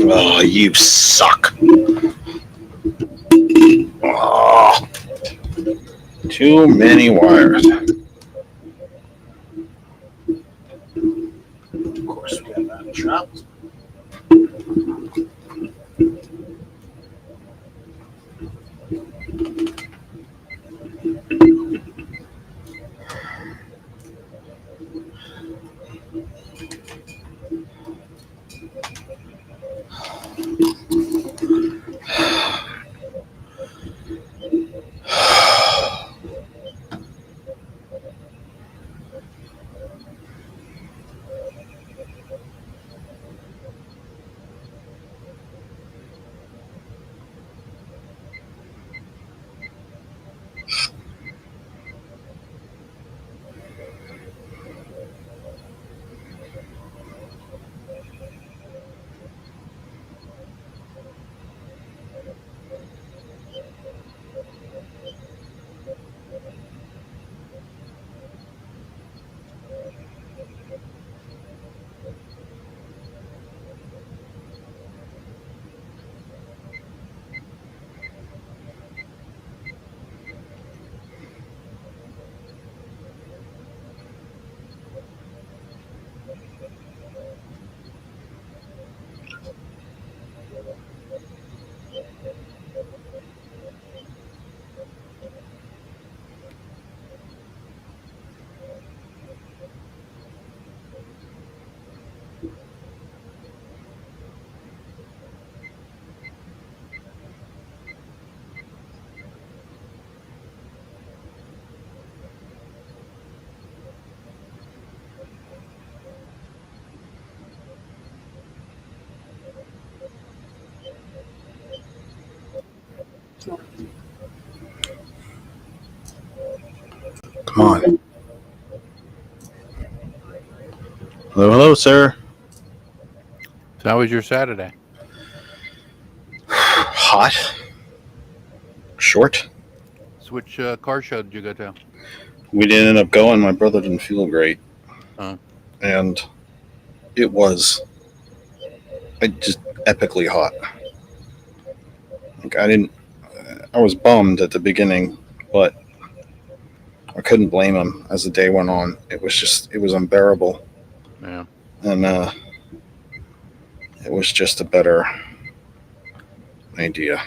Oh, you suck. Oh, too many wires. Of course, we have that trapped. Come on. Hello, sir. So how was your Saturday? Hot. Short. So which car show did you go to? We didn't end up going. My brother didn't feel great. And it was just epically hot. Like I was bummed at the beginning, but I couldn't blame him as the day went on. It was unbearable. Yeah. And it was just a better idea.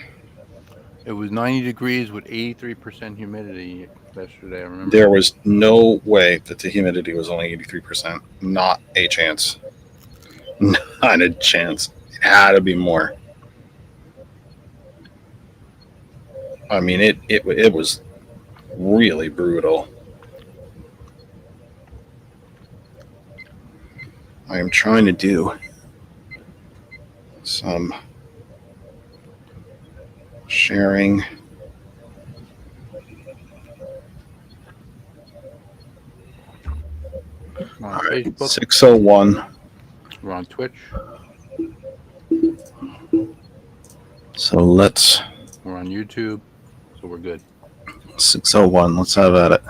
It was 90 degrees with 83% humidity yesterday, I remember. There was no way that the humidity was only 83%. Not a chance. Not a chance. It had to be more. I mean, it was really brutal. I am trying to do some sharing. On All right, Facebook. 601. We're on Twitch. So we're on YouTube. So we're good. 601. Let's have at it.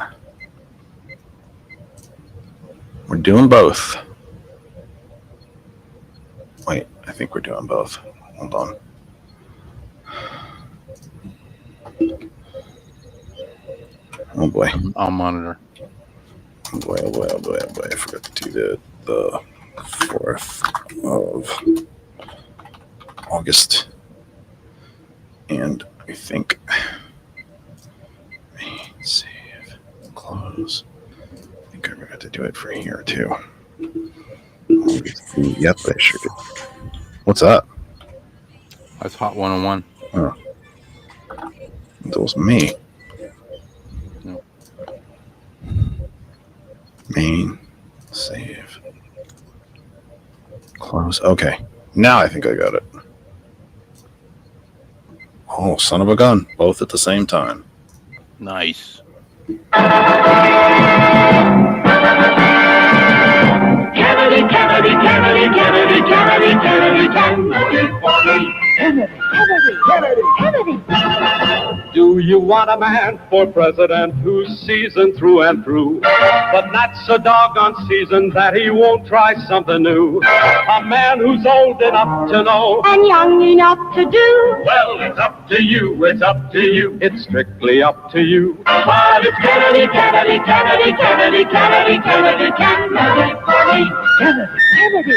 We're doing both. Wait, I think we're doing both. Hold on. Oh boy. I'll monitor. Oh boy. I forgot to do the 4th of August. And I think save, close. I think I forgot to do it for here too. Yep, I sure did. What's up? That's Hot 101. Oh. That was me. No. Main, save, close. Okay. Now I think I got it. Oh, son of a gun. Both at the same time. Nice. Kennedy, do Do you want a man for president who's seasoned through and through, but not so doggone seasoned that he won't try something new? A man who's old enough to know and young enough to do? Well, it's up to you, it's up to you. It's strictly up to you. But it's Kennedy, Kennedy, Kennedy, Kennedy, Kennedy, Kennedy, Kennedy for me. Kennedy,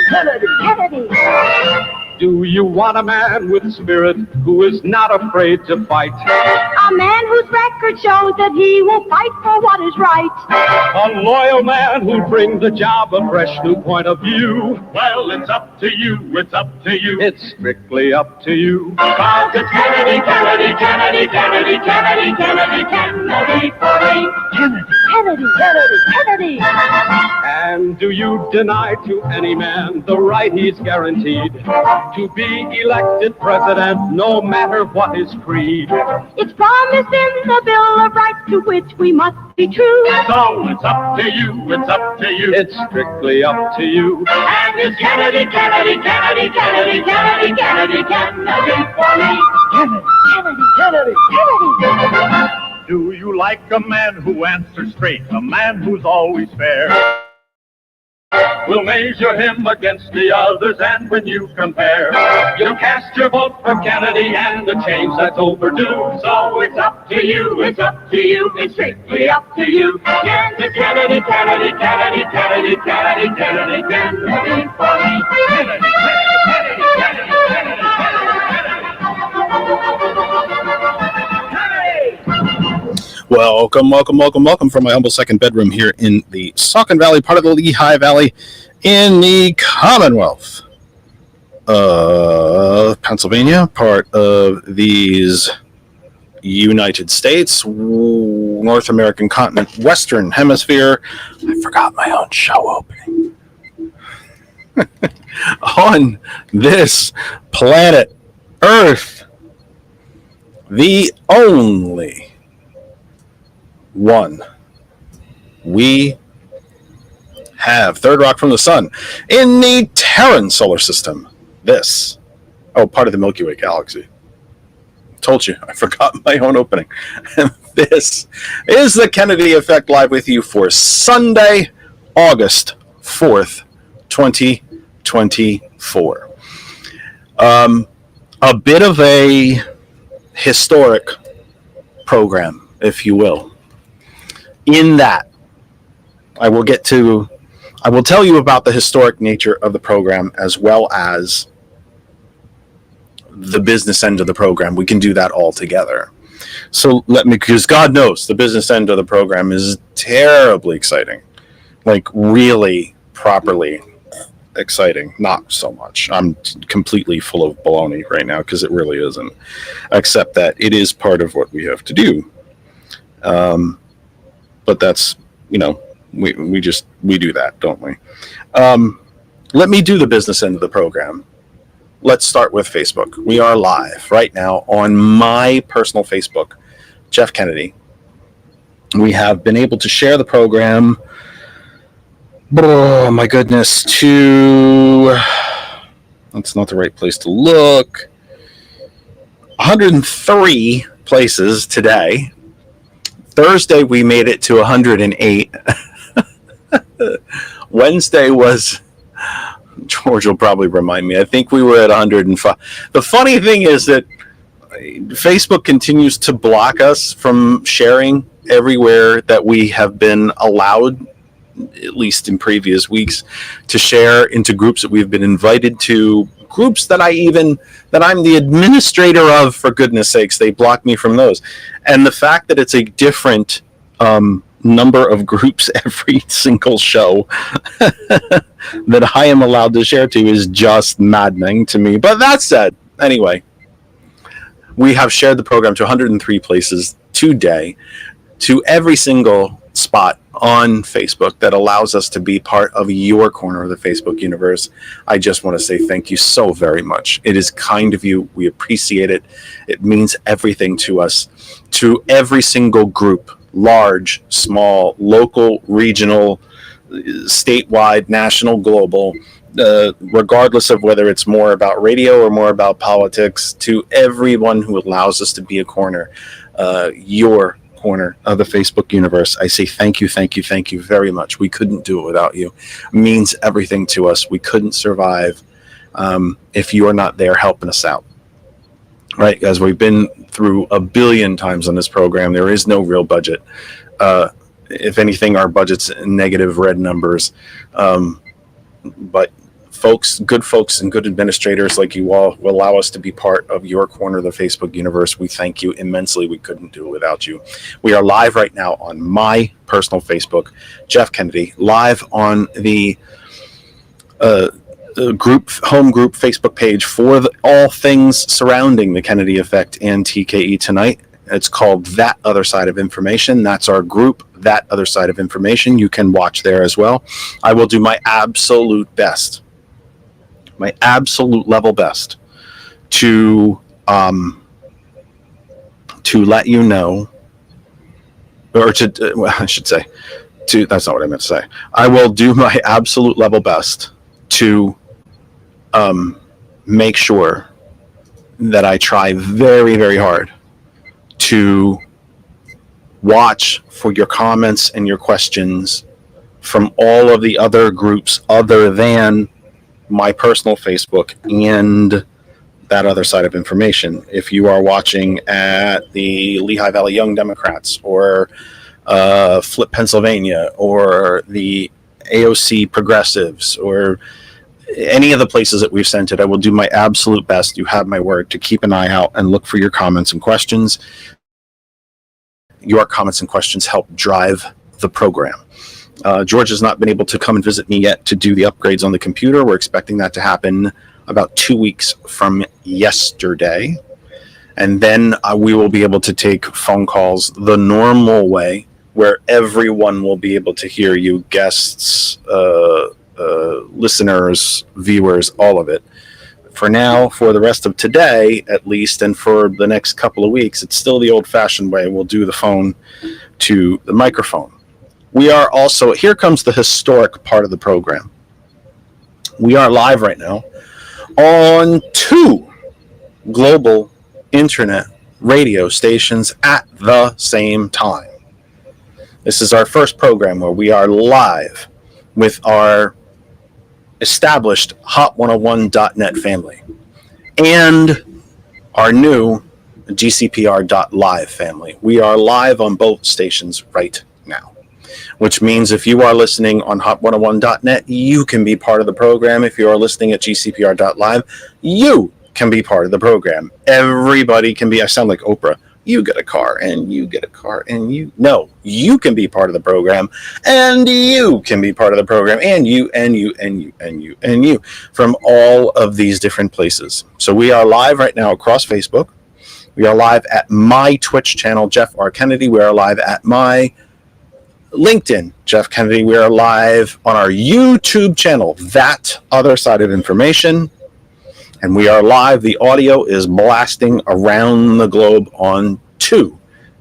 Kennedy, Kennedy, Kennedy. Do you want a man with spirit who is not afraid to fight? A man whose record shows that he will fight for what is right. A loyal man who brings the job a fresh new point of view. Well, it's up to you, it's up to you. It's strictly up to you. Cause it's Kennedy, Kennedy, Kennedy, Kennedy, Kennedy, Kennedy, Kennedy for me. Kennedy, Kennedy, Kennedy, Kennedy. And do you deny to any man the right he's guaranteed to be elected president, no matter what his creed? It's promised in the Bill of Rights to which we must be true. So it's up to you, it's up to you. It's strictly up to you. And it's Kennedy, Kennedy, Kennedy, Kennedy, Kennedy, Kennedy, Kennedy for me. Kennedy, Kennedy, Kennedy, Kennedy. Do you like a man who answers straight, a man who's always fair? We'll measure him against the others, and when you compare, you cast your vote for Kennedy and the change that's overdue. So it's up to you, it's up to you, it's strictly up to you. Kennedy, Kennedy, Kennedy, Kennedy, Kennedy, Kennedy, Kennedy, Kennedy for me. Kennedy, Kennedy, Kennedy, Kennedy, Welcome from my humble second bedroom here in the Saucon Valley, part of the Lehigh Valley, in the Commonwealth of Pennsylvania, part of these United States, North American continent, Western Hemisphere. I forgot my own show opening. On this planet Earth, the only one we have third rock from the sun in the Terran solar system. This, part of the Milky Way galaxy. Told you, I forgot my own opening. And this is the Kennedy Effect, live with you for Sunday, August 4th, 2024. A bit of a historic program, if you will. In that, I will tell you about the historic nature of the program as well as the business end of the program. We can do that all together. So because God knows the business end of the program is terribly exciting. Like really properly exciting. Not so much. I'm completely full of baloney right now because it really isn't. Except that it is part of what we have to do. But that's, we do that, don't we? Let me do the business end of the program. Let's start with Facebook. We are live right now on my personal Facebook, Jeff Kennedy. We have been able to share the program, oh my goodness, that's not the right place to look, 103 places today. Thursday, we made it to 108. Wednesday was, George will probably remind me, I think we were at 105. The funny thing is that Facebook continues to block us from sharing everywhere that we have been allowed, at least in previous weeks, to share into groups that we've been invited to, groups that I'm the administrator of, for goodness sakes. They block me from those. And the fact that it's a different number of groups every single show that I am allowed to share to is just maddening to me. But that said, anyway, we have shared the program to 103 places today, to every single spot on Facebook that allows us to be part of your corner of the Facebook universe. I just want to say thank you so very much. It is kind of you. We appreciate it. It means everything to us. To every single group, large, small, local, regional, statewide, national, global, regardless of whether it's more about radio or more about politics, to everyone who allows us to be a corner your corner of the Facebook universe. I say thank you very much. We couldn't do it without you. It means everything to us. We couldn't survive if you are not there helping us out. Right, guys, we've been through a billion times on this program. There is no real budget. If anything, our budget's negative red numbers. But good folks and good administrators like you all will allow us to be part of your corner of the Facebook universe. We thank you immensely. We couldn't do it without you. We are live right now on my personal Facebook, Jeff Kennedy, live on the home group Facebook page for all things surrounding the Kennedy Effect and TKE tonight. It's called That Other Side of Information. That's our group, That Other Side of Information. You can watch there as well. I will do my absolute best, my absolute level best to let you know, or I should say, that's not what I meant to say. I will do my absolute level best to make sure that I try very, very hard to watch for your comments and your questions from all of the other groups other than my personal Facebook and That Other Side of Information. If you are watching at the Lehigh Valley Young Democrats or Flip Pennsylvania or the AOC Progressives or any of the places that we've sent it, I will do my absolute best. You have my word to keep an eye out and look for your comments and questions. Your comments and questions help drive the program. George has not been able to come and visit me yet to do the upgrades on the computer. We're expecting that to happen about 2 weeks from yesterday. And then we will be able to take phone calls the normal way, where everyone will be able to hear you, guests, listeners, viewers, all of it. For now, for the rest of today, at least, and for the next couple of weeks, it's still the old-fashioned way. We'll do the phone to the microphone. We are also, here comes the historic part of the program. We are live right now on 2 global internet radio stations at the same time. This is our first program where we are live with our established Hot101.net family and our new GCPR.live family. We are live on both stations right now, which means if you are listening on Hot101.net, you can be part of the program. If you are listening at GCPR.live, you can be part of the program. Everybody can be. I sound like Oprah. You get a car, and you get a car, and you can be part of the program, and you can be part of the program, and you from all of these different places. So we are live right now across Facebook. We are live at my Twitch channel, Jeff R. Kennedy. We are live at my LinkedIn, Jeff Kennedy. We are live on our YouTube channel, That Other Side of Information. And we are live. The audio is blasting around the globe on 2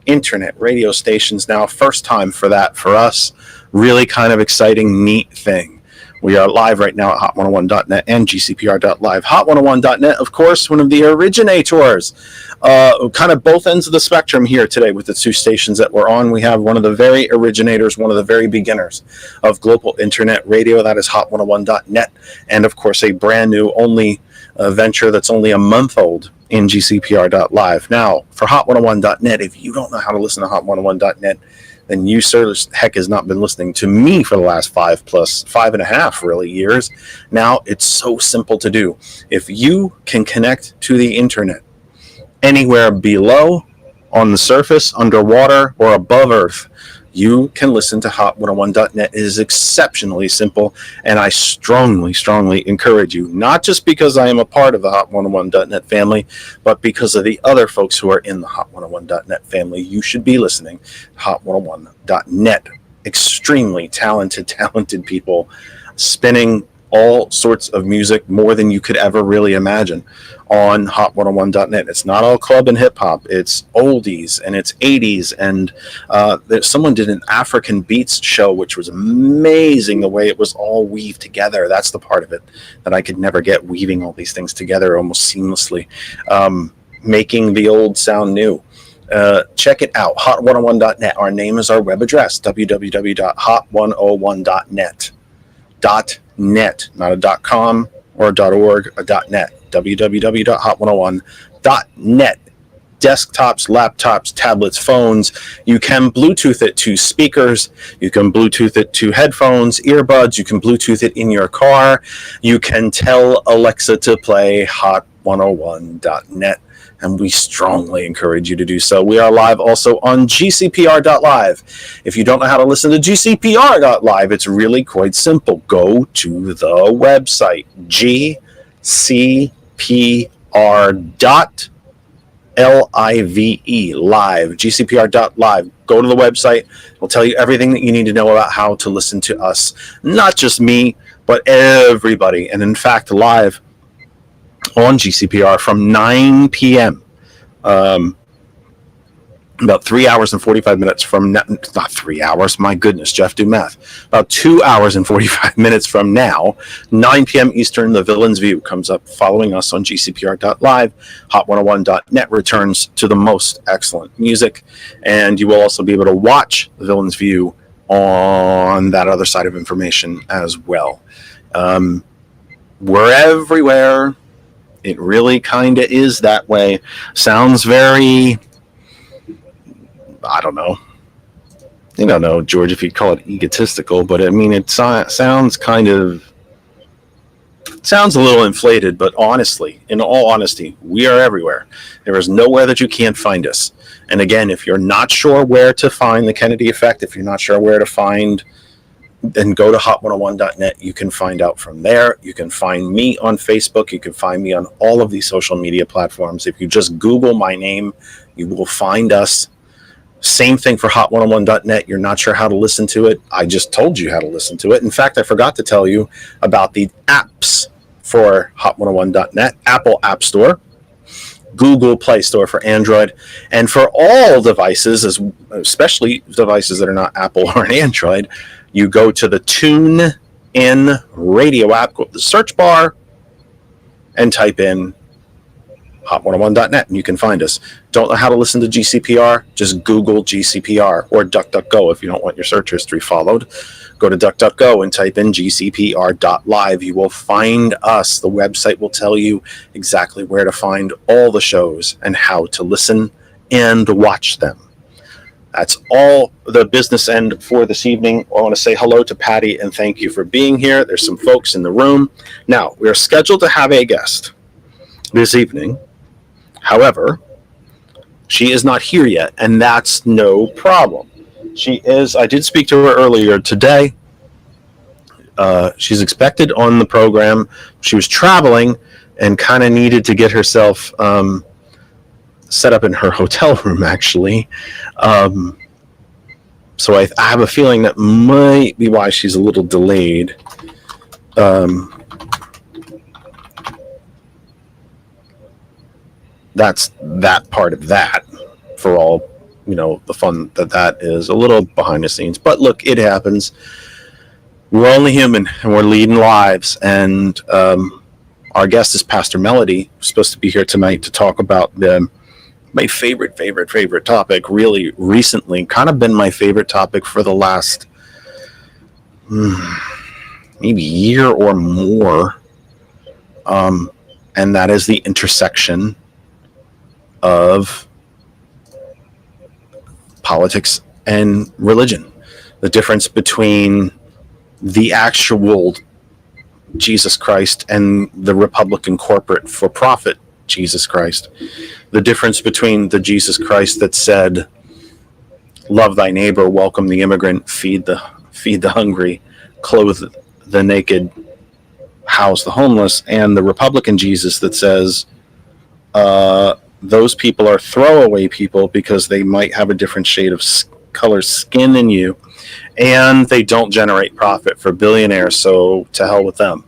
internet radio stations now. First time for that for us. Really kind of exciting, neat thing. We are live right now at Hot101.net and GCPR.live. Hot101.net, of course, one of the originators. Kind of both ends of the spectrum here today with the 2 stations that we're on. We have one of the very originators, one of the very beginners of global internet radio. That is Hot101.net. And, of course, a brand new venture that's only a month old in GCPR.live. Now, for Hot101.net, if you don't know how to listen to Hot101.net, then you sure as heck has not been listening to me for the last 5.5 really years. Now, it's so simple to do. If you can connect to the internet anywhere below, on the surface, underwater, or above Earth, you can listen to Hot101.net. It is exceptionally simple, and I strongly, strongly encourage you, not just because I am a part of the Hot101.net family, but because of the other folks who are in the Hot101.net family. You should be listening to Hot101.net. Extremely talented people spinning all sorts of music, more than you could ever really imagine, on Hot101.net. It's not all club and hip hop. It's oldies and it's 80s. And someone did an African beats show, which was amazing, the way it was all weaved together. That's the part of it that I could never get, weaving all these things together almost seamlessly, making the old sound new. check it out. Hot101.net. Our name is our web address, www.hot101.net. .net, not a .com or a .org, a .net. www.hot101.net. Desktops, laptops, tablets, phones. You can Bluetooth it to speakers. You can Bluetooth it to headphones, earbuds. You can Bluetooth it in your car. You can tell Alexa to play hot101.net. And we strongly encourage you to do so. We are live also on gcpr.live. If you don't know how to listen to gcpr.live, it's really quite simple. Go to the website, gcpr.live, live, gcpr.live. Go to the website. We'll tell you everything that you need to know about how to listen to us. Not just me, but everybody. And in fact, live on GCPR from 9 p.m. About 3 hours and 45 minutes from not 3 hours, my goodness, Jeff, do math. About 2 hours and 45 minutes from now, 9 p.m. Eastern, The Villain's View comes up following us on gcpr.live. Hot101.net returns to the most excellent music, and you will also be able to watch The Villain's View on that other side of information as well. We're everywhere. It really kind of is that way. Sounds very, I don't know. You don't know, George, if you'd call it egotistical, but I mean, it sounds kind of, sounds a little inflated, but honestly, in all honesty, we are everywhere. There is nowhere that you can't find us. And again, if you're not sure where to find the Kennedy Effect, if you're not sure where to find, then go to hot101.net. You can find out from there. You can find me on Facebook. You can find me on all of these social media platforms. If you just Google my name, you will find us. Same thing for hot101.net. You're not sure how to listen to it. I just told you how to listen to it. In fact, I forgot to tell you about the apps for hot101.net, Apple App Store, Google Play Store for Android, and for all devices, especially devices that are not Apple or Android, you go to the TuneIn radio app, go to the search bar, and type in hot101.net, and you can find us. Don't know how to listen to GCPR? Just Google GCPR or DuckDuckGo if you don't want your search history followed. Go to DuckDuckGo and type in gcpr.live. You will find us. The website will tell you exactly where to find all the shows and how to listen and watch them. That's all the business end for this evening. I want to say hello to Patty and thank you for being here. There's some folks in the room. Now, we are scheduled to have a guest this evening. However, she is not here yet, and that's no problem. She is, I did speak to her earlier today. She's expected on the program. She was traveling and kind of needed to get herself set up in her hotel room, actually. So I have a feeling that might be why she's a little delayed. That's that part of that, for all, you know, the fun that is a little behind the scenes. But look, it happens. We're only human, and we're leading lives. And our guest is Pastor Melody, who's supposed to be here tonight to talk about my favorite topic, really recently, kind of been my favorite topic for the last maybe year or more. And that is the intersection of politics and religion. The difference between the actual Jesus Christ and the Republican corporate for-profit Jesus Christ. The difference between the Jesus Christ that said, love thy neighbor, welcome the immigrant, feed the hungry, clothe the naked, house the homeless, and the Republican Jesus that says, those people are throwaway people because they might have a different shade of color skin than you, and they don't generate profit for billionaires, so to hell with them.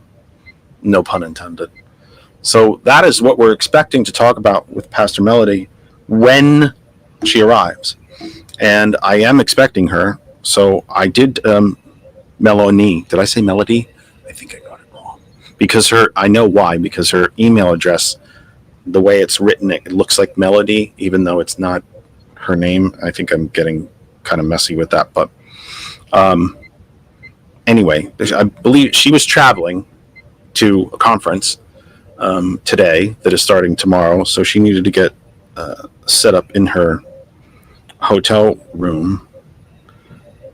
No pun intended. So that is what we're expecting to talk about with Pastor Melody when she arrives. And I am expecting her. So I did Melanie. Did I say Melody? I think I got it wrong. Because I know why, because her email address, the way it's written, it looks like Melody, even though it's not her name. I think I'm getting kind of messy with that, but anyway, I believe she was traveling to a conference today that is starting tomorrow, so she needed to get set up in her hotel room,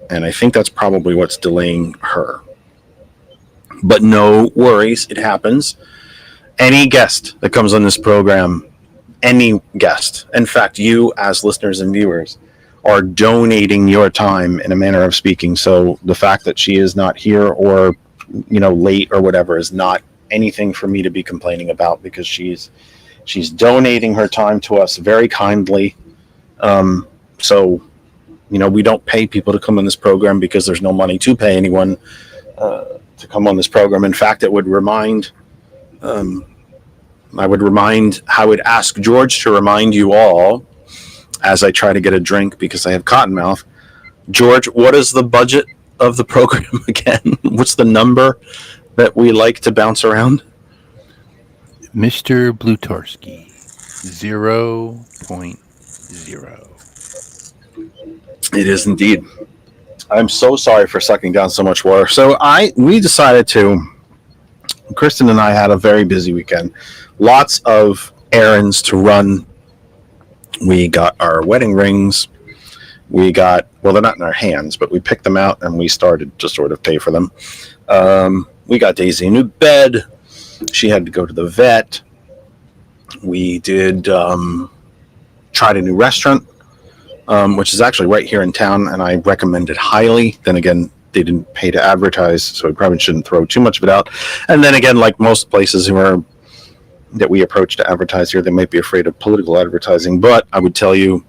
and I think that's probably what's delaying her. But no worries, it happens. Any guest that comes on this program, any guest, in fact, you as listeners and viewers, are donating your time in a manner of speaking. So the fact that she is not here or, late or whatever is not anything for me to be complaining about, because she's donating her time to us very kindly. So, we don't pay people to come on this program because there's no money to pay anyone to come on this program. In fact, it would remind, I would ask George to remind you all, as I try to get a drink because I have cotton mouth. George, what is the budget of the program again? What's the number that we like to bounce around? Mr. Blutarski, 0.0. It is indeed. I'm so sorry for sucking down so much water. So we decided Kristen and I had a very busy weekend. Lots of errands to run. We got our wedding rings. They're not in our hands, but we picked them out and we started to sort of pay for them. We got Daisy a new bed. She had to go to the vet. We did tried a new restaurant, which is actually right here in town, and I recommend it highly. Then again, they didn't pay to advertise, so we probably shouldn't throw too much of it out. And then again, like most places that we approach to advertise here, they might be afraid of political advertising. But I would tell you,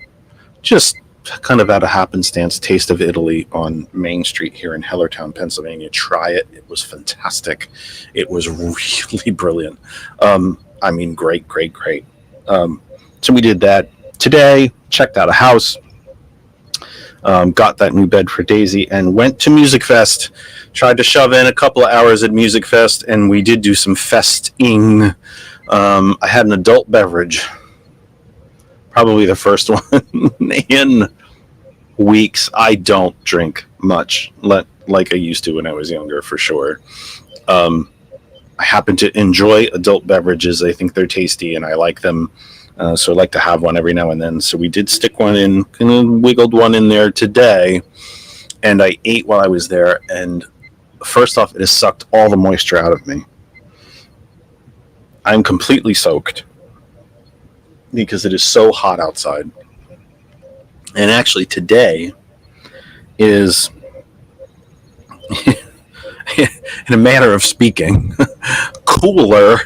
just kind of out of happenstance, Taste of Italy on Main Street here in Hellertown, Pennsylvania. Try it. It was fantastic. It was really brilliant. Great. So we did that today, checked out a house, got that new bed for Daisy, and went to Music Fest. Tried to shove in a couple of hours at Music Fest, and we did do some festing. I had an adult beverage, probably the first one in weeks. I don't drink much like I used to when I was younger, for sure. I happen to enjoy adult beverages. I think they're tasty and I like them. So I like to have one every now and then. So we did stick one in, kind of wiggled one in there today, and I ate while I was there. And first off, it has sucked all the moisture out of me. I'm completely soaked because it is so hot outside. And actually today is, in a manner of speaking, cooler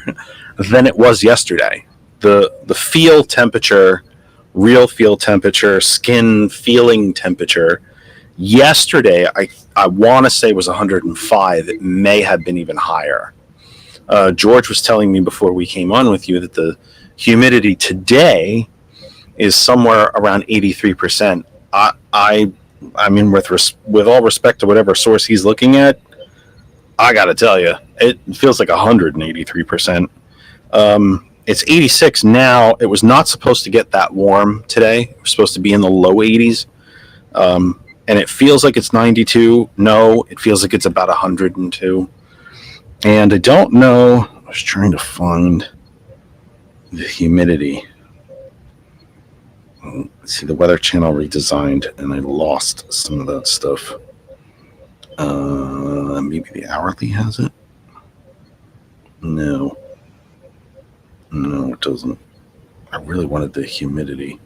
than it was yesterday. The feel temperature, real feel temperature, skin feeling temperature, yesterday I want to say was 105. It may have been even higher. George was telling me before we came on with you that the humidity today is somewhere around 83%. I mean, with all respect to whatever source he's looking at, I got to tell you, it feels like 183%. It's 86 now. It was not supposed to get that warm today. It was supposed to be in the low 80s. And it feels like it's 92. No, it feels like it's about 102. And I don't know. I was trying to find the humidity. Let's see, the Weather Channel redesigned, and I lost some of that stuff. Maybe the hourly has it? No, it doesn't. I really wanted the humidity.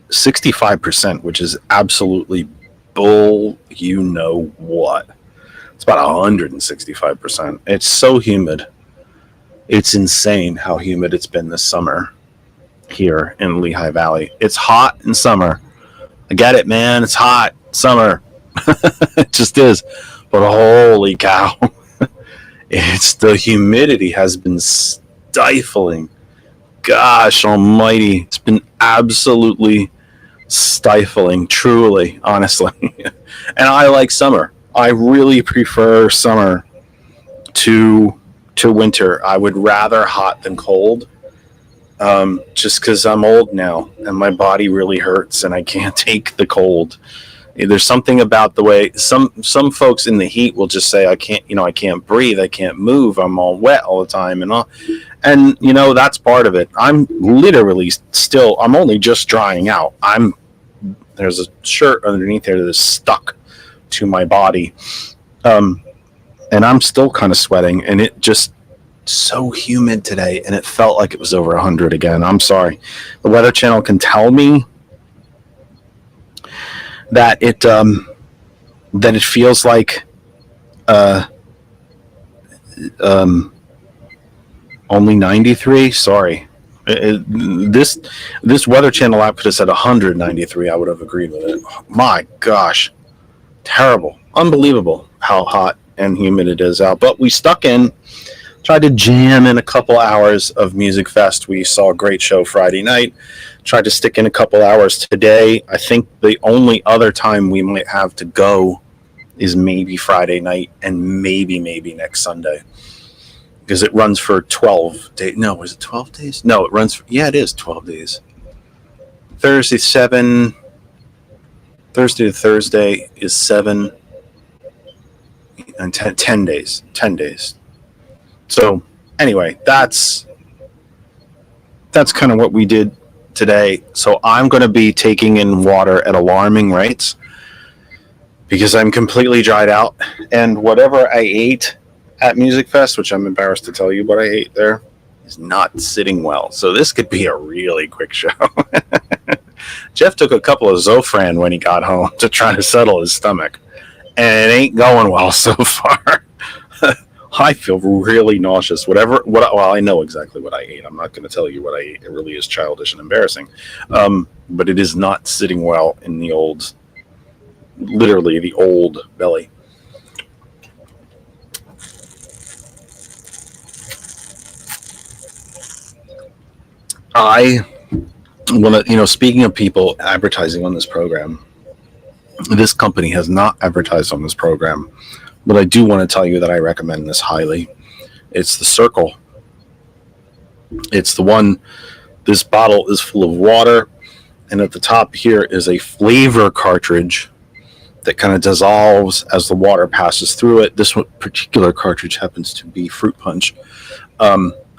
65%, which is absolutely bull, you know what. It's about 165%. It's so humid. It's insane how humid it's been this summer here in Lehigh Valley. It's hot in summer. I get it, man. It's hot. Summer. It just is. But holy cow. It's the humidity has been stifling. Gosh almighty. It's been absolutely stifling, truly, honestly. And I like summer. I really prefer summer to winter. I would rather hot than cold. just because I'm old now and my body really hurts and I can't take the cold. There's something about the way some folks in the heat will just say, I can't breathe, I can't move, I'm all wet all the time and all. And that's part of it. I'm literally I'm only just drying out. There's a shirt underneath there that is stuck to my body. And I'm still kind of sweating, and it just so humid today, and it felt like it was over 100 again. I'm sorry. The Weather Channel can tell me that it feels like only 93. Sorry. This Weather Channel app put us at 193. I would have agreed with it. My gosh. Terrible. Unbelievable how hot and humid it is out. But we stuck in, tried to jam in a couple hours of Music Fest. We saw a great show Friday night. Tried to stick in a couple hours today. I think the only other time we might have to go is maybe Friday night and maybe next Sunday. Because it runs for 12 days. No, is it 12 days? No, it runs it is 12 days. Thursday to Thursday is 7 and 10 days. 10 days. So anyway, that's kind of what we did today. So I'm going to be taking in water at alarming rates because I'm completely dried out. And whatever I ate at Music Fest, which I'm embarrassed to tell you what I ate there, is not sitting well. So this could be a really quick show. Jeff took a couple of Zofran when he got home to try to settle his stomach. And it ain't going well so far. I feel really nauseous. Well, I know exactly what I ate. I'm not going to tell you what I ate. It really is childish and embarrassing. But it is not sitting well in the old belly. I want to, speaking of people advertising on this program, this company has not advertised on this program, but I do want to tell you that I recommend this highly. It's the Circle. It's the one, this bottle is full of water, and at the top here is a flavor cartridge that kind of dissolves as the water passes through it. This particular cartridge happens to be fruit punch.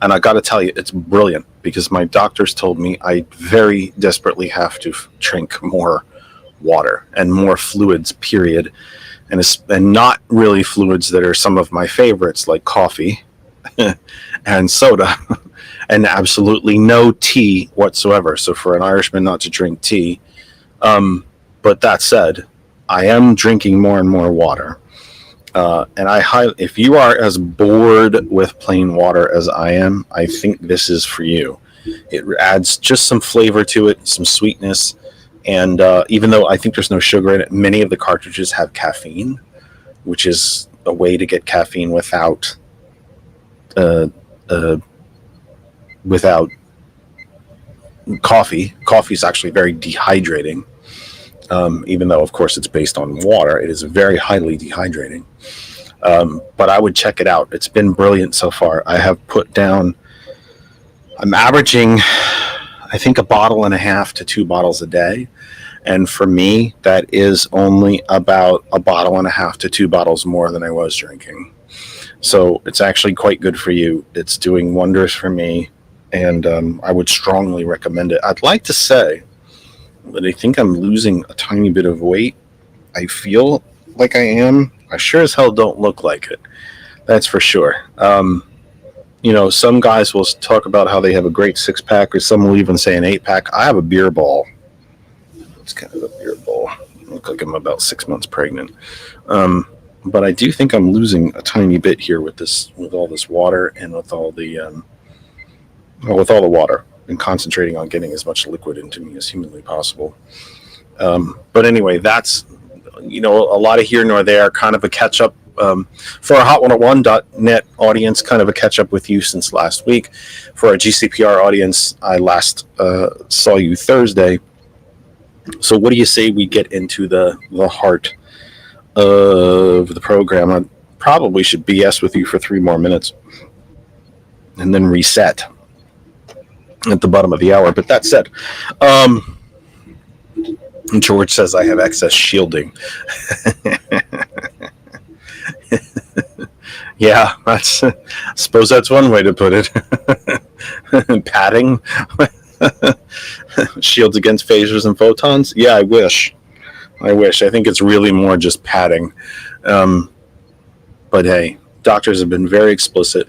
And I got to tell you, it's brilliant because my doctors told me I very desperately have to drink more water and more fluids, period. And not really fluids that are some of my favorites like coffee and soda and absolutely no tea whatsoever. So for an Irishman not to drink tea. But that said, I am drinking more and more water. And if you are as bored with plain water as I am, I think this is for you. It adds just some flavor to it, some sweetness, and even though I think there's no sugar in it, many of the cartridges have caffeine, which is a way to get caffeine without coffee. Coffee is actually very dehydrating. Even though, of course, it's based on water, it is very highly dehydrating. But I would check it out. It's been brilliant so far. I'm averaging, I think, 1.5 bottles to 2 bottles a day. And for me, that is only about 1.5 bottles to 2 bottles more than I was drinking. So it's actually quite good for you. It's doing wonders for me. And I would strongly recommend it. I'd like to say that I think I'm losing a tiny bit of weight. I feel like I am. I sure as hell don't look like it. That's for sure. Some guys will talk about how they have a great 6-pack, or some will even say an 8-pack. I have a beer ball. It's kind of a beer ball. I look like I'm about 6 months pregnant. But I do think I'm losing a tiny bit here with all this water and with all the water, and concentrating on getting as much liquid into me as humanly possible. But anyway, that's, a lot of here nor there, kind of a catch up for our Hot101.net audience, kind of a catch up with you since last week. For our GCPR audience, I last saw you Thursday. So what do you say we get into the heart of the program? I probably should BS with you for 3 more minutes and then reset. at the bottom of the hour. But that said, George says I have excess shielding. Yeah, I suppose that's one way to put it. Padding. Shields against phasers and photons. Yeah, I wish. I think it's really more just padding. But hey, doctors have been very explicit.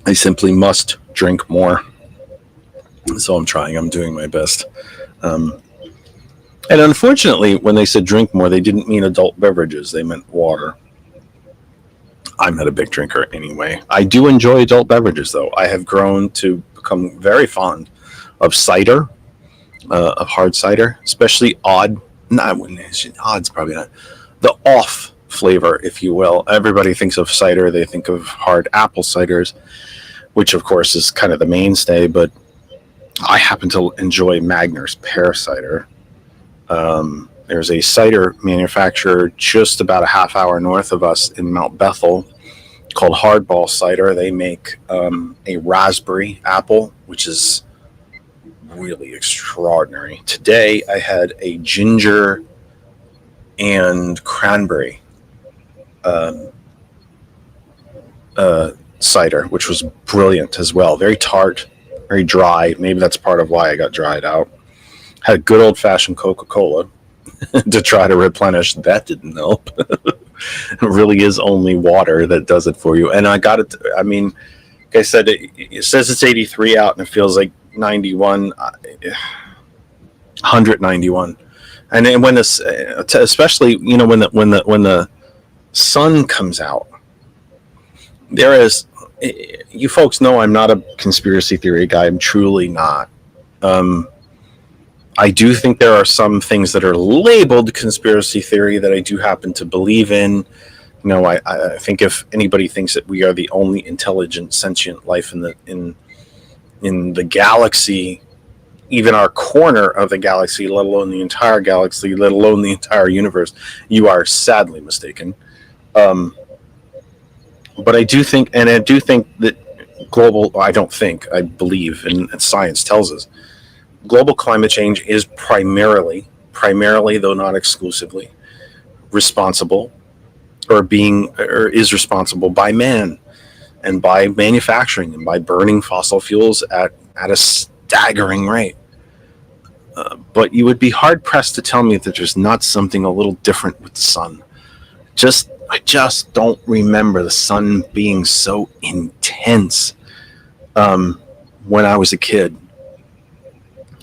I simply must drink more. So I'm trying. I'm doing my best. And unfortunately, when they said drink more, they didn't mean adult beverages. They meant water. I'm not a big drinker anyway. I do enjoy adult beverages, though. I have grown to become very fond of cider, of hard cider, especially odd. No, I wouldn't. Odd's probably not. The off flavor, if you will. Everybody thinks of cider. They think of hard apple ciders, which, of course, is kind of the mainstay. But I happen to enjoy Magner's pear cider. There's a cider manufacturer just about a half hour north of us in Mount Bethel called Hardball Cider. They make a raspberry apple, which is really extraordinary. Today I had a ginger and cranberry cider, which was brilliant as well. Very tart, very dry. Maybe that's part of why I got dried out. Had a good old-fashioned Coca-Cola to try to replenish. That didn't help. It really is only water that does it for you. And I got it. I mean, like I said, it says it's 83 out, and it feels like 91, 191. And then when this, especially when the sun comes out, there is. You folks know I'm not a conspiracy theory guy. I'm truly not. I do think there are some things that are labeled conspiracy theory that I do happen to believe in. I think if anybody thinks that we are the only intelligent, sentient life in the galaxy, even our corner of the galaxy, let alone the entire galaxy, let alone the entire universe, you are sadly mistaken. But I do think that I believe, and science tells us, global climate change is primarily, though not exclusively, responsible is responsible by man and by manufacturing and by burning fossil fuels at a staggering rate. But you would be hard pressed to tell me that there's not something a little different with the sun. I just don't remember the sun being so intense when I was a kid.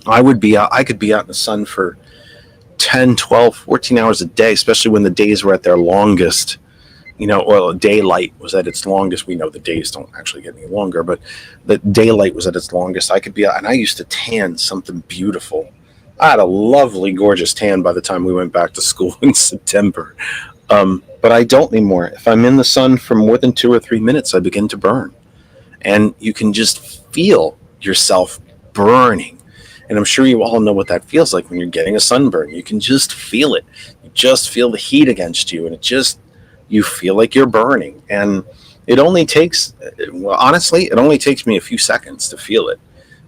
I could be out in the sun for 10, 12, 14 hours a day, especially when the days were at their longest. Daylight was at its longest. We know the days don't actually get any longer, but the daylight was at its longest. I could be out, and I used to tan something beautiful. I had a lovely, gorgeous tan by the time we went back to school in September. But I don't anymore. If I'm in the sun for more than 2 or 3 minutes, I begin to burn. And you can just feel yourself burning. And I'm sure you all know what that feels like when you're getting a sunburn. You can just feel it. You just feel the heat against you, and you feel like you're burning. And it only takes me a few seconds to feel it.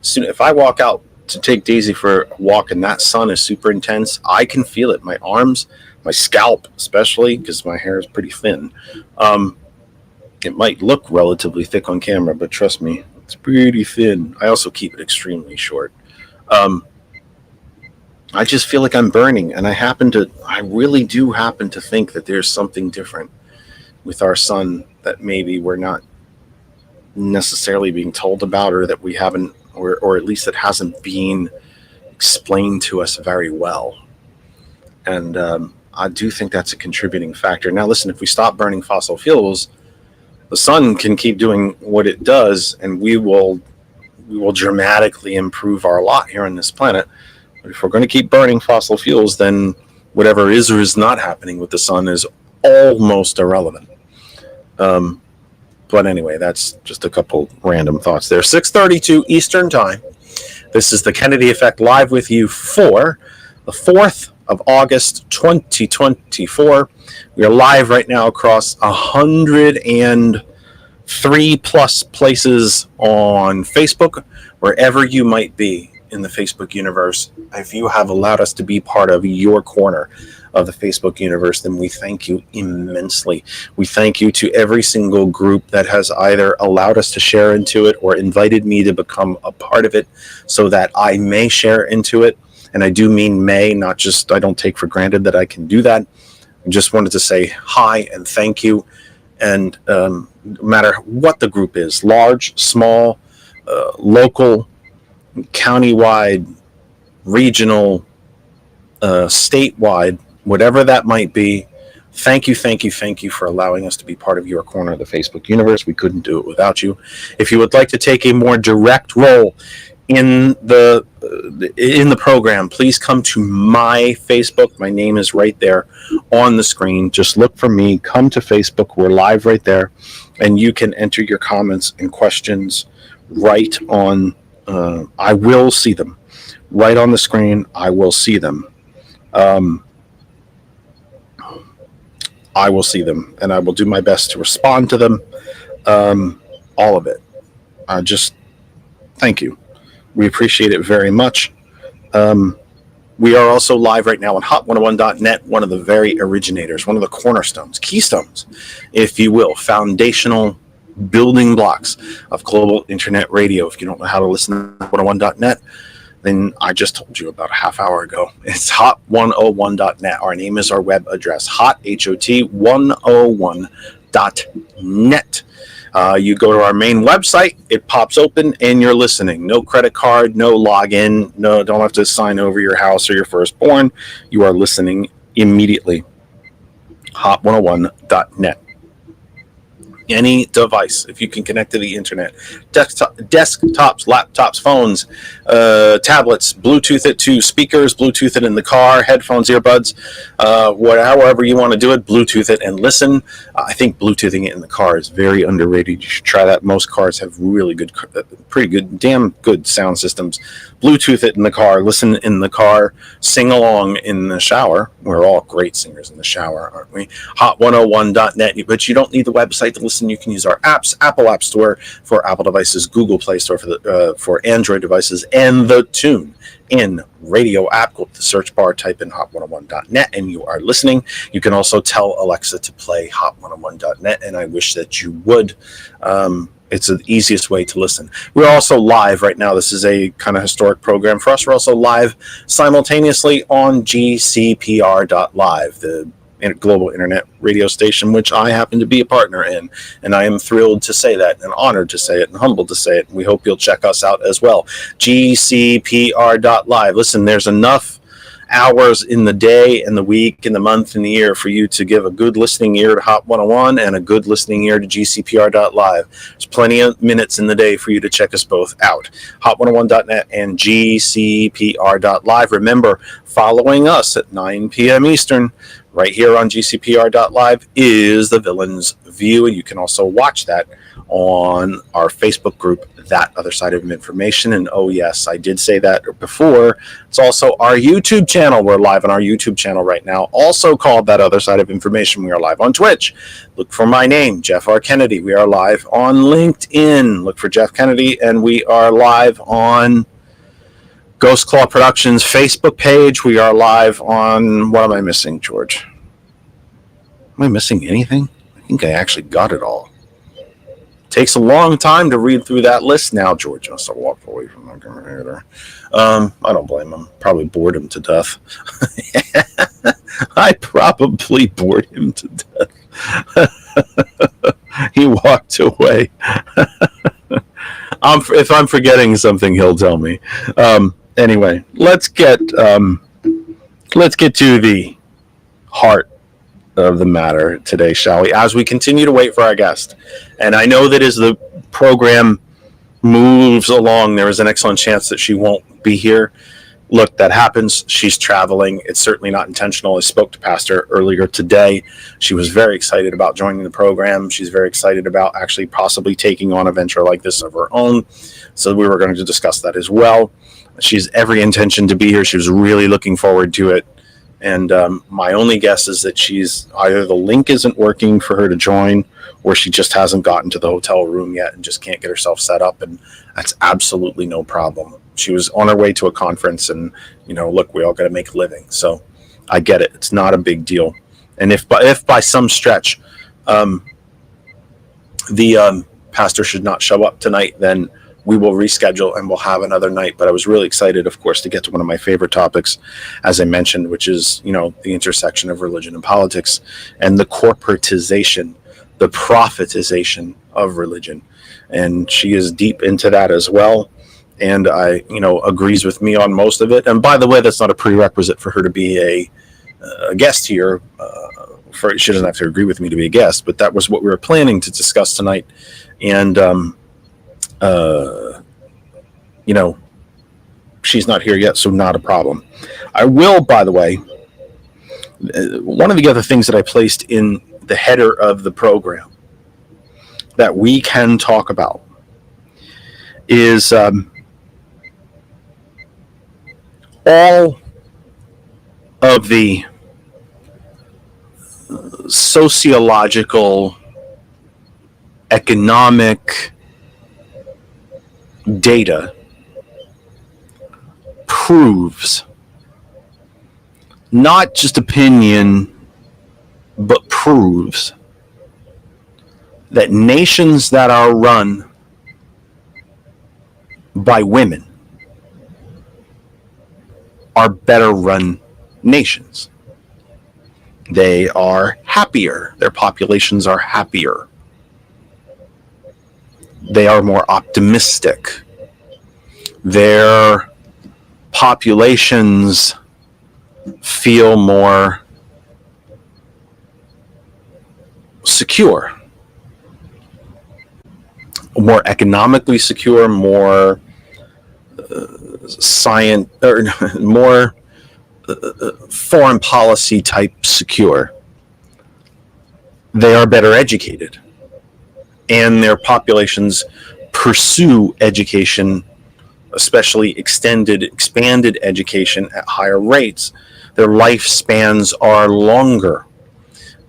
Soon, if I walk out to take Daisy for a walk and that sun is super intense, I can feel it. My arms, my scalp, especially because my hair is pretty thin. It might look relatively thick on camera, but trust me, it's pretty thin. I also keep it extremely short. I just feel like I'm burning, and I really do happen to think that there's something different with our sun that maybe we're not necessarily being told about, or that we haven't, or at least it hasn't been explained to us very well. And I do think that's a contributing factor. Now, listen, if we stop burning fossil fuels, the sun can keep doing what it does, and we will dramatically improve our lot here on this planet. But if we're going to keep burning fossil fuels, then whatever is or is not happening with the sun is almost irrelevant. But anyway, that's just a couple random thoughts there. 6:32 Eastern Time. This is the Kennedy Effect live with you for the 4th of August, 2024. We are live right now across 150 3+ places on Facebook, wherever you might be in the Facebook universe. If you have allowed us to be part of your corner of the Facebook universe, then we thank you immensely. We thank you to every single group that has either allowed us to share into it or invited me to become a part of it so that I may share into it. And I do mean may, not just, I don't take for granted that I can do that. I just wanted to say hi and thank you. And no matter what the group is, large, small, local, countywide, regional, statewide, whatever that might be, thank you for allowing us to be part of your corner of the Facebook universe. We couldn't do it without you. If you would like to take a more direct role in the program, please come to my Facebook. My name is right there on the screen. Just look for me, come to Facebook. We're live right there, and you can enter your comments and questions right on. I will see them right on the screen. I will see them. I will see them, and I will do my best to respond to them. All of it. Just thank you. We appreciate it very much. We are also live right now on hot101.net, one of the very originators, one of the cornerstones, keystones, if you will, foundational building blocks of global internet radio. If you don't know how to listen to hot101.net, then I just told you about a half hour ago. It's hot101.net. Our name is our web address, hot101.net. You go to our main website, it pops open, and you're listening. No credit card, no login, no, don't have to sign over your house or your firstborn. You are listening immediately. hot101.net. Any device, if you can connect to the internet, desktops, laptops, phones, tablets, Bluetooth it to speakers, Bluetooth it in the car, headphones, earbuds, however you want to do it, Bluetooth it and listen. I think Bluetoothing it in the car is very underrated. You should try that. Most cars have really good, pretty good, damn good sound systems. Bluetooth it in the car, listen in the car, sing along in the shower. We're all great singers in the shower, aren't we? Hot101.net, but you don't need the website to listen. You can use our apps, Apple App Store for Apple devices, Google Play Store for Android devices, and the Tune in radio app. Go to the search bar, type in hot101.net, and you are listening. You can also tell Alexa to play hot101.net, and I wish that you would. It's the easiest way to listen. We're also live right now. This is a kind of historic program for us. We're also live simultaneously on GCPR.live, the global internet radio station, which I happen to be a partner in. And I am thrilled to say that and honored to say it and humbled to say it. We hope you'll check us out as well. GCPR.live. Listen, there's enough hours in the day and the week and the month and the year for you to give a good listening ear to Hot 101 and a good listening ear to GCPR.live. There's plenty of minutes in the day for you to check us both out. Hot101.net and GCPR.live. Remember, following us at 9 p.m. Eastern right here on GCPR.live is The Villain's View, and you can also watch that on our Facebook group, That Other Side of Information. And oh yes, I did say that before. It's also our YouTube channel. We're live on our YouTube channel right now, also called That Other Side of Information. We are live on Twitch. Look for my name, Jeff R. Kennedy. We are live on LinkedIn. Look for Jeff Kennedy. And we are live on Ghost Claw Productions Facebook page. We are live on, what am I missing, George? Am I missing anything? I think I actually got it all. Takes a long time to read through that list now. George must have walked away from my computer. I don't blame him. Probably bored him to death. I probably bored him to death. He walked away. If I'm forgetting something, he'll tell me. Anyway, let's get to the heart of the matter today, shall we? As we continue to wait for our guest, and I know that as the program moves along, there is an excellent chance that she won't be here. Look, that happens. She's traveling. It's certainly not intentional. I spoke to Pastor earlier today. She was very excited about joining the program. She's very excited about actually possibly taking on a venture like this of her own. So we were going to discuss that as well. She's every intention to be here. She was really looking forward to it. And my only guess is that she's either the link isn't working for her to join, or she just hasn't gotten to the hotel room yet and just can't get herself set up. And that's absolutely no problem. She was on her way to a conference, and look, we all got to make a living. So I get it. It's not a big deal. And if by some stretch the pastor should not show up tonight, then we will reschedule and we'll have another night. But I was really excited, of course, to get to one of my favorite topics, as I mentioned, which is, the intersection of religion and politics and the corporatization, the prophetization of religion. And she is deep into that as well. And agrees with me on most of it. And by the way, that's not a prerequisite for her to be a guest here. She doesn't have to agree with me to be a guest, but that was what we were planning to discuss tonight. And, she's not here yet, so not a problem. I will, by the way, one of the other things that I placed in the header of the program that we can talk about is all of the sociological, economic data proves, not just opinion, but proves that nations that are run by women are better run nations. They are happier. Their populations are happier. They are more optimistic. Their populations feel more secure, more economically secure, more more foreign policy type secure. They are better educated, and their populations pursue education, especially expanded education, at higher rates. Their lifespans are longer.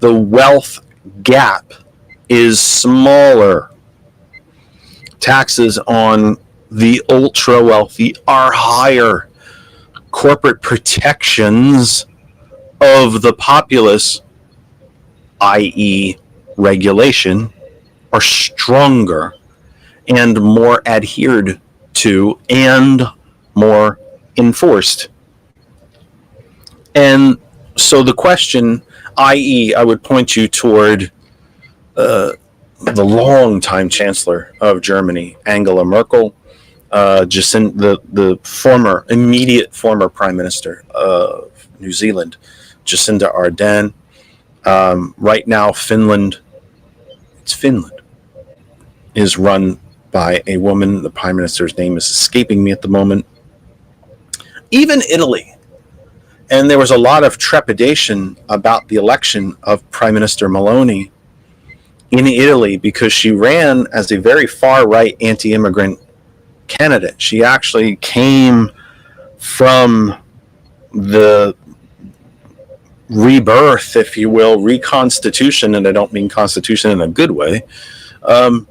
The wealth gap is smaller. Taxes on the ultra wealthy are higher. Corporate protections of the populace, i.e. regulation, are stronger and more adhered to and more enforced. And so the question, i.e. I would point you toward the longtime chancellor of Germany, Angela Merkel, the immediate former prime minister of New Zealand, Jacinda Ardern. Right now, Finland is run by a woman. The prime minister's name is escaping me at the moment. Even Italy. And there was a lot of trepidation about the election of Prime Minister Meloni in Italy because she ran as a very far-right anti-immigrant candidate. She actually came from the rebirth, if you will, reconstitution, and I don't mean constitution in a good way, of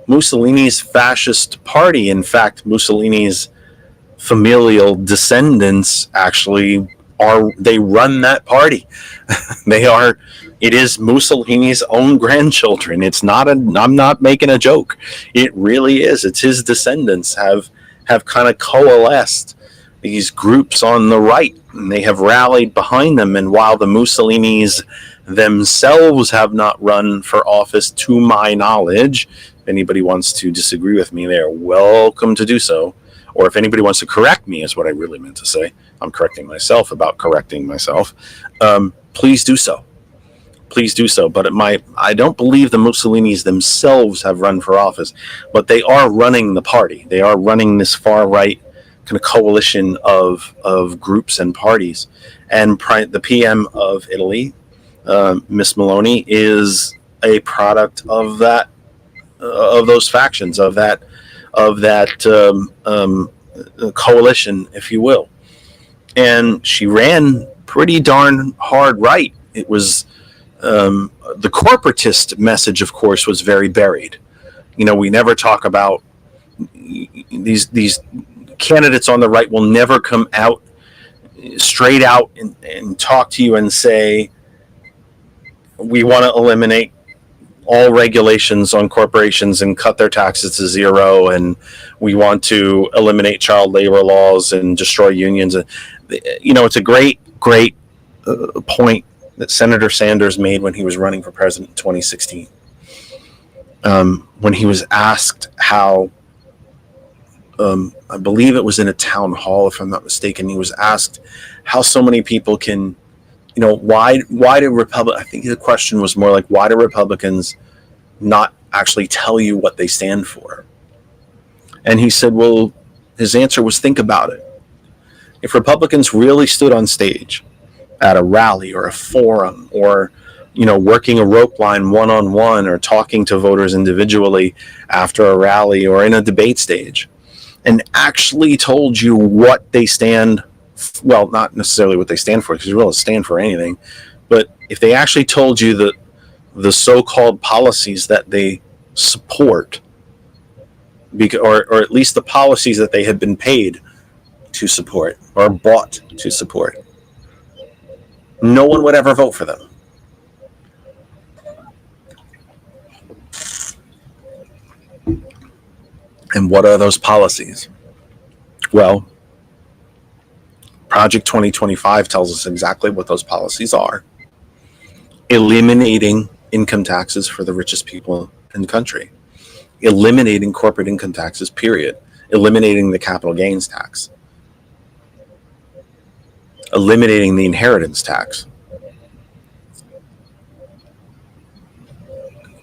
Mussolini's fascist party. In fact, Mussolini's familial descendants actually they run that party. It is Mussolini's own grandchildren. I'm not making a joke. It really is. It's his descendants have kind of coalesced these groups on the right, and they have rallied behind them. And while the Mussolinis themselves have not run for office, to my knowledge, if anybody wants to disagree with me, they're welcome to do so. Or if anybody wants to correct me, is what I really meant to say. I'm correcting myself about correcting myself. Please do so. Please do so. But I don't believe the Mussolinis themselves have run for office, but they are running the party. They are running this far right kind of coalition of groups and parties. And the PM of Italy, Miss Meloni, is a product of that, of those factions, of that coalition, if you will. and she ran pretty darn hard right. It was the corporatist message, of course, was very buried. We never talk about these candidates on the right will never come out straight out and talk to you and say, we want to eliminate all regulations on corporations and cut their taxes to zero, and we want to eliminate child labor laws and destroy unions. It's a great point that Senator Sanders made when he was running for president in 2016. When he was asked how, I believe it was in a town hall, if I'm not mistaken, he was asked how so many people can, why do Republicans, I think the question was more like, why do Republicans not actually tell you what they stand for? And he said, well, his answer was, think about it. If Republicans really stood on stage at a rally or a forum, or working a rope line one-on-one, or talking to voters individually after a rally or in a debate stage, and actually told you what they stand, well, not necessarily what they stand for, because you really stand for anything, but if they actually told you that the so-called policies that they support, or at least the policies that they have been paid to support or bought to support, no one would ever vote for them. And what are those policies? Well, Project 2025 tells us exactly what those policies are. Eliminating income taxes for the richest people in the country. Eliminating corporate income taxes, period. Eliminating the capital gains tax. Eliminating the inheritance tax.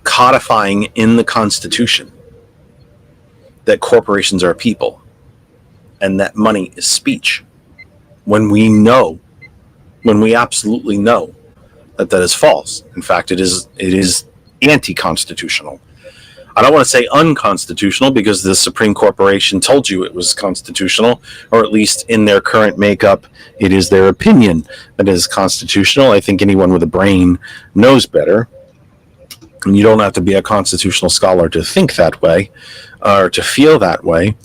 Codifying in the Constitution that corporations are people and that money is speech, when we absolutely know that is false. In fact, it is anti-constitutional. I don't want to say unconstitutional, because the Supreme Corporation told you it was constitutional, or at least in their current makeup, it is their opinion that it is constitutional. I think anyone with a brain knows better. And you don't have to be a constitutional scholar to think that way or to feel that way.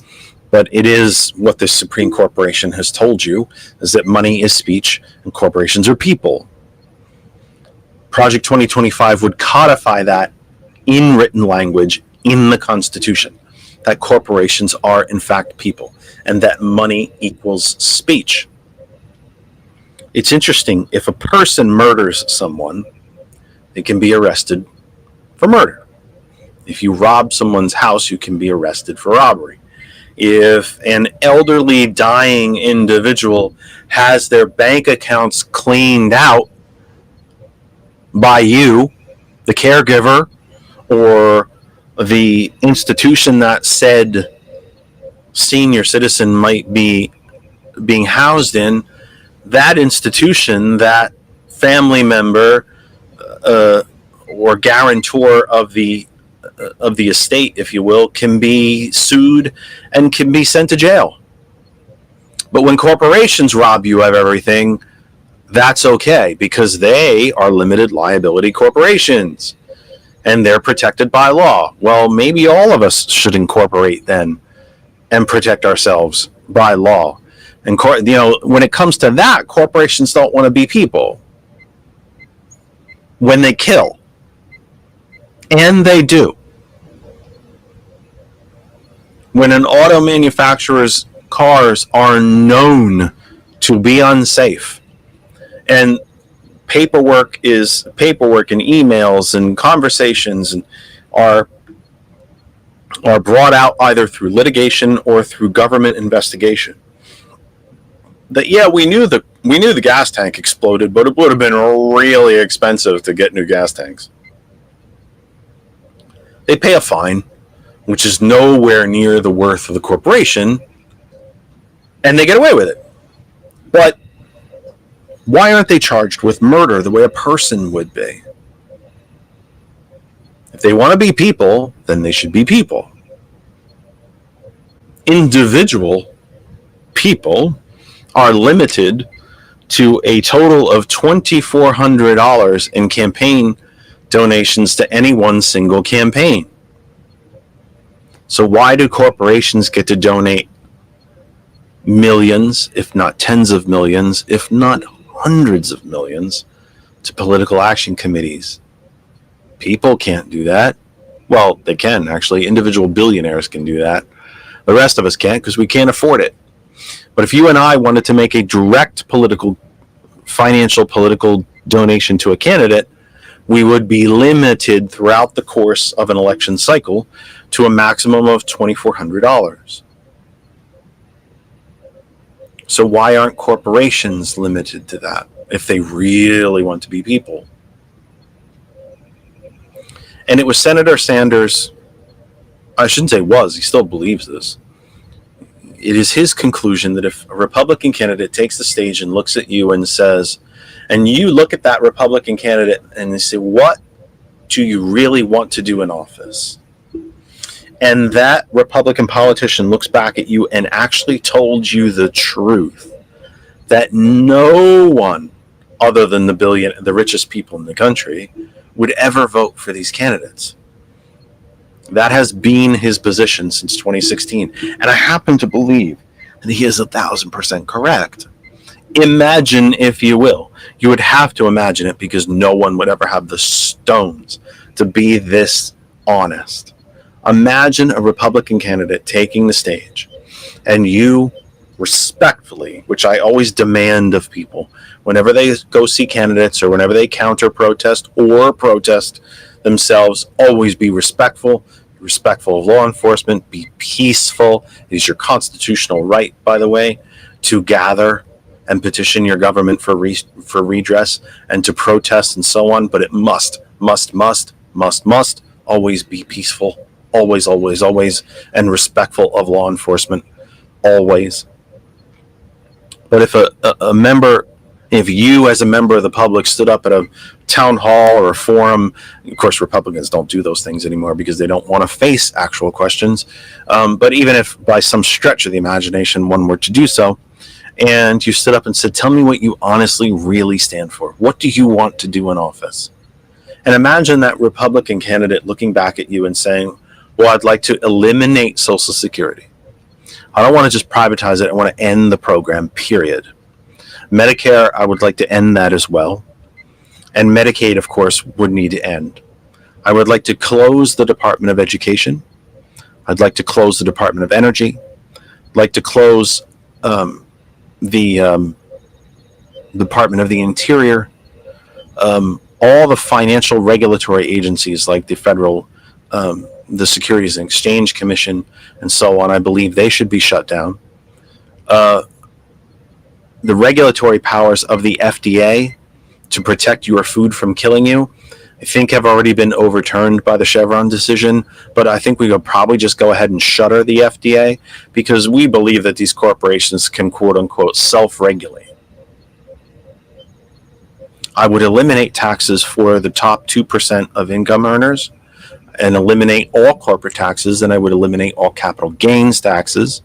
But it is what the Supreme Corporation has told you, is that money is speech and corporations are people. Project 2025 would codify that in written language in the Constitution, that corporations are in fact people and that money equals speech. It's interesting, if a person murders someone, they can be arrested for murder. If you rob someone's house, you can be arrested for robbery. If an elderly dying individual has their bank accounts cleaned out by you, the caregiver, or the institution that said senior citizen might be being housed in, that institution, that family member or guarantor of the estate, if you will, can be sued and can be sent to jail. But when corporations rob you of everything, that's okay, because they are limited liability corporations and they're protected by law. Well, maybe all of us should incorporate then and protect ourselves by law. And when it comes to that, corporations don't want to be people. When they kill, and they do. When an auto manufacturer's cars are known to be unsafe, and paperwork and emails and conversations and are brought out either through litigation or through government investigation, that we knew the gas tank exploded, but it would have been really expensive to get new gas tanks. They pay a fine, which is nowhere near the worth of the corporation, and they get away with it. But why aren't they charged with murder the way a person would be? If they want to be people, then they should be people. Individual people are limited to a total of $2,400 in campaign donations to any one single campaign. So why do corporations get to donate millions, if not tens of millions, if not hundreds of millions, to political action committees? People can't do that. Well, they can, actually. Individual billionaires can do that. The rest of us can't because we can't afford it. But if you and I wanted to make a direct financial political donation to a candidate, we would be limited throughout the course of an election cycle to a maximum of $2,400. So why aren't corporations limited to that if they really want to be people? And it was Senator Sanders, I shouldn't say was, he still believes this. It is his conclusion that if a Republican candidate takes the stage and looks at you and says, and you look at that Republican candidate and they say, what do you really want to do in office? And that Republican politician looks back at you and actually told you the truth, that no one other than the richest people in the country would ever vote for these candidates. That has been his position since 2016. And I happen to believe that he is 1,000% correct. Imagine, if you will. You would have to imagine it because no one would ever have the stones to be this honest. Imagine a Republican candidate taking the stage and you respectfully, which I always demand of people, whenever they go see candidates or whenever they counter protest or protest themselves, always be respectful of law enforcement, be peaceful. It is your constitutional right, by the way, to gather and petition your government for redress and to protest and so on. But it must always be peaceful, always, and respectful of law enforcement, always. But if you as a member of the public stood up at a town hall or a forum, of course Republicans don't do those things anymore because they don't want to face actual questions, but even if by some stretch of the imagination one were to do so, and you stood up and said, tell me what you honestly really stand for. What do you want to do in office? And imagine that Republican candidate looking back at you and saying, well, I'd like to eliminate Social Security. I don't want to just privatize it. I want to end the program, period. Medicare, I would like to end that as well. And Medicaid, of course, would need to end. I would like to close the Department of Education. I'd like to close the Department of Energy. I'd like to close the Department of the Interior. All the financial regulatory agencies like the federal, the Securities and Exchange Commission, and so on, I believe they should be shut down. The regulatory powers of the FDA to protect your food from killing you, I think have already been overturned by the Chevron decision, but I think we could probably just go ahead and shutter the FDA because we believe that these corporations can quote unquote self-regulate. I would eliminate taxes for the top 2% of income earners and eliminate all corporate taxes, and I would eliminate all capital gains taxes.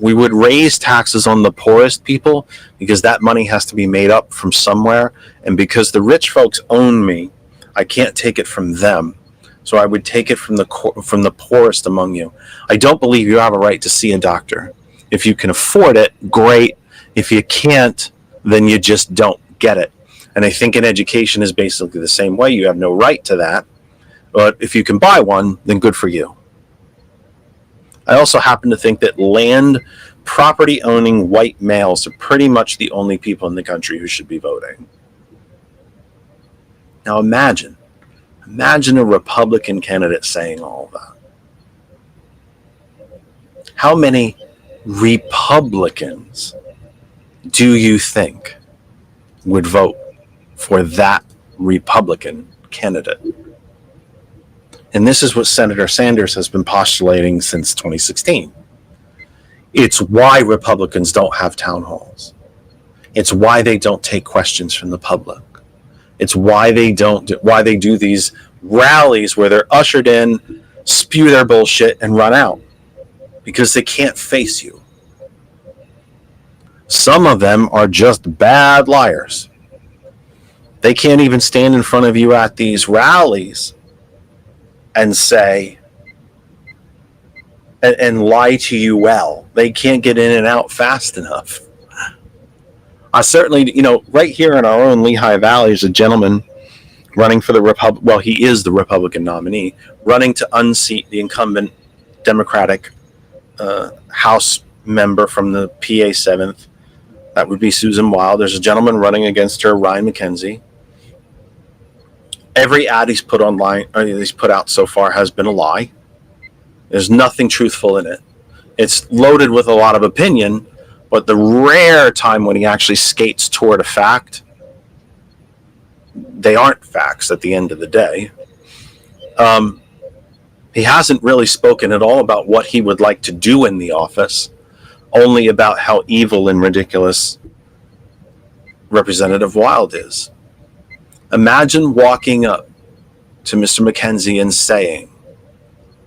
We would raise taxes on the poorest people because that money has to be made up from somewhere. And because the rich folks own me, I can't take it from them. So I would take it from the poorest among you. I don't believe you have a right to see a doctor. If you can afford it, great. If you can't, then you just don't get it. And I think in education is basically the same way. You have no right to that. But if you can buy one, then good for you. I also happen to think that land property owning white males are pretty much the only people in the country who should be voting. Now imagine a Republican candidate saying all that. How many Republicans do you think would vote for that Republican candidate? And this is what Senator Sanders has been postulating since 2016. It's why Republicans don't have town halls. It's why they don't take questions from the public. It's why they do these rallies where they're ushered in, spew their bullshit, and run out. Because they can't face you. Some of them are just bad liars. They can't even stand in front of you at these rallies and say, and lie to you well. They can't get in and out fast enough. I certainly, right here in our own Lehigh Valley is a gentleman running for the well, he is the Republican nominee, running to unseat the incumbent Democratic House member from the PA 7th. That would be Susan Wild. There's a gentleman running against her, Ryan McKenzie. Every ad he's put online, or he's put out so far, has been a lie. There's nothing truthful in it. It's loaded with a lot of opinion, but the rare time when he actually skates toward a fact, they aren't facts at the end of the day. He hasn't really spoken at all about what he would like to do in the office, only about how evil and ridiculous Representative Wild is. Imagine walking up to Mr. McKenzie and saying,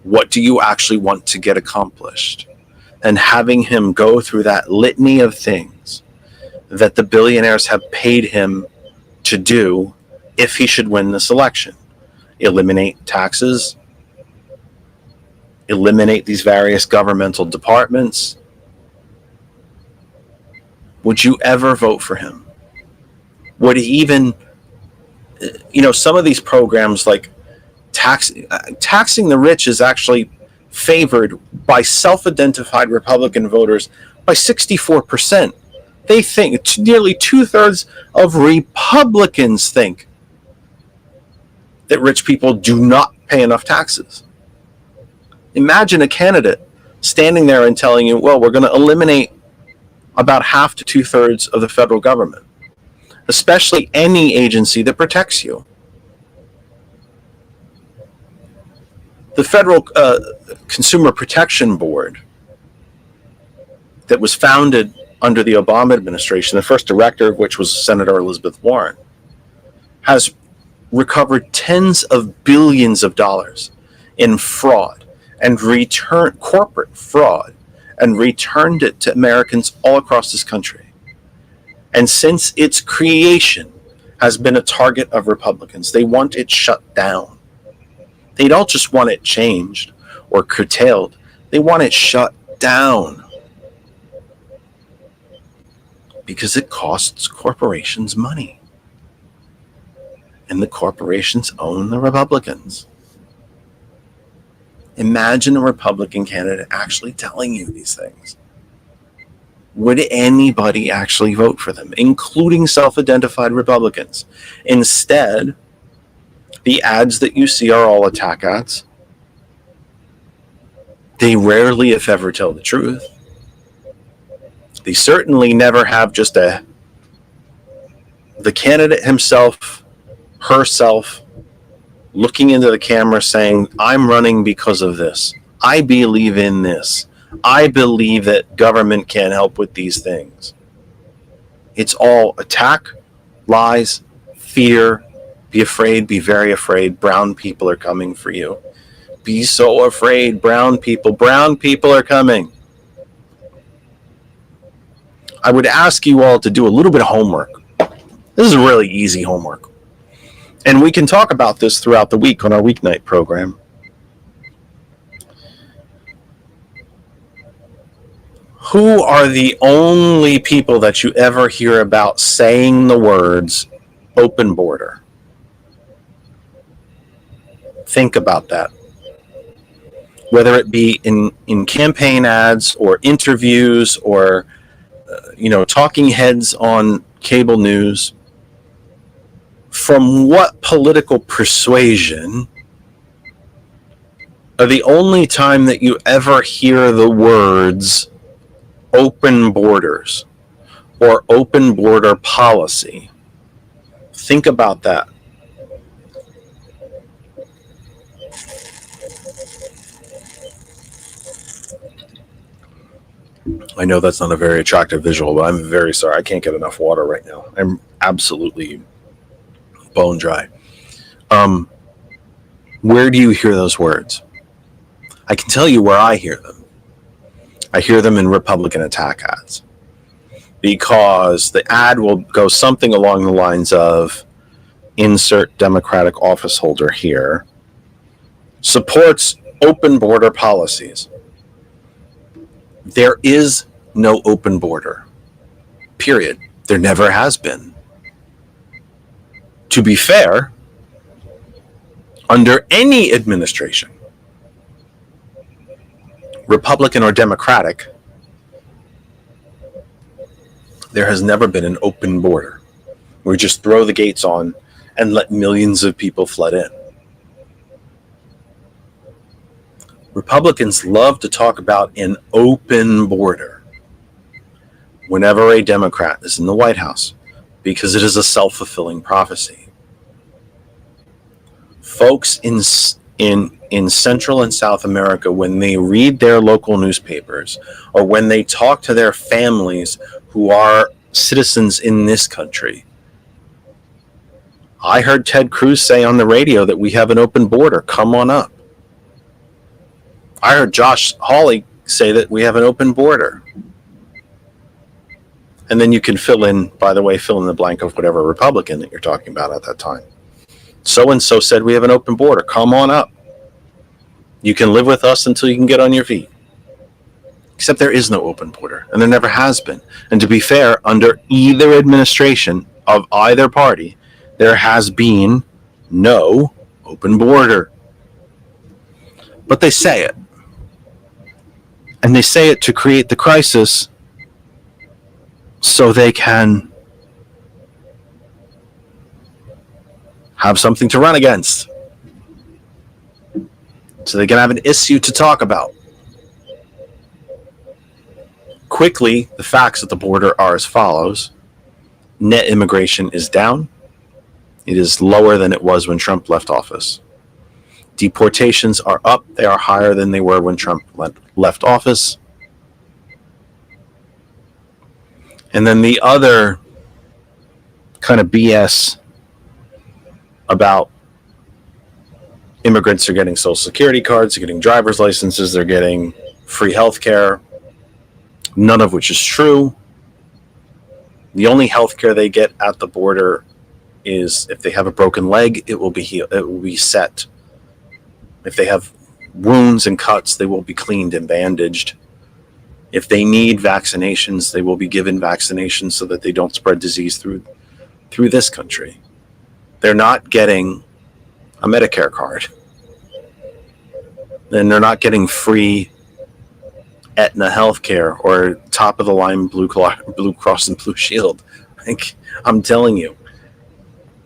what do you actually want to get accomplished? And having him go through that litany of things that the billionaires have paid him to do if he should win this election. Eliminate taxes, eliminate these various governmental departments. Would you ever vote for him? Would he even, some of these programs like taxing the rich is actually favored by self-identified Republican voters by 64%. They think, nearly 2/3 of Republicans think that rich people do not pay enough taxes. Imagine a candidate standing there and telling you, well, we're going to eliminate about half to 2/3 of the federal government, especially any agency that protects you. The Federal Consumer Protection Board that was founded under the Obama administration, the first director of which was Senator Elizabeth Warren, has recovered tens of billions of dollars in fraud and corporate fraud, and returned it to Americans all across this country. And since its creation has been a target of Republicans, they want it shut down. They don't just want it changed or curtailed. They want it shut down because it costs corporations money. And the corporations own the Republicans. Imagine a Republican candidate actually telling you these things. Would anybody actually vote for them, including self-identified Republicans? Instead, the ads that you see are all attack ads. They rarely, if ever, tell the truth. They certainly never have just the candidate himself, herself, looking into the camera saying, I'm running because of this. I believe in this. I believe that government can help with these things. It's all attack, lies, fear. Be afraid, be very afraid. Brown people are coming for you. Be so afraid, brown people. Brown people are coming. I would ask you all to do a little bit of homework. This is really easy homework. And we can talk about this throughout the week on our weeknight program. Who are the only people that you ever hear about saying the words open border? Think about that. Whether it be in campaign ads or interviews or talking heads on cable news, from what political persuasion are the only time that you ever hear the words open borders or open border policy? Think about that. I know that's not a very attractive visual, but I'm very sorry. I can't get enough water right now. I'm absolutely bone dry. Where do you hear those words? I can tell you where I hear them. I hear them in Republican attack ads. because the ad will go something along the lines of insert Democratic office holder here, supports open border policies. There is no open border, period. There never has been. To be fair, under any administration, Republican or Democratic, there has never been an open border. We just throw the gates on and let millions of people flood in. Republicans love to talk about an open border whenever a Democrat is in the White House, because it is a self-fulfilling prophecy. Folks in Central and South America, when they read their local newspapers or when they talk to their families who are citizens in this country, I heard Ted Cruz say on the radio that we have an open border. Come on up. I heard Josh Hawley say that we have an open border. And then you can fill in the blank of whatever Republican that you're talking about at that time. So-and-so said we have an open border. Come on up. You can live with us until you can get on your feet. Except there is no open border, and there never has been. And to be fair, under either administration of either party, there has been no open border. But they say it. And they say it to create the crisis so they can have something to run against. So they can have an issue to talk about. Quickly, the facts at the border are as follows. Net immigration is down. It is lower than it was when Trump left office. Deportations are up. They are higher than they were when Trump left office. And then the other kind of BS about immigrants are getting Social Security cards, they're getting driver's licenses, they're getting free health care, none of which is true. The only health care they get at the border is if they have a broken leg, it will be healed, it will be set. If they have wounds and cuts, they will be cleaned and bandaged. If they need vaccinations, they will be given vaccinations so that they don't spread disease through this country. They're not getting a Medicare card. And they're not getting free Aetna healthcare or top of the line Blue Cross and Blue Shield. Like, I'm telling you,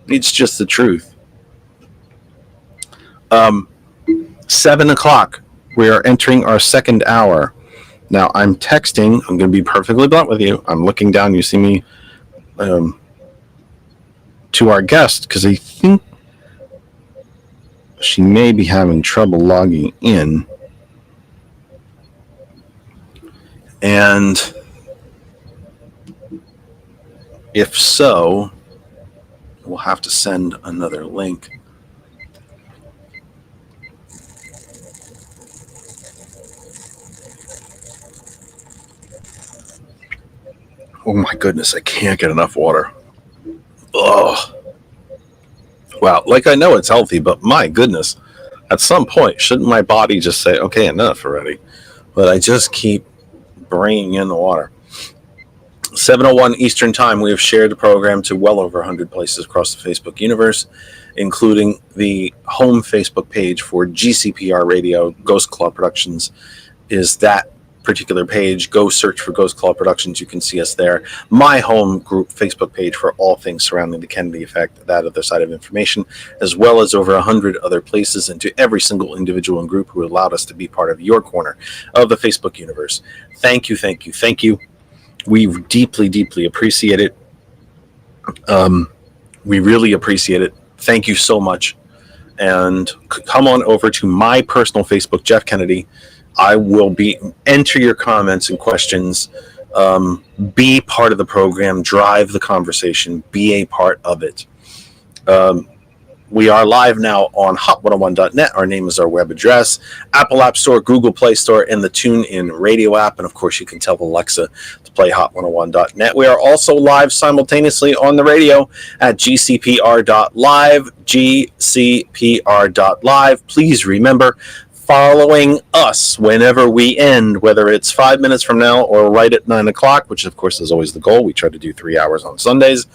it's just the truth. 7 o'clock, we are entering our second hour. Now, I'm texting. I'm going to be perfectly blunt with you. I'm looking down. You see me to our guest because I think she may be having trouble logging in. And if so, we'll have to send another link. Oh my goodness, I can't get enough water. Ugh. Wow, like I know it's healthy, but my goodness, at some point, shouldn't my body just say, okay, enough already? But I just keep bringing in the water. 7:01 Eastern Time, we have shared the program to well over 100 places across the Facebook universe, including the home Facebook page for GCPR Radio. Ghost Claw Productions is that particular page. Go search for Ghost Claw Productions. You can see us there. My home group Facebook page for all things surrounding the Kennedy effect, that other side of information, as well as over 100 other places, and to every single individual and group who allowed us to be part of your corner of the Facebook universe. Thank you, thank you, thank you. We deeply, deeply appreciate it. We really appreciate it. Thank you so much. And come on over to my personal Facebook, Jeff Kennedy. I will enter your comments and questions, be part of the program, drive the conversation, be a part of it. We are live now on hot101.net. Our name is our web address. Apple App Store, Google Play Store, and the TuneIn Radio app. And, of course, you can tell Alexa to play hot101.net. We are also live simultaneously on the radio at gcpr.live, gcpr.live. Please remember, following us whenever we end, whether it's 5 minutes from now or right at 9 o'clock, which, of course, is always the goal. We try to do 3 hours on Sundays.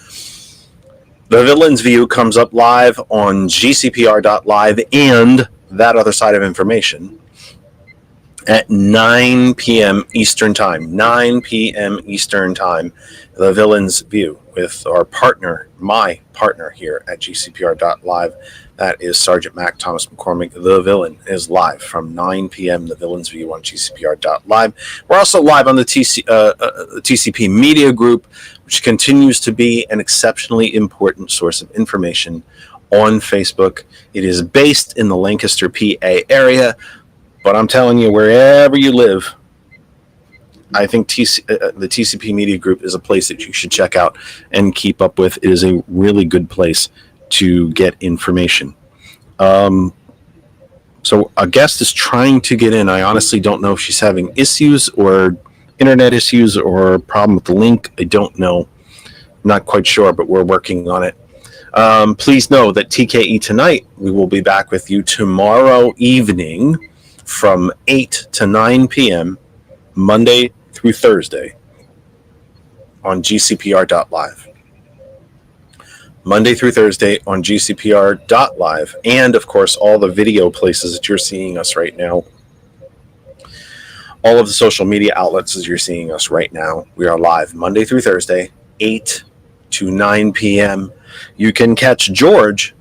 The Villain's View comes up live on gcpr.live and That Other Side of Information at 9 p.m. Eastern Time. 9 p.m. Eastern Time. The Villain's View with our partner, my partner here at gcpr.live. That is Sergeant Mac Thomas McCormick. The Villain is live from 9 p.m. The Villain's View on gcpr.live. We're also live on the TCP Media Group, which continues to be an exceptionally important source of information on Facebook. It is based in the Lancaster, PA area, but I'm telling you, wherever you live, I think the TCP Media Group is a place that you should check out and keep up with. It is a really good place to get information. So a guest is trying to get in. I honestly don't know if she's having issues or internet issues or a problem with the link. I don't know. I'm not quite sure, but we're working on it. Please know that TKE tonight, we will be back with you tomorrow evening from 8 to 9 p.m. Monday through Thursday on gcpr.live. Monday through Thursday on gcpr.live, and of course all the video places that you're seeing us right now, all of the social media outlets as you're seeing us right now. We are live Monday through Thursday, 8 to 9 p.m. You can catch George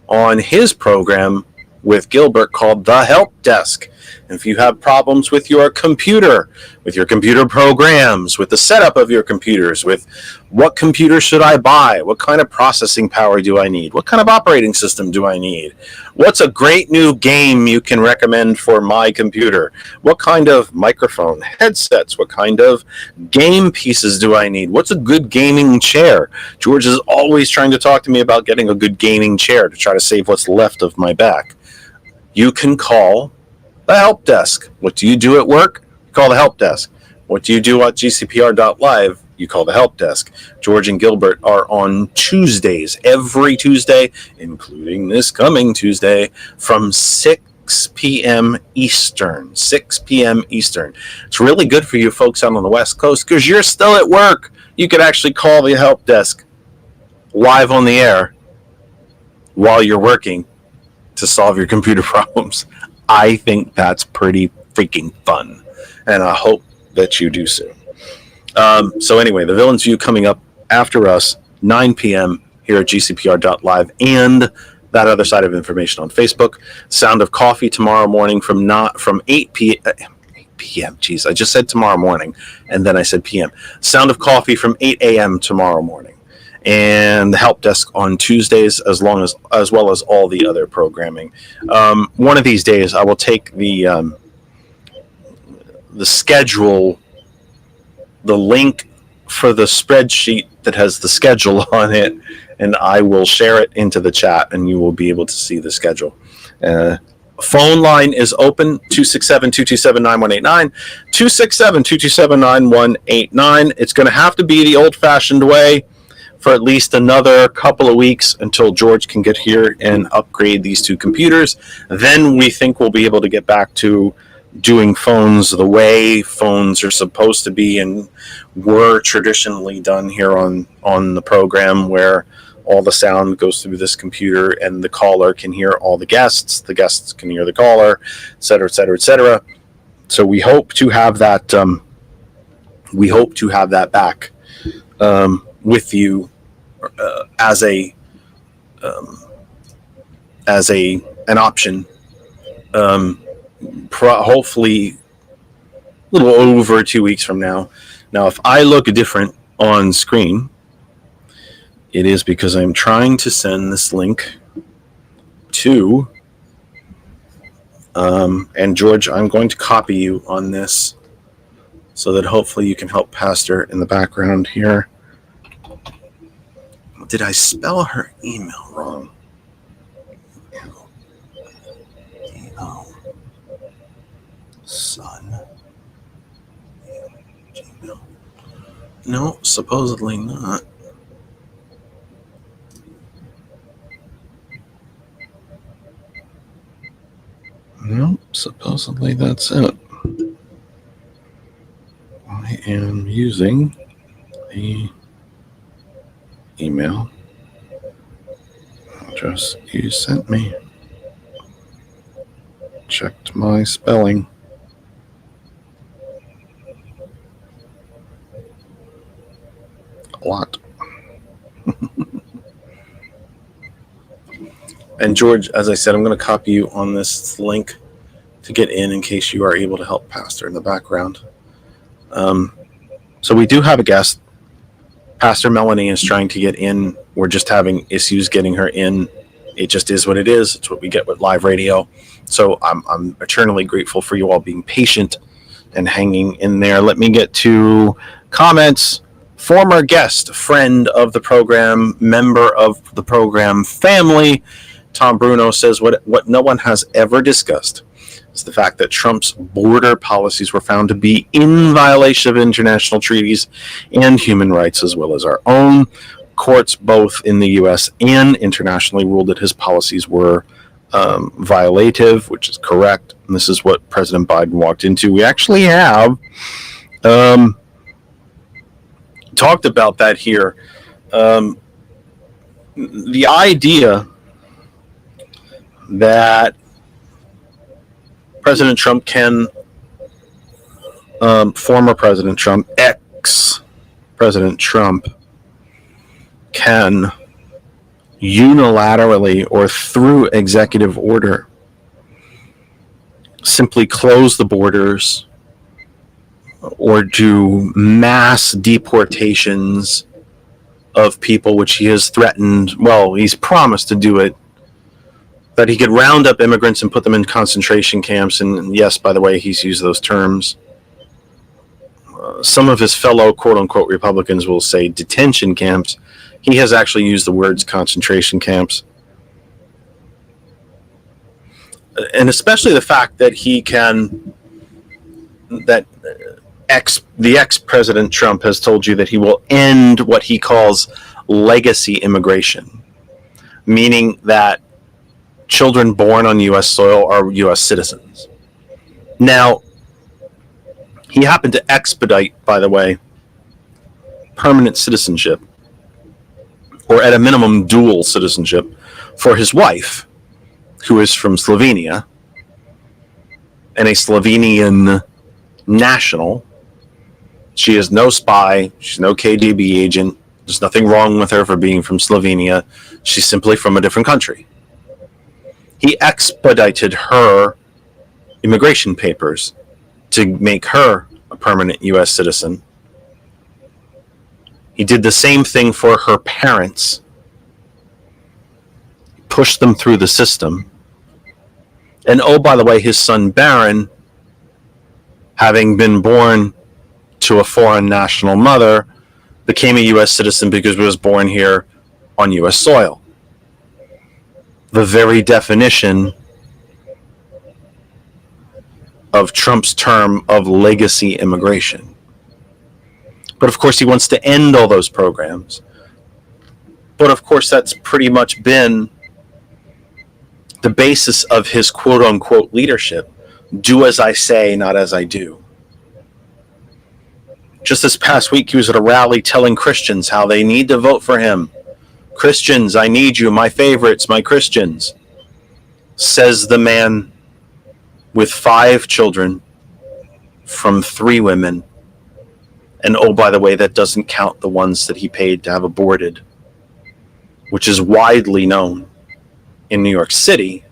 on his program with Gilbert called The Help Desk. And if you have problems with your computer programs, with the setup of your computers, with what computer should I buy, what kind of processing power do I need, what kind of operating system do I need, what's a great new game you can recommend for my computer, what kind of microphone, headsets, what kind of game pieces do I need, what's a good gaming chair. George is always trying to talk to me about getting a good gaming chair to try to save what's left of my back. You can call the help desk. What do you do at work? You call the help desk. What do you do at gcpr.live? You call the help desk. George and Gilbert are on Tuesdays, every Tuesday, including this coming Tuesday, from 6 p.m. Eastern. 6 p.m. Eastern. It's really good for you folks out on the West Coast because you're still at work. You could actually call the help desk live on the air while you're working to solve your computer problems. I think that's pretty freaking fun, and I hope that you do soon. So anyway, the Villain's View coming up after us, 9 p.m. here at gcpr.live, and That Other Side of Information on Facebook. Sound of Coffee tomorrow morning from 8 p.m. Geez, I just said tomorrow morning, and then I said p.m. Sound of Coffee from 8 a.m. tomorrow morning. And the help desk on Tuesdays, as well as all the other programming. One of these days, I will take the schedule, the link for the spreadsheet that has the schedule on it, and I will share it into the chat, and you will be able to see the schedule. Phone line is open, 267-227-9189, 267-227-9189. It's going to have to be the old-fashioned way for at least another couple of weeks until George can get here and upgrade these two computers. Then we think we'll be able to get back to doing phones the way phones are supposed to be and were traditionally done here on the program, where all the sound goes through this computer and the caller can hear all the guests can hear the caller, et cetera, et cetera, et cetera. So we hope to have that back with you as an option. Hopefully, a little over 2 weeks from now. Now, if I look different on screen, it is because I'm trying to send this link to. And George, I'm going to copy you on this so that hopefully you can help Pastor in the background here. Did I spell her email wrong? son. Gmail. No, supposedly not. No, supposedly that's it. I am using the email address you sent me. Checked my spelling. A lot. And George, as I said, I'm going to copy you on this link to get in case you are able to help Pastor in the background. So we do have a guest. Pastor Melanie is trying to get in. We're just having issues getting her in. It just is what it is. It's what we get with live radio. So I'm eternally grateful for you all being patient and hanging in there. Let me get to comments. Former guest, friend of the program, member of the program family, Tom Bruno says what no one has ever discussed is the fact that Trump's border policies were found to be in violation of international treaties and human rights, as well as our own. Courts, both in the U.S. and internationally, ruled that his policies were violative, which is correct. And this is what President Biden walked into. We actually have talked about that here. The idea that President Trump can, former President Trump, ex-President Trump, can unilaterally or through executive order simply close the borders or do mass deportations of people, which he has threatened. Well, he's promised to do it, that he could round up immigrants and put them in concentration camps. And yes, by the way, he's used those terms. Some of his fellow quote-unquote Republicans will say detention camps. He has actually used the words concentration camps. And especially the fact that he can, that the ex-President Trump has told you that he will end what he calls legacy immigration, meaning that children born on U.S. soil are U.S. citizens. Now, he happened to expedite, by the way, permanent citizenship, or at a minimum dual citizenship, for his wife, who is from Slovenia, and a Slovenian national. She is no spy. She's no KGB agent. There's nothing wrong with her for being from Slovenia. She's simply from a different country. He expedited her immigration papers to make her a permanent U.S. citizen. He did the same thing for her parents. He pushed them through the system. And oh, by the way, his son Barron, having been born to a foreign national mother, became a U.S. citizen because he was born here on U.S. soil. The very definition of Trump's term of legacy immigration. But of course, he wants to end all those programs. But of course, that's pretty much been the basis of his quote-unquote leadership. Do as I say, not as I do. Just this past week, he was at a rally telling Christians how they need to vote for him. Christians, I need you, my favorites, my Christians, says the man with 5 children from 3 women. And oh, by the way, that doesn't count the ones that he paid to have aborted, which is widely known in New York City,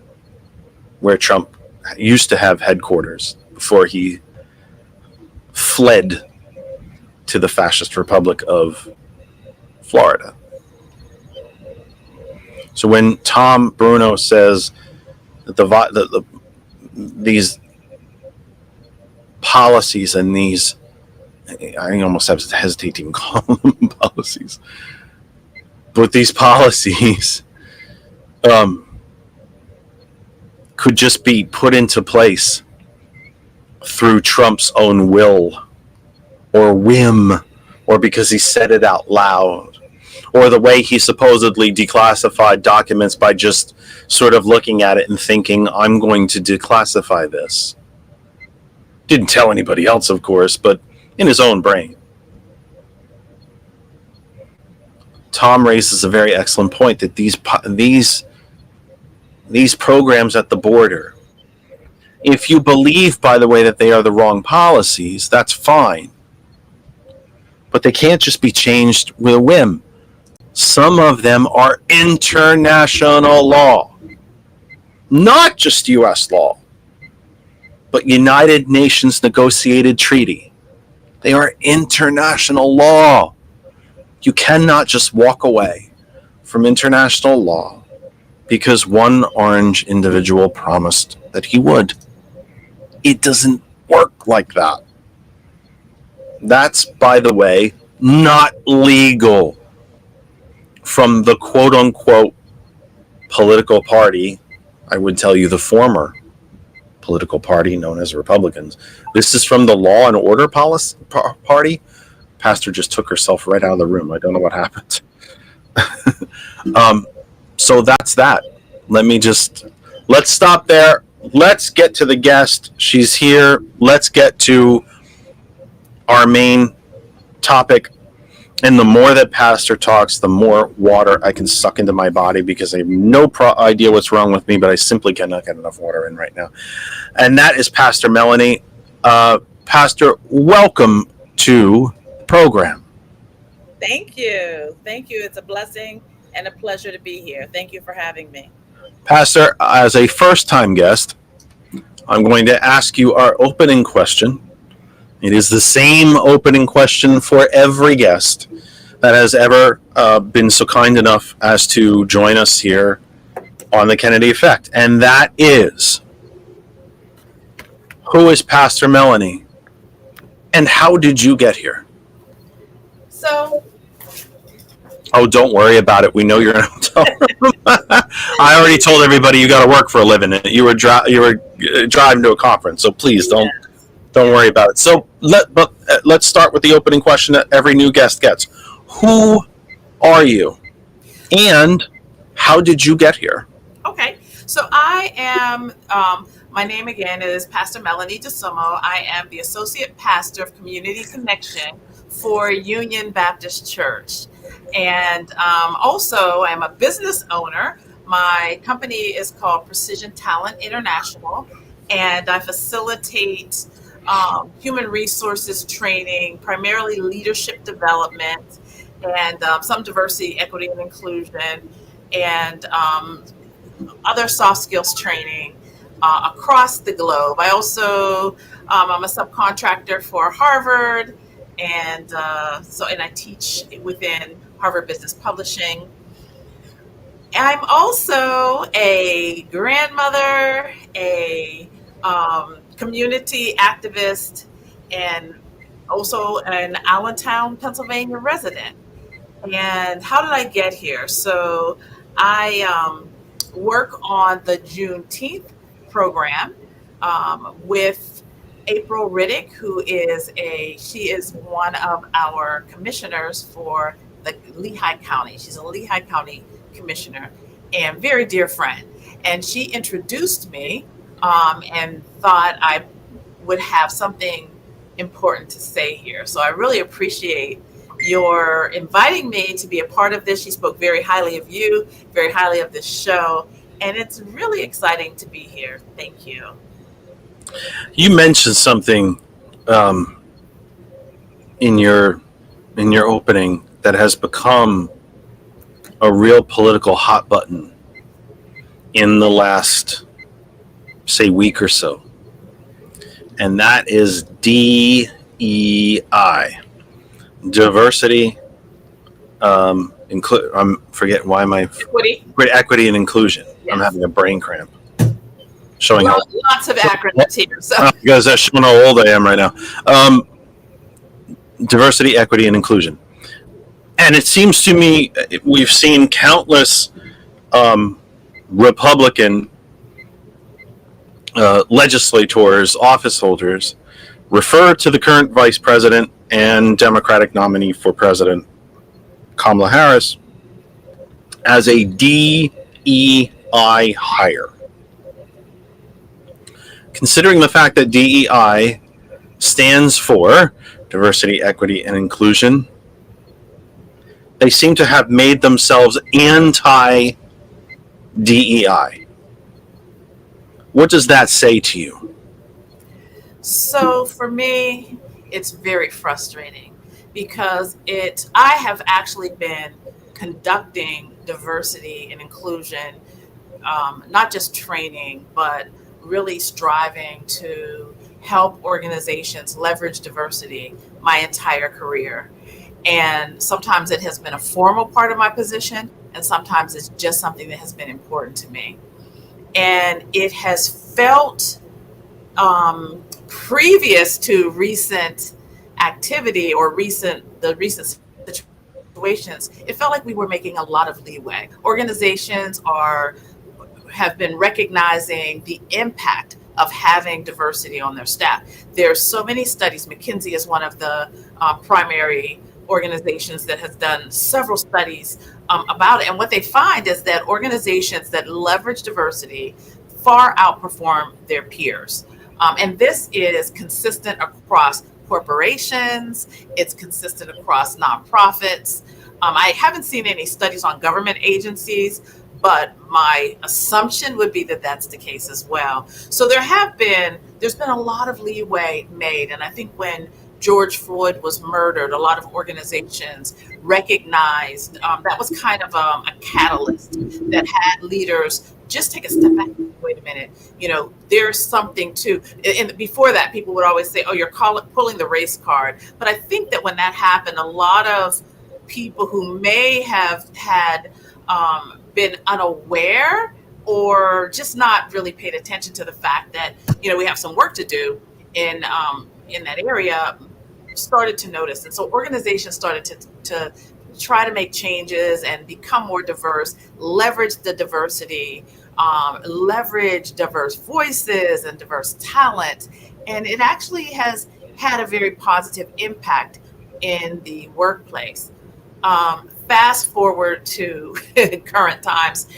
where Trump used to have headquarters before he fled to the fascist Republic of Florida. So when Tom Bruno says that these policies and these, I almost hesitate to even call them policies, but these policies could just be put into place through Trump's own will or whim, or because he said it out loud, or the way he supposedly declassified documents by just sort of looking at it and thinking, I'm going to declassify this. Didn't tell anybody else, of course, but in his own brain. Tom raises a very excellent point that these programs at the border, if you believe, by the way, that they are the wrong policies, that's fine. But they can't just be changed with a whim. Some of them are international law. Not just U.S. law, but United Nations negotiated treaty. They are international law. You cannot just walk away from international law because one orange individual promised that he would. It doesn't work like that. That's, by the way, not legal from the quote-unquote political party. I would tell you the former political party known as Republicans. This is from the Law and Order Party. Pastor just took herself right out of the room. I don't know what happened. So that's that. Let's stop there. Let's get to the guest. She's here. Let's get to our main topic. And the more that Pastor talks, the more water I can suck into my body because I have no idea what's wrong with me, but I simply cannot get enough water in right now. And that is Pastor Melanie. Pastor, welcome to the program. Thank you. Thank you. It's a blessing and a pleasure to be here. Thank you for having me. Pastor, as a first-time guest, I'm going to ask you our opening question. It is the same opening question for every guest that has ever been so kind enough as to join us here on the Kennedy Effect. And that is, who is Pastor Melanie? And how did you get here? So, oh, don't worry about it. We know you're in a hotel room. I already told everybody you got to work for a living. You were driving to a conference, so please don't worry about it. So let's start with the opening question that every new guest gets. Who are you? And how did you get here? okay. So I am, my name again is Pastor Melanie DeSumo. I am the Associate Pastor of Community Connection for Union Baptist Church. And also I'm a business owner. My company is called Precision Talent International, and I facilitate human resources training, primarily leadership development, and some diversity, equity, and inclusion, and other soft skills training across the globe. I also, I'm a subcontractor for Harvard, and I teach within Harvard Business Publishing. I'm also a grandmother, a community activist, and also an Allentown, Pennsylvania resident. And how did I get here? So I work on the Juneteenth program with April Riddick, who is she is one of our commissioners for the Lehigh County. She's a Lehigh County commissioner and very dear friend. And she introduced me and thought I would have something important to say here. So I really appreciate your inviting me to be a part of this. She spoke very highly of you, very highly of this show, and it's really exciting to be here. Thank you. You mentioned something in your opening that has become a real political hot button in the last, say, week or so. And that is DEI, diversity, I'm forgetting why am I equity and inclusion. Yes. I'm having a brain cramp. Showing lots of acronyms here. So because that's showing how old I am right now. Diversity, equity, and inclusion. And it seems to me we've seen countless Republican legislators, office holders, refer to the current vice president and Democratic nominee for president, Kamala Harris, as a DEI hire. Considering the fact that DEI stands for diversity, equity, and inclusion, they seem to have made themselves anti-DEI. What does that say to you? So for me, it's very frustrating because I have actually been conducting diversity and inclusion, not just training, but really striving to help organizations leverage diversity my entire career. And sometimes it has been a formal part of my position, and sometimes it's just something that has been important to me. And it has felt, previous to recent activity or the recent situations, it felt like we were making a lot of leeway. Organizations have been recognizing the impact of having diversity on their staff. There's so many studies. McKinsey is one of the primary organizations that has done several studies about it. And what they find is that organizations that leverage diversity far outperform their peers. And this is consistent across corporations. It's consistent across nonprofits. I haven't seen any studies on government agencies, but my assumption would be that that's the case as well. So there's been a lot of leeway made. And I think when George Floyd was murdered, a lot of organizations recognized that was kind of a catalyst that had leaders just take a step back. Wait a minute, there's something to. And before that, people would always say, "Oh, you're pulling the race card." But I think that when that happened, a lot of people who may have had been unaware or just not really paid attention to the fact that we have some work to do in that area started to notice. And so organizations started to try to make changes and become more diverse, leverage the diversity, leverage diverse voices and diverse talent. And it actually has had a very positive impact in the workplace. Fast forward to current times,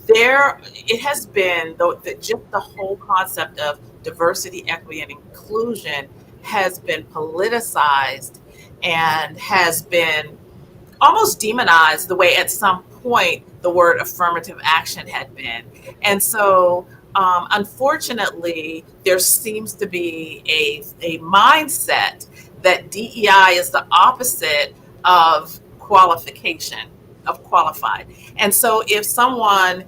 it has been just the whole concept of diversity, equity, and inclusion has been politicized and has been almost demonized the way at some point the word affirmative action had been. And so unfortunately, there seems to be a mindset that DEI is the opposite of qualification, of qualified. And so if someone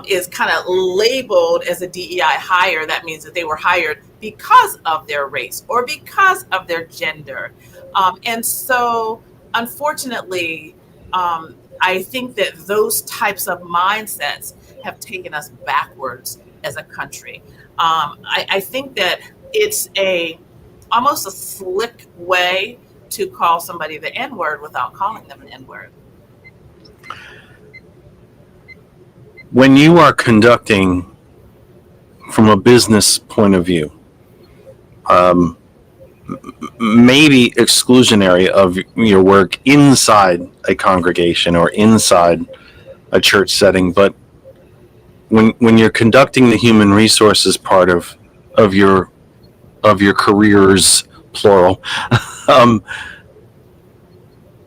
is kind of labeled as a DEI hire, that means that they were hired because of their race or because of their gender. And so unfortunately, I think that those types of mindsets have taken us backwards as a country. I think that it's almost a slick way to call somebody the N-word without calling them an N-word. When you are conducting from a business point of view, maybe exclusionary of your work inside a congregation or inside a church setting, but when you're conducting the human resources part of your careers, plural,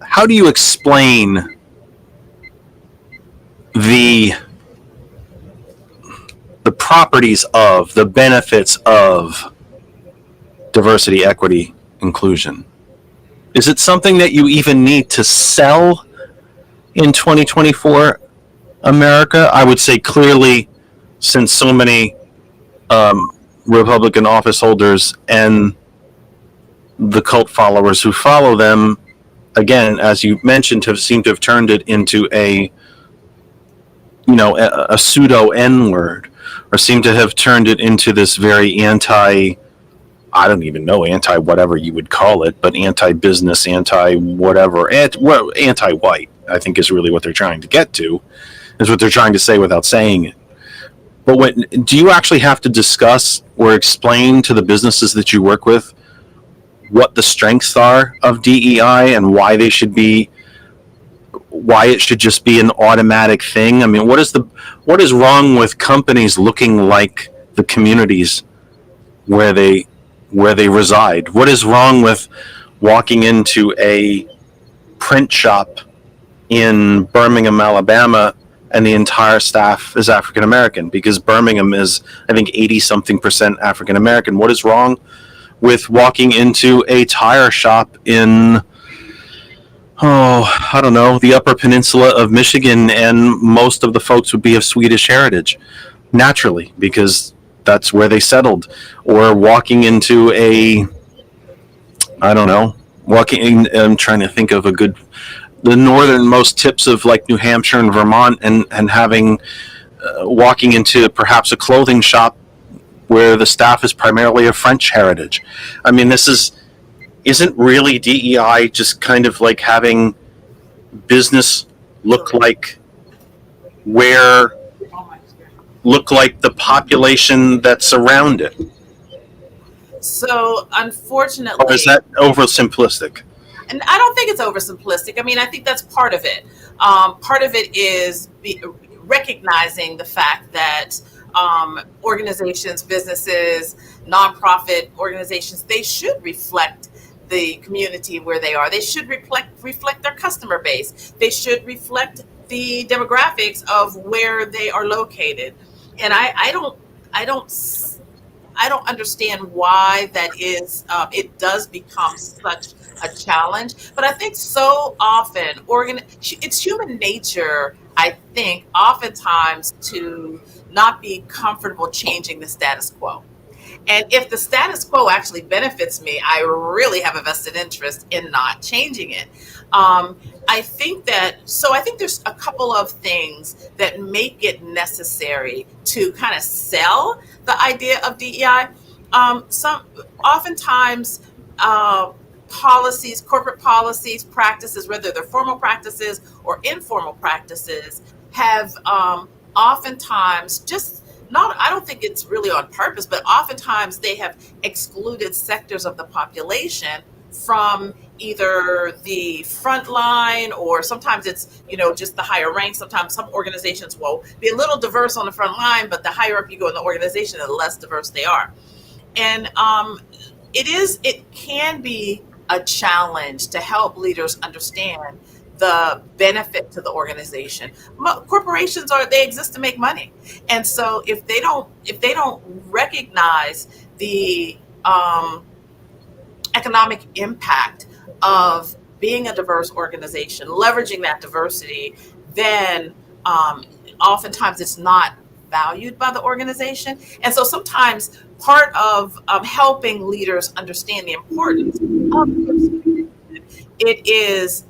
how do you explain the properties of, the benefits of diversity, equity, inclusion? Is it something that you even need to sell in 2024 America? I would say clearly, since so many Republican office holders and the cult followers who follow them, again, as you mentioned, seem to have turned it into a pseudo N-word, or seem to have turned it into this very anti-whatever you would call it, but anti-business, anti-whatever, anti-white, I think is really what they're trying to get to, is what they're trying to say without saying it. But do you actually have to discuss or explain to the businesses that you work with what the strengths are of DEI and why it should just be an automatic thing? I mean, what is wrong with companies looking like the communities where they reside? What is wrong with walking into a print shop in Birmingham, Alabama, and the entire staff is African American? Because Birmingham is, I think, 80-something% African American. What is wrong with walking into a tire shop in, I don't know, the Upper Peninsula of Michigan, and most of the folks would be of Swedish heritage, naturally, because that's where they settled? Or walking into I'm trying to think of the northernmost tips of like New Hampshire and Vermont, and having walking into perhaps a clothing shop where the staff is primarily of French heritage. I mean, isn't really DEI just kind of like having business look like the population that's around it? So unfortunately, Or is that oversimplistic? and I don't think it's oversimplistic. I mean, I think that's part of it. Part of it is recognizing the fact that organizations, businesses, nonprofit organizations, they should reflect the community where they are. They should reflect their customer base. They should reflect the demographics of where they are located. And I don't understand why that is. It does become such a challenge, but I think so often it's human nature, I think, oftentimes to not be comfortable changing the status quo. And if the status quo actually benefits me, I really have a vested interest in not changing it. I think there's a couple of things that make it necessary to kind of sell the idea of DEI. Oftentimes, policies, corporate policies, practices, whether they're formal practices or informal practices, have oftentimes I don't think it's really on purpose, but oftentimes they have excluded sectors of the population from either the front line, or sometimes it's, just the higher ranks. Sometimes some organizations will be a little diverse on the front line, but the higher up you go in the organization, the less diverse they are. And it can be a challenge to help leaders understand the benefit to the organization. Corporations they exist to make money, and so if they don't recognize the economic impact of being a diverse organization, leveraging that diversity, then oftentimes it's not valued by the organization. And so sometimes part of helping leaders understand the importance of diversity, it is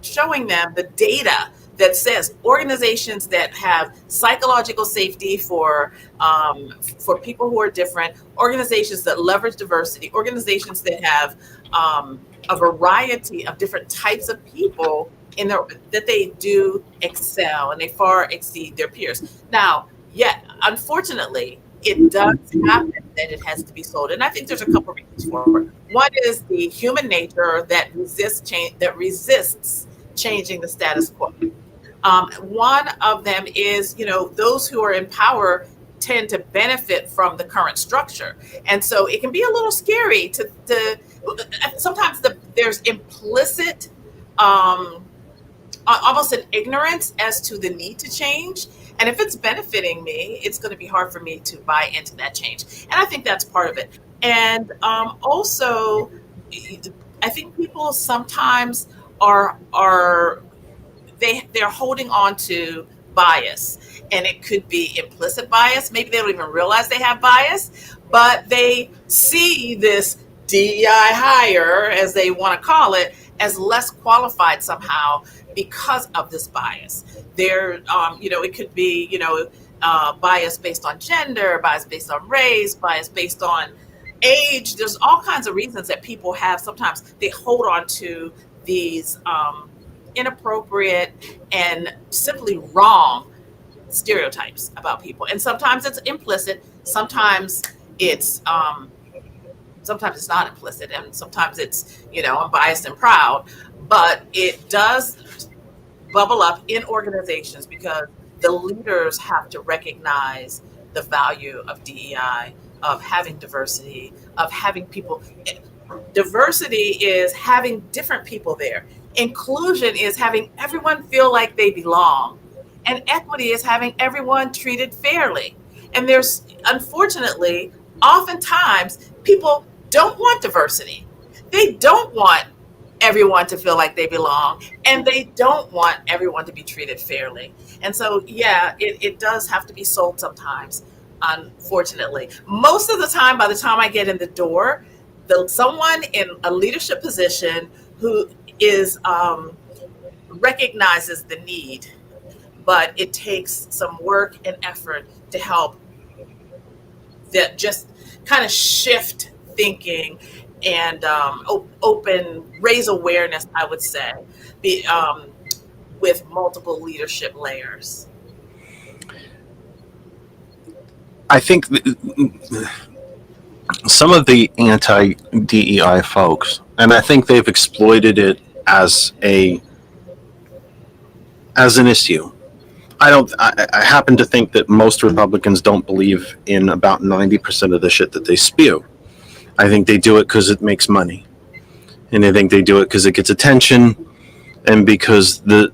showing them the data that says organizations that have psychological safety for people who are different, organizations that leverage diversity, organizations that have a variety of different types of people that they do excel and they far exceed their peers. Now, yet, unfortunately, it does happen that it has to be sold, and I think there's a couple of reasons for it. One is the human nature that resists changing the status quo. One of them is, those who are in power tend to benefit from the current structure, and so it can be a little scary to sometimes there's implicit, almost an ignorance as to the need to change. And if it's benefiting me, it's going to be hard for me to buy into that change. And I think that's part of it. And also, I think people sometimes they're holding on to bias, and it could be implicit bias. Maybe they don't even realize they have bias, but they see this DEI hire, as they want to call it, as less qualified somehow because of this bias. It could be, bias based on gender, bias based on race, bias based on age. There's all kinds of reasons that people have. Sometimes they hold on to these inappropriate and simply wrong stereotypes about people, and sometimes it's implicit, it's um, sometimes it's not implicit, and sometimes it's, I'm biased and proud, but it does bubble up in organizations because the leaders have to recognize the value of DEI, of having diversity, of having people. Diversity is having different people there. Inclusion is having everyone feel like they belong. And equity is having everyone treated fairly. And there's, unfortunately, oftentimes people don't want diversity. They don't want everyone to feel like they belong, and they don't want everyone to be treated fairly. And so, yeah, it does have to be sold sometimes, unfortunately. Most of the time, by the time I get in the door, someone in a leadership position who is recognizes the need, but it takes some work and effort to help that just kind of shift thinking and raise awareness, I would say, with multiple leadership layers. I think some of the anti-DEI folks, and I think they've exploited it as an issue. I happen to think that most Republicans don't believe in about 90% of the shit that they spew. I think they do it because it makes money. And I think they do it because it gets attention, and because the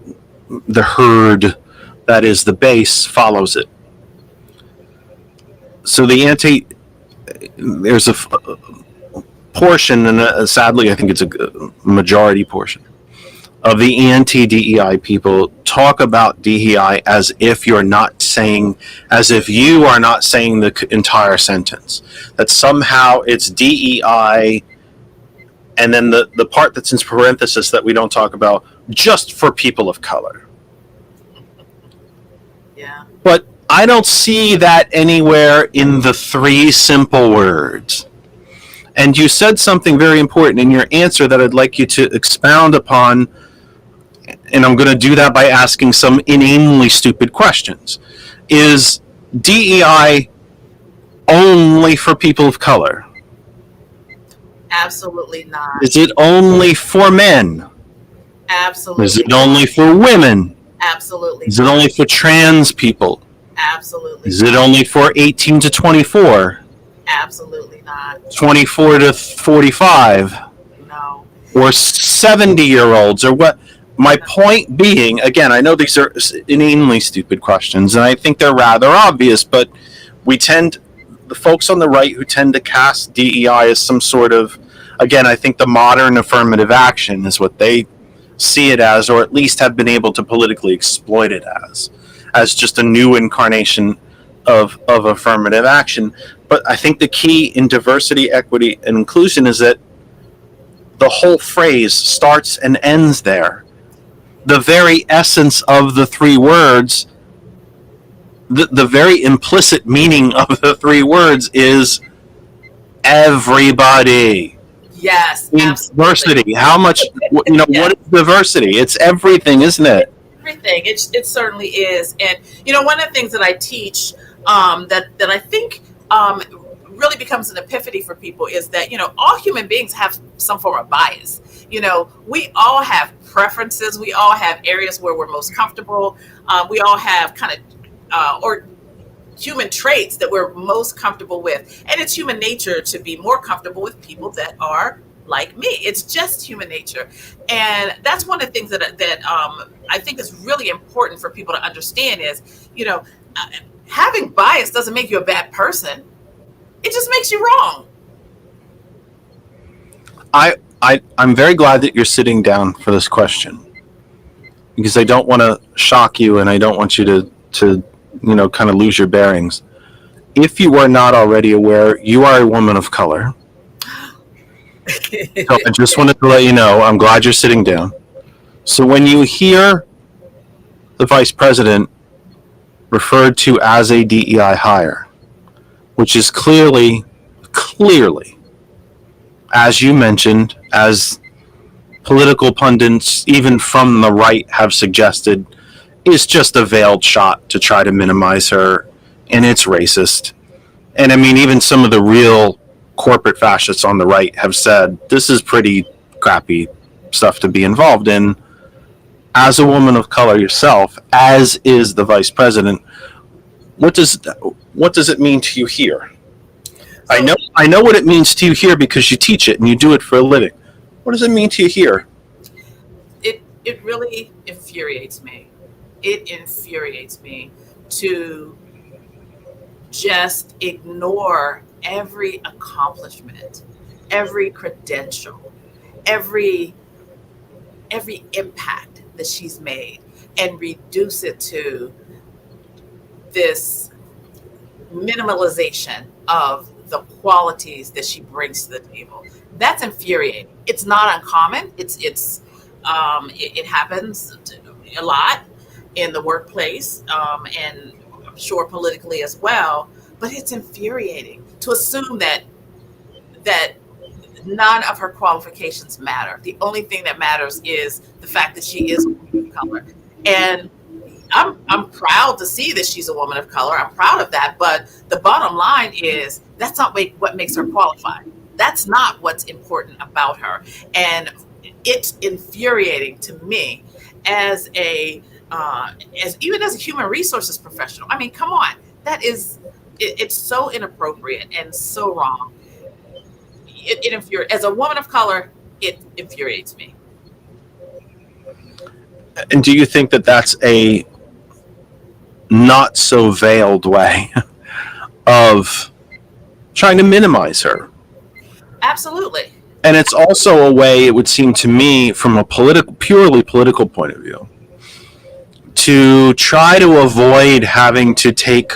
herd, that is the base, follows it. So there's a portion, and sadly I think it's a majority portion, of the anti-DEI people talk about DEI as if you are not saying the entire sentence. That somehow it's DEI, and then the part that's in parenthesis that we don't talk about, just for people of color. Yeah. But I don't see that anywhere in the 3 simple words. And you said something very important in your answer that I'd like you to expound upon, and I'm going to do that by asking some inanely stupid questions. Is DEI only for people of color? Absolutely not. Is it only for men? Absolutely. Is it only for women? Absolutely. Is it only for trans people? Absolutely. Is it only for 18 to 24? Absolutely not. 24 to 45? No. Or 70-year-olds, or what? My point being, again, I know these are inanely stupid questions, and I think they're rather obvious, but the folks on the right who tend to cast DEI as some sort of, again, I think the modern affirmative action is what they see it as, or at least have been able to politically exploit it as just a new incarnation of affirmative action. But I think the key in diversity, equity, and inclusion is that the whole phrase starts and ends there. The very essence of the 3 words, the very implicit meaning of the 3 words is everybody. Yes, diversity. How much, yes. What is diversity? It's everything, isn't it? Everything. It certainly is. And, one of the things that I teach that I think really becomes an epiphany for people is that, all human beings have some form of bias. We all have preferences. We all have areas where we're most comfortable. We all have kind of, or human traits that we're most comfortable with. And it's human nature to be more comfortable with people that are like me. It's just human nature. And that's one of the things that I think is really important for people to understand is, having bias doesn't make you a bad person. It just makes you wrong. I'm very glad that you're sitting down for this question, because I don't want to shock you, and I don't want you to kind of lose your bearings. If you are not already aware, you are a woman of color. So I just wanted to let you know, I'm glad you're sitting down. So when you hear the vice president referred to as a DEI hire, which is clearly, as you mentioned, as political pundits, even from the right, have suggested, is just a veiled shot to try to minimize her, and it's racist. And I mean, even some of the real corporate fascists on the right have said this is pretty crappy stuff to be involved in. As a woman of color yourself, as is the vice president, what does it mean to you here? I know what it means to you here because you teach it and you do it for a living. What does it mean to you here? It really infuriates me. It infuriates me to just ignore every accomplishment, every credential, every impact that she's made, and reduce it to this minimalization of the qualities that she brings to the table. That's infuriating. It's not uncommon. It happens a lot in the workplace, and I'm sure politically as well. But it's infuriating to assume that none of her qualifications matter. The only thing that matters is the fact that she is a woman of color. And I'm proud to see that she's a woman of color. I'm proud of that. But the bottom line is that's not what makes her qualified. That's not what's important about her. And it's infuriating to me as even as a human resources professional. I mean, come on, it's so inappropriate and so wrong. It infuriates. As a woman of color, it infuriates me. And do you think that that's a not so veiled way of trying to minimize her? Absolutely. And it's also a way, it would seem to me, from a purely political point of view, to try to avoid having to take,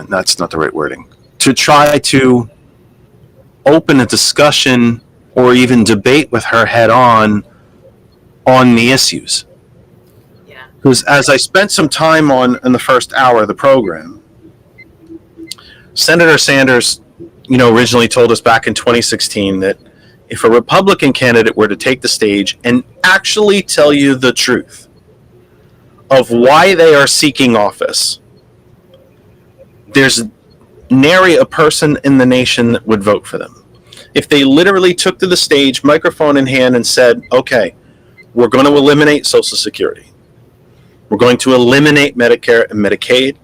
that's not the right wording, to try to open a discussion or even debate with her head on the issues. Yeah. Because as I spent some time in the first hour of the program, Senator Sanders, originally told us back in 2016 that if a Republican candidate were to take the stage and actually tell you the truth of why they are seeking office, there's nary a person in the nation that would vote for them. If they literally took to the stage, microphone in hand, and said, okay, we're going to eliminate Social Security. We're going to eliminate Medicare and Medicaid.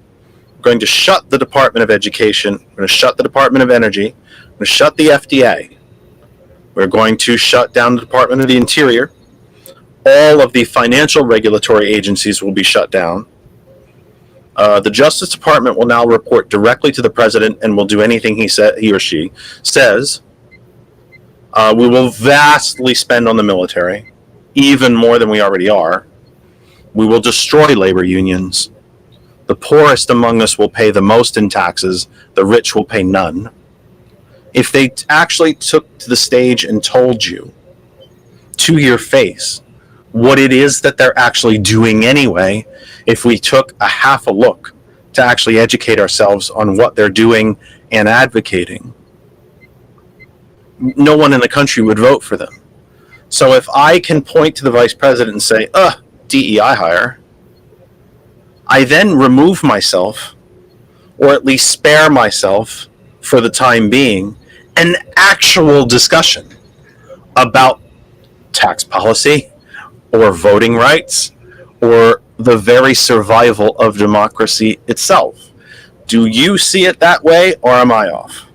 We're going to shut the Department of Education. We're going to shut the Department of Energy. We're going to shut the FDA. We're going to shut down the Department of the Interior. All of the financial regulatory agencies will be shut down. The Justice Department will now report directly to the president and will do anything he or she says. We will vastly spend on the military, even more than we already are. We will destroy labor unions. The poorest among us will pay the most in taxes. The rich will pay none. If they actually took to the stage and told you to your face what it is that they're actually doing anyway, if we took a half a look to actually educate ourselves on what they're doing and advocating, no one in the country would vote for them. So if I can point to the vice president and say, DEI hire, I then remove myself, or at least spare myself for the time being, an actual discussion about tax policy or voting rights or the very survival of democracy itself. Do you see it that way, or am I off?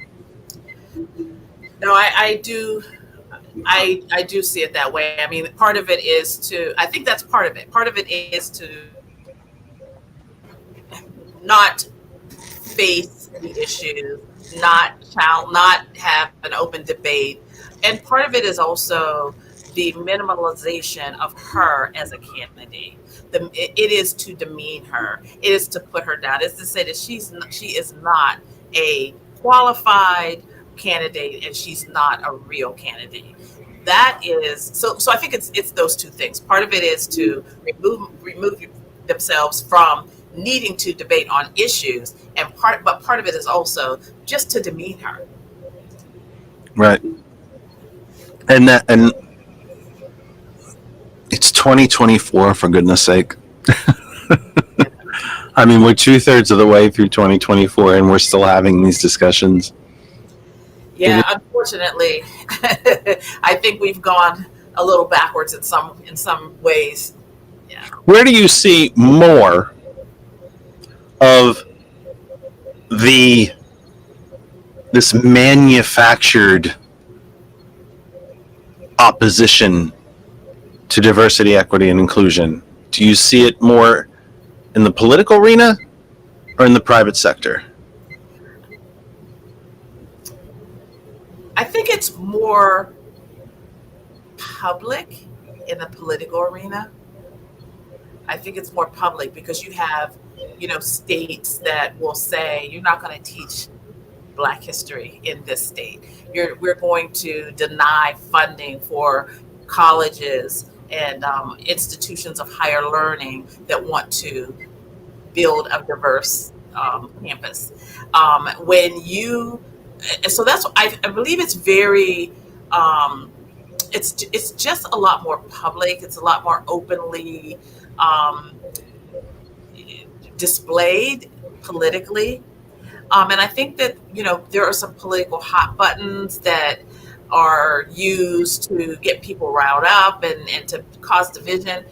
No, I do. I do see it that way. I mean, part of it is I think that's part of it. Part of it is to not face the issue, not have an open debate. And part of it is also the minimalization of her as a candidate. It is to demean her. It is to put her down. It's to say that she is not a qualified candidate and she's not a real candidate. That is so I think it's those two things. Part of it is to remove themselves from needing to debate on issues, but part of it is also just to demean her. Right. And it's 2024, for goodness sake. I mean, we're 2/3 of the way through 2024 and we're still having these discussions. Yeah, unfortunately, I think we've gone a little backwards in some ways. Yeah. Where do you see more of this manufactured opposition to diversity, equity, and inclusion? Do you see it more in the political arena or in the private sector? I think it's more public in the political arena. I think it's more public because you have, states that will say you're not going to teach Black history in this state. We're going to deny funding for colleges and institutions of higher learning that want to build a diverse campus. So that's I believe it's very it's just a lot more public. It's a lot more openly displayed politically. And I think that, there are some political hot buttons that are used to get people riled up and to cause division.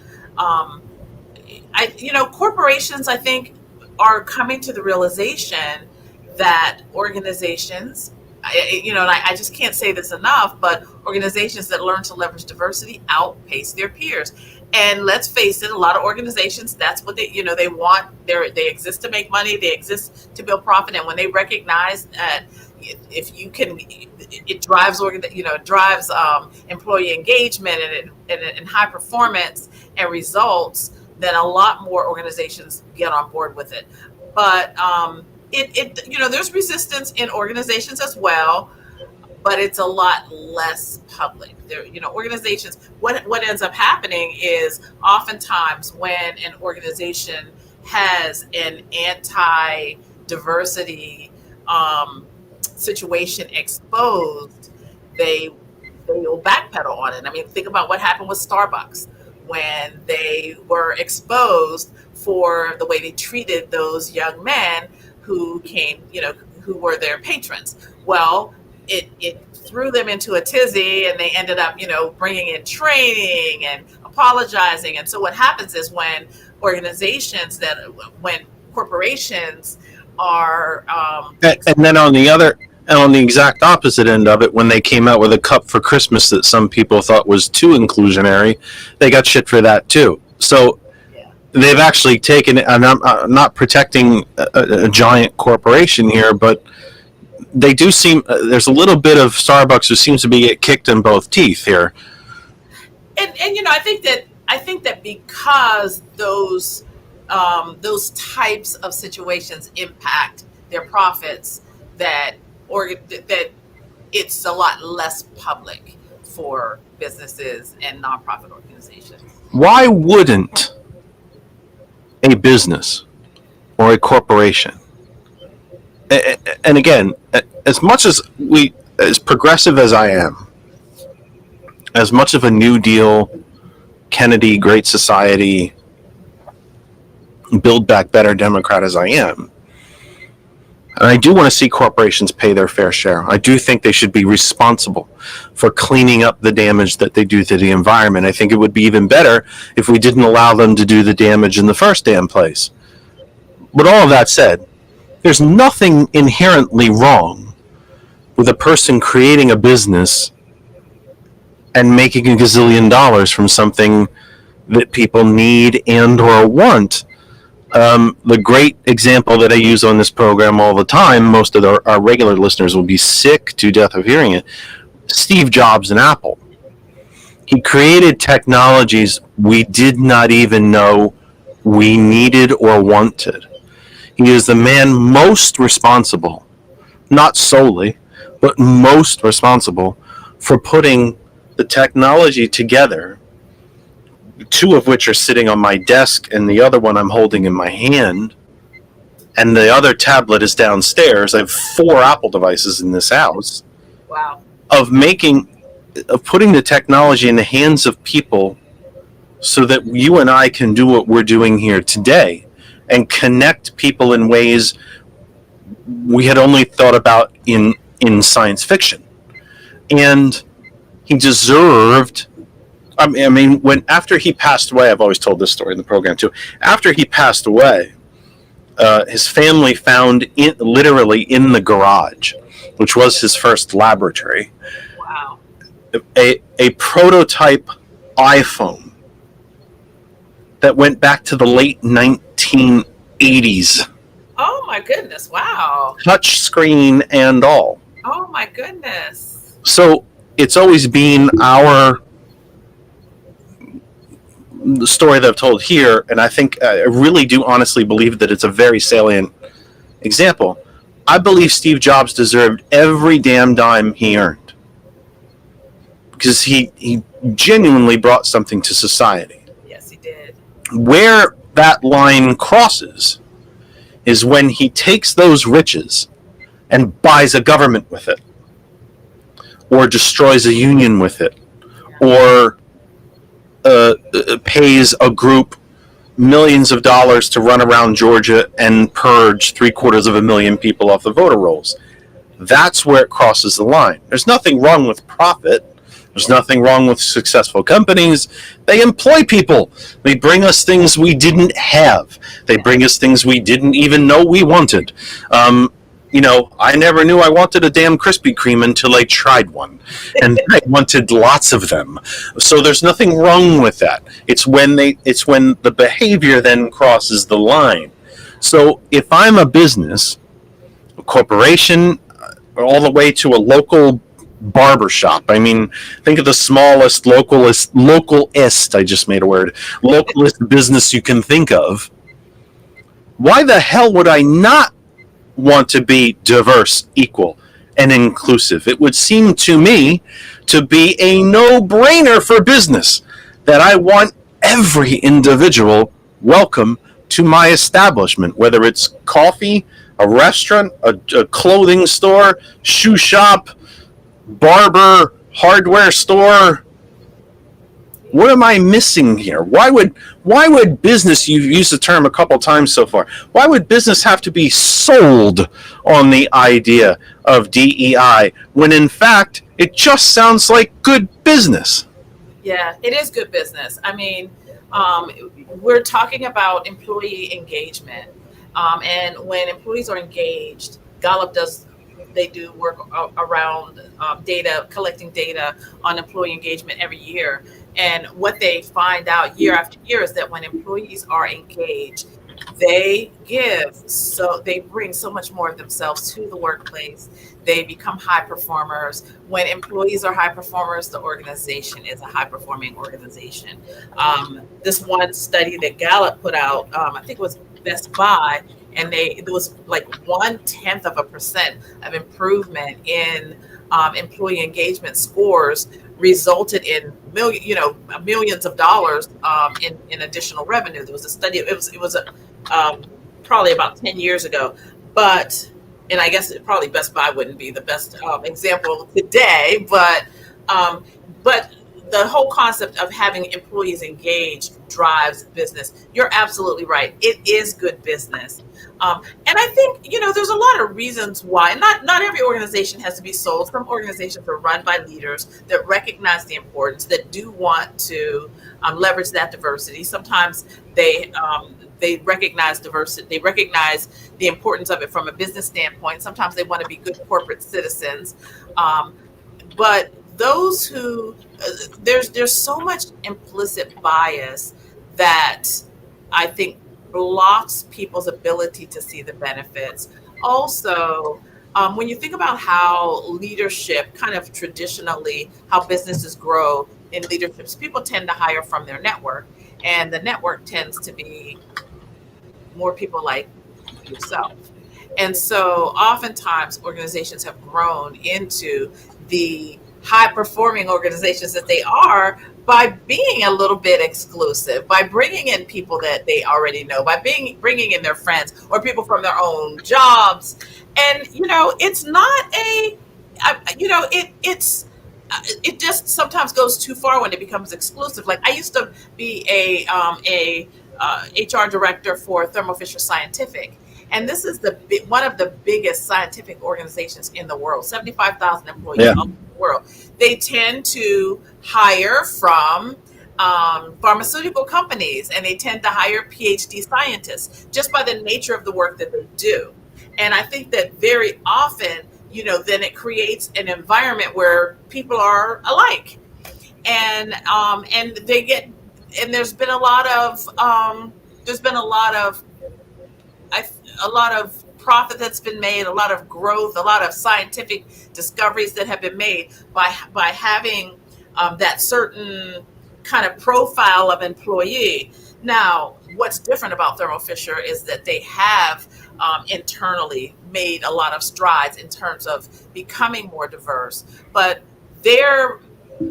Corporations, I think, are coming to the realization that organizations, and I just can't say this enough, but organizations that learn to leverage diversity outpace their peers. And let's face it, a lot of organizations, that's what they want. They exist to make money. They exist to build profit. And when they recognize that if you can, it drives employee engagement and high performance and results, then a lot more organizations get on board with it. But there's resistance in organizations as well, but it's a lot less public. Organizations, what ends up happening is oftentimes when an organization has an anti-diversity situation exposed, they will backpedal on it. I mean, think about what happened with Starbucks when they were exposed for the way they treated those young men who came, who were their patrons. Well, it threw them into a tizzy, and they ended up, bringing in training and apologizing. And so what happens is when corporations are, and then on the exact opposite end of it, when they came out with a cup for Christmas that some people thought was too inclusionary, they got shit for that too. So they've actually taken it, and I'm not protecting a giant corporation here, but they do seem, there's a little bit of Starbucks who seems to be get kicked in both teeth here. And I think that because those types of situations impact their profits, that it's a lot less public for businesses and nonprofit organizations. Why wouldn't a business or a corporation, and again, as much as as progressive as I am, as much of a New Deal, Kennedy, Great Society, Build Back Better Democrat as I am, and I do want to see corporations pay their fair share. I do think they should be responsible for cleaning up the damage that they do to the environment. I think it would be even better if we didn't allow them to do the damage in the first damn place. But all of that said, there's nothing inherently wrong with a person creating a business and making $1 gazillion from something that people need and or want. The great example that I use on this program all the time, most of our regular listeners will be sick to death of hearing it, Steve Jobs and Apple. He created technologies we did not even know we needed or wanted. He is the man most responsible, not solely, but most responsible for putting the technology together, two of which are sitting on my desk and the other one I'm holding in my hand, and the other tablet is downstairs. I have 4 Apple devices in this house. Wow. Of putting the technology in the hands of people so that you and I can do what we're doing here today and connect people in ways we had only thought about in science fiction. And he deserved, I mean, when after he passed away, I've always told this story in the program too. After he passed away, his family found literally in the garage, which was his first laboratory, Wow. a prototype iPhone that went back to the late 1980s, Oh my goodness. Wow. touch screen and all. Oh my goodness. So it's always been the story that I've told here, and I think I really do honestly believe that it's a very salient example. I believe Steve Jobs deserved every damn dime he earned because he genuinely brought something to society. Yes, he did. Where that line crosses is when he takes those riches and buys a government with it, or destroys a union with it, or pays a group millions of dollars to run around Georgia and purge 750,000 people off the voter rolls. That's where it crosses the line. There's nothing wrong with profit. There's nothing wrong with successful companies. They employ people. They bring us things we didn't have. They bring us things we didn't even know we wanted. I never knew I wanted a damn Krispy Kreme until I tried one. And I wanted lots of them. So there's nothing wrong with that. It's when the behavior then crosses the line. So if I'm a business, a corporation, all the way to a local barbershop. I mean, think of the smallest localist, I just made a word, localist business you can think of. Why the hell would I not want to be diverse, equal, and inclusive? It would seem to me to be a no-brainer for business that I want every individual welcome to my establishment, whether it's coffee, a restaurant, a clothing store, shoe shop, barber, hardware store. What am I missing here? Why would business, you've used the term a couple times so far, why would business have to be sold on the idea of DEI when in fact it just sounds like good business? Yeah, it is good business. I mean, we're talking about employee engagement. And when employees are engaged, Gallup they do work around data, collecting data on employee engagement every year. And what they find out year after year is that when employees are engaged, they bring so much more of themselves to the workplace. They become high performers. When employees are high performers, the organization is a high performing organization. This one study that Gallup put out, I think it was Best Buy, and it was like 0.1% of improvement in employee engagement scores resulted in millions of dollars in additional revenue. There was a study. It was probably about 10 years ago, and I guess probably Best Buy wouldn't be the best example today, but the whole concept of having employees engaged drives business. You're absolutely right. It is good business. And I think, there's a lot of reasons why. Not every organization has to be sold. Some organizations are run by leaders that recognize the importance, that do want to leverage that diversity. Sometimes they recognize diversity. They recognize the importance of it from a business standpoint. Sometimes they want to be good corporate citizens. But those who there's so much implicit bias that I think blocks people's ability to see the benefits. Also, when you think about how leadership, kind of traditionally, how businesses grow in leaderships, people tend to hire from their network, and the network tends to be more people like yourself. And so oftentimes organizations have grown into the high-performing organizations that they are by being a little bit exclusive, by bringing in people that they already know, by bringing in their friends or people from their own jobs. And, it's not it's it just sometimes goes too far when it becomes exclusive. Like I used to be a HR director for Thermo Fisher Scientific, and this is one of the biggest scientific organizations in the world, 75,000 employees Yeah. all over the world. They tend to hire from pharmaceutical companies, and they tend to hire PhD scientists just by the nature of the work that they do. And I think that very often, then it creates an environment where people are alike, and they get, and there's been a lot of a lot of profit that's been made, a lot of growth, a lot of scientific discoveries that have been made by having that certain kind of profile of employee. Now, what's different about Thermo Fisher is that they have internally made a lot of strides in terms of becoming more diverse, but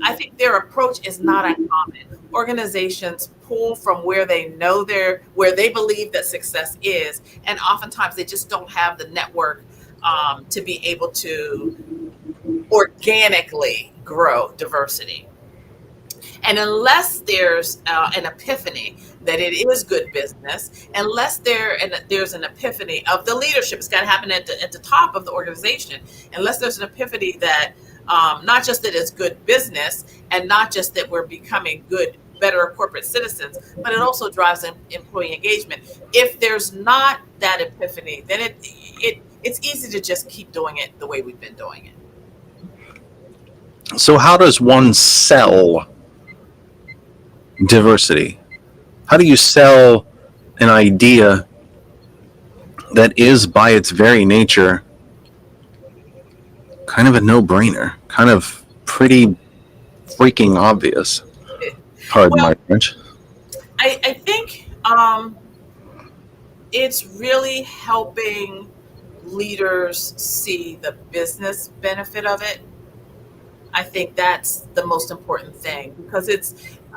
I think their approach is not uncommon. Organizations pull from where they know where they believe that success is, and oftentimes they just don't have the network to be able to organically grow diversity. And unless there's an epiphany that it is good business, unless there's an epiphany of the leadership, it's got to happen at the top of the organization. Unless there's an epiphany that not just that it's good business, and not just that we're becoming better corporate citizens, but it also drives employee engagement. If there's not that epiphany, then it's easy to just keep doing it the way we've been doing it. So how does one sell diversity? How do you sell an idea that is by its very nature kind of a no-brainer, kind of pretty freaking obvious? Pardon my French. I think it's really helping leaders see the business benefit of it. I think that's the most important thing, because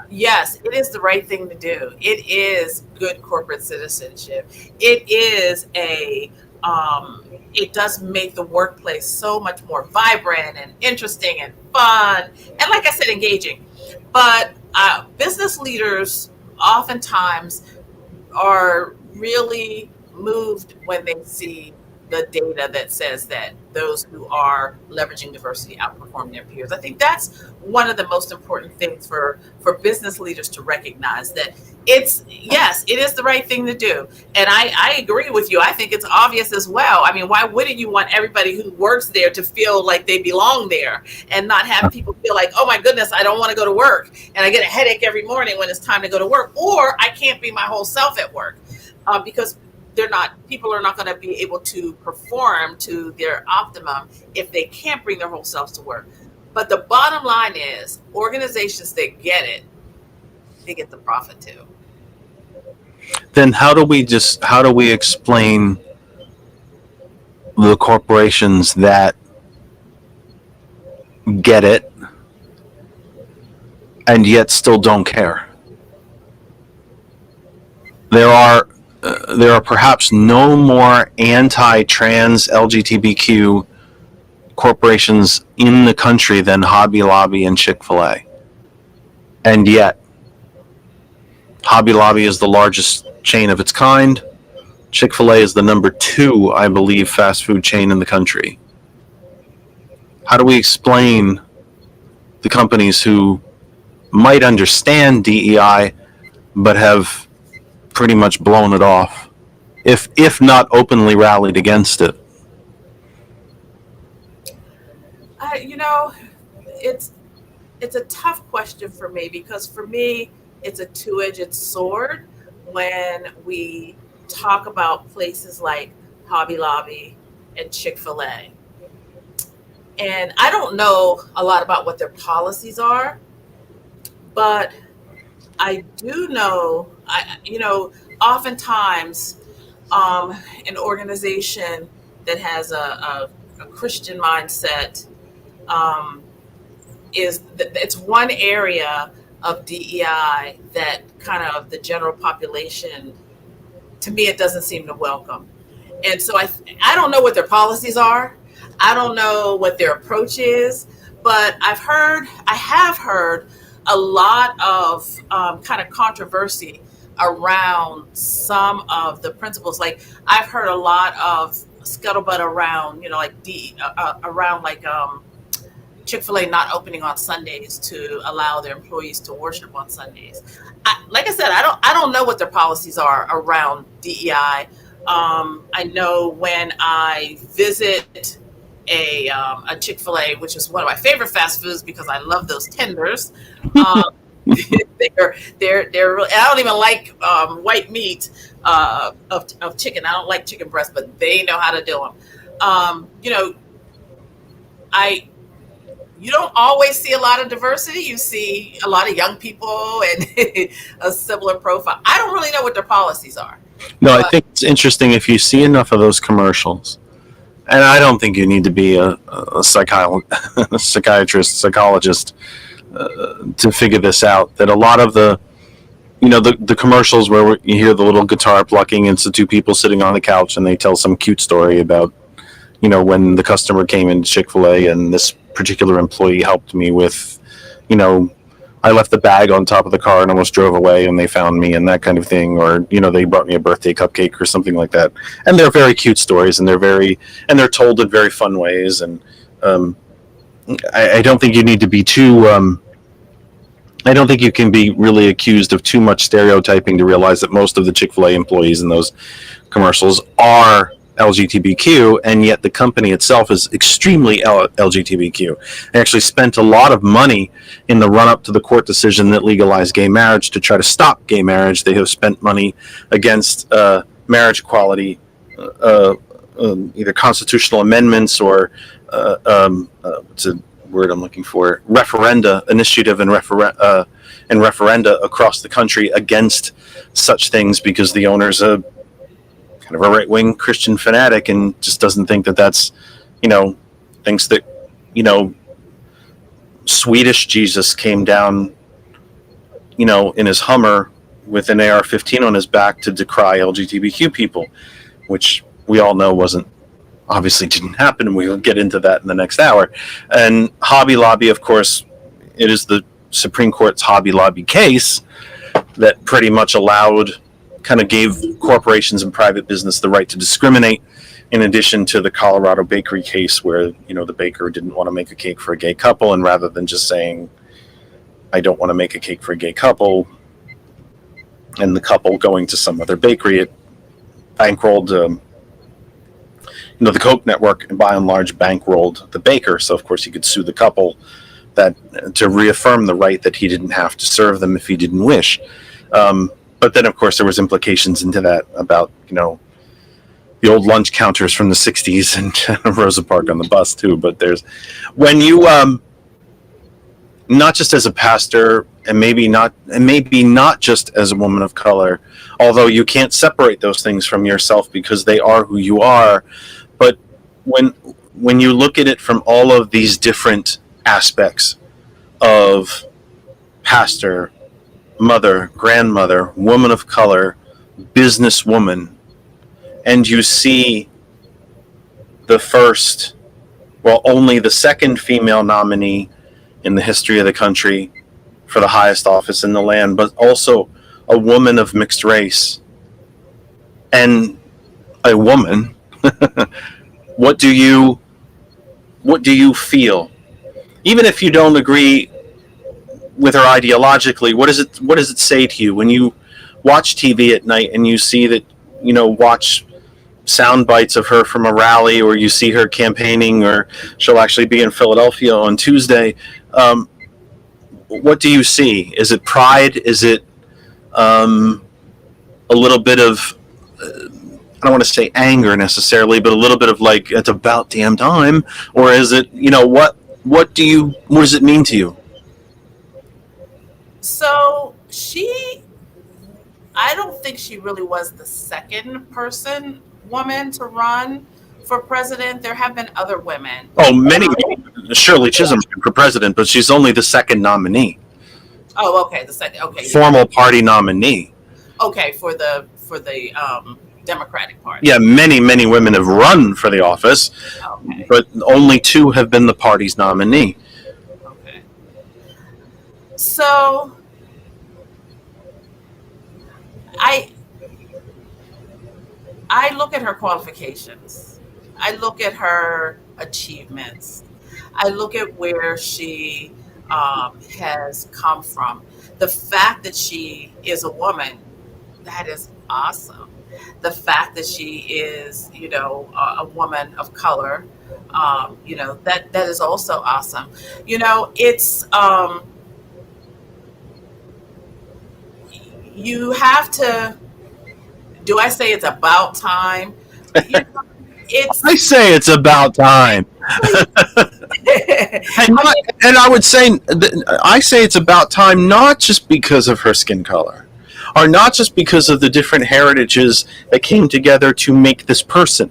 yes, it is the right thing to do. It is good corporate citizenship. It is it does make the workplace so much more vibrant and interesting and fun, and like I said, engaging. But business leaders oftentimes are really moved when they see the data that says that those who are leveraging diversity outperform their peers. I think that's one of the most important things for business leaders to recognize, that yes, it is the right thing to do. And I agree with you. I think it's obvious as well. I mean, why wouldn't you want everybody who works there to feel like they belong there, and not have people feel like, oh my goodness, I don't want to go to work, and I get a headache every morning when it's time to go to work, or I can't be my whole self at work, because people are not going to be able to perform to their optimum if they can't bring their whole selves to work. But the bottom line is, organizations that get it, they get the profit too. Then how do we explain the corporations that get it and yet still don't care? There are perhaps no more anti-trans LGBTQ corporations in the country than Hobby Lobby and Chick-fil-A. And yet, Hobby Lobby is the largest chain of its kind. Chick-fil-A is the number 2, I believe, fast food chain in the country. How do we explain the companies who might understand DEI but have pretty much blown it off, if not openly rallied against it? It's a tough question for me, because for me, it's a two-edged sword when we talk about places like Hobby Lobby and Chick-fil-A. And I don't know a lot about what their policies are, but I do know, oftentimes an organization that has a Christian mindset it's one area of DEI that kind of the general population, to me, it doesn't seem to welcome. And so I don't know what their policies are. I don't know what their approach is, but I have heard a lot of kind of controversy around some of the principles. Like I've heard a lot of scuttlebutt around, like around like Chick-fil-A not opening on Sundays to allow their employees to worship on Sundays. Like I said, I don't know what their policies are around DEI. I know when I visit a Chick-fil-A, which is one of my favorite fast foods because I love those tenders. They're really, I don't even like white meat of chicken. I don't like chicken breast, but they know how to do them. You don't always see a lot of diversity. You see a lot of young people and a similar profile. I don't really know what their policies are. No, I think it's interesting if you see enough of those commercials, and I don't think you need to be a psychiatrist, psychologist to figure this out, that a lot of the commercials where you hear the little guitar plucking, it's the two people sitting on the couch and they tell some cute story about, when the customer came into Chick-fil-A and this particular employee helped me with, I left the bag on top of the car and almost drove away and they found me, and that kind of thing. Or, they brought me a birthday cupcake or something like that. And they're very cute stories, and they're told in very fun ways. And I don't think you need to be too, I don't think you can be really accused of too much stereotyping to realize that most of the Chick-fil-A employees in those commercials are LGBTQ, and yet the company itself is extremely LGBTQ. They actually spent a lot of money in the run-up to the court decision that legalized gay marriage to try to stop gay marriage. They have spent money against marriage equality, either constitutional amendments or what's a word I'm looking for? Referenda, initiative and referenda across the country against such things, because the owner's a kind of a right-wing Christian fanatic and just doesn't think that that's, thinks that, Swedish Jesus came down, in his Hummer with an AR-15 on his back to decry LGBTQ people, which we all know obviously didn't happen, and we'll get into that in the next hour. And Hobby Lobby, of course, it is the Supreme Court's Hobby Lobby case that pretty much gave corporations and private business the right to discriminate, in addition to the Colorado bakery case where, the baker didn't want to make a cake for a gay couple, and rather than just saying, I don't want to make a cake for a gay couple, and the couple going to some other bakery, it bankrolled the Coke network, and by and large bankrolled the baker. So of course he could sue the couple to reaffirm the right that he didn't have to serve them if he didn't wish. But then of course there was implications into that about, the old lunch counters from the 60s and Rosa Parks on the bus too. But when you, not just as a pastor, and maybe not just as a woman of color, although you can't separate those things from yourself because they are who you are. But when you look at it from all of these different aspects of pastor, mother, grandmother, woman of color, businesswoman, and you see only the second female nominee in the history of the country for the highest office in the land, but also a woman of mixed race and a woman, what do you feel? Even if you don't agree with her ideologically, what does it say to you when you watch TV at night and you see that, watch sound bites of her from a rally, or you see her campaigning, or she'll actually be in Philadelphia on Tuesday? What do you see? Is it pride? Is it a little bit of, I don't want to say anger necessarily, but a little bit of like, it's about damn time? Or is it, what does it mean to you? So I don't think she really was the second woman to run for president. There have been other women. Oh, many. Shirley Chisholm for president, but she's only the second nominee. Oh, okay, the second. Okay, formal party nominee. Okay, for the Democratic Party. Yeah, many women have run for the office, but only two have been the party's nominee. So I I look at her qualifications. I look at her achievements. I look at where she has come from. The fact that she is a woman, that is awesome. The fact that she is, a woman of color, that is also awesome. It's you have to. Do I say it's about time? You know, I it's. say it's about time. And I would say, I say it's about time not just because of her skin color, or not just because of the different heritages that came together to make this person,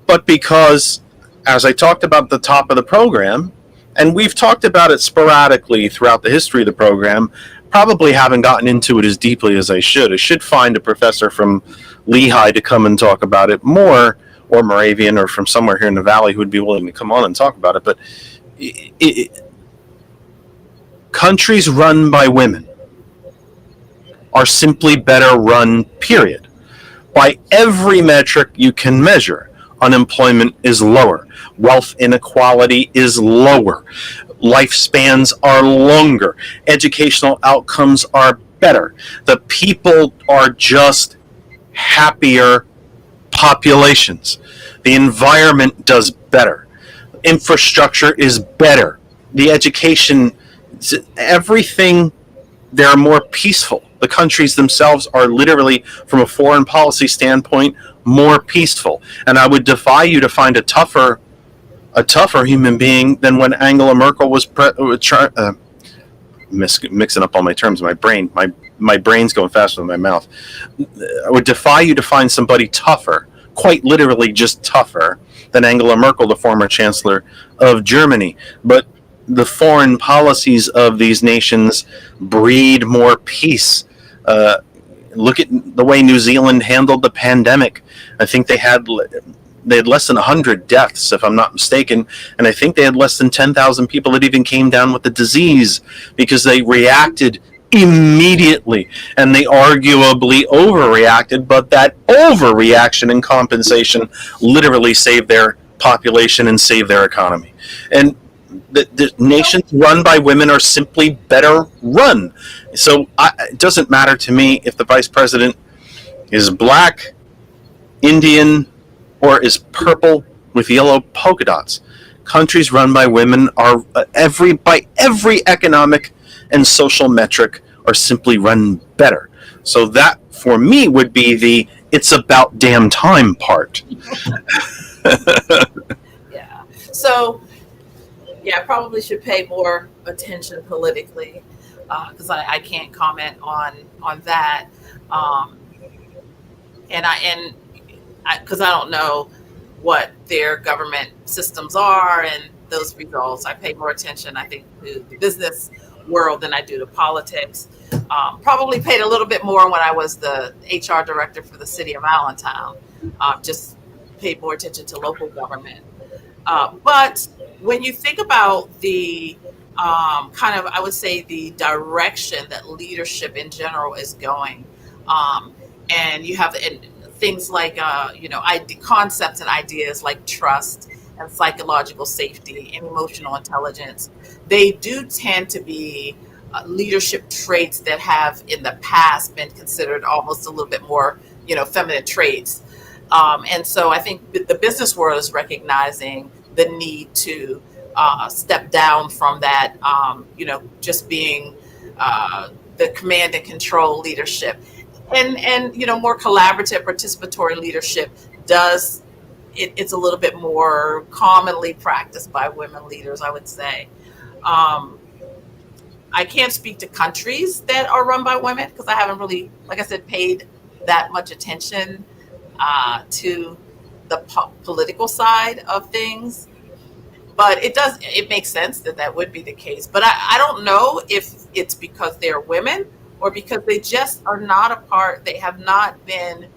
but because, as I talked about at the top of the program, and we've talked about it sporadically throughout the history of the program, probably haven't gotten into it as deeply as I should. I should find a professor from Lehigh to come and talk about it more, or Moravian, or from somewhere here in the Valley who would be willing to come on and talk about it. But countries run by women are simply better run, period. By every metric you can measure, unemployment is lower, wealth inequality is lower, lifespans are longer, educational outcomes are better, the people are just happier populations, the environment does better, infrastructure is better, the education, everything, they're more peaceful. The countries themselves are literally, from a foreign policy standpoint, more peaceful. And I would defy you to find a tougher human being than when Angela Merkel was mixing up all my terms in my brain. My brain's going faster than my mouth. I would defy you to find somebody tougher, quite literally just tougher, than Angela Merkel, the former chancellor of Germany. But the foreign policies of these nations breed more peace. Look at the way New Zealand handled the pandemic. I think they had less than 100 deaths, if I'm not mistaken, and I think they had less than 10,000 people that even came down with the disease because they reacted immediately, and they arguably overreacted, but that overreaction and compensation literally saved their population and saved their economy. And the nations run by women are simply better run. So it doesn't matter to me if the vice president is black, Indian, or is purple with yellow polka dots. Countries run by women are by every economic and social metric are simply run better. So that for me would be the it's about damn time part. Yeah. So yeah, I probably should pay more attention politically because I can't comment on that, and because I don't know what their government systems are and those results. I pay more attention, I think, to the business world than I do to politics. Probably paid a little bit more when I was the HR director for the city of Allentown. Just paid more attention to local government. But when you think about the kind of, I would say, the direction that leadership in general is going, and you have things like, concepts and ideas like trust and psychological safety and emotional intelligence, they do tend to be leadership traits that have in the past been considered almost a little bit more, feminine traits. And so I think the business world is recognizing the need to step down from that, just being the command and control leadership. And more collaborative, participatory leadership it's a little bit more commonly practiced by women leaders, I would say. I can't speak to countries that are run by women because I haven't really, like I said, paid that much attention to the political side of things. But it makes sense that would be the case. But I don't know if it's because they're women or because they just are not they have not been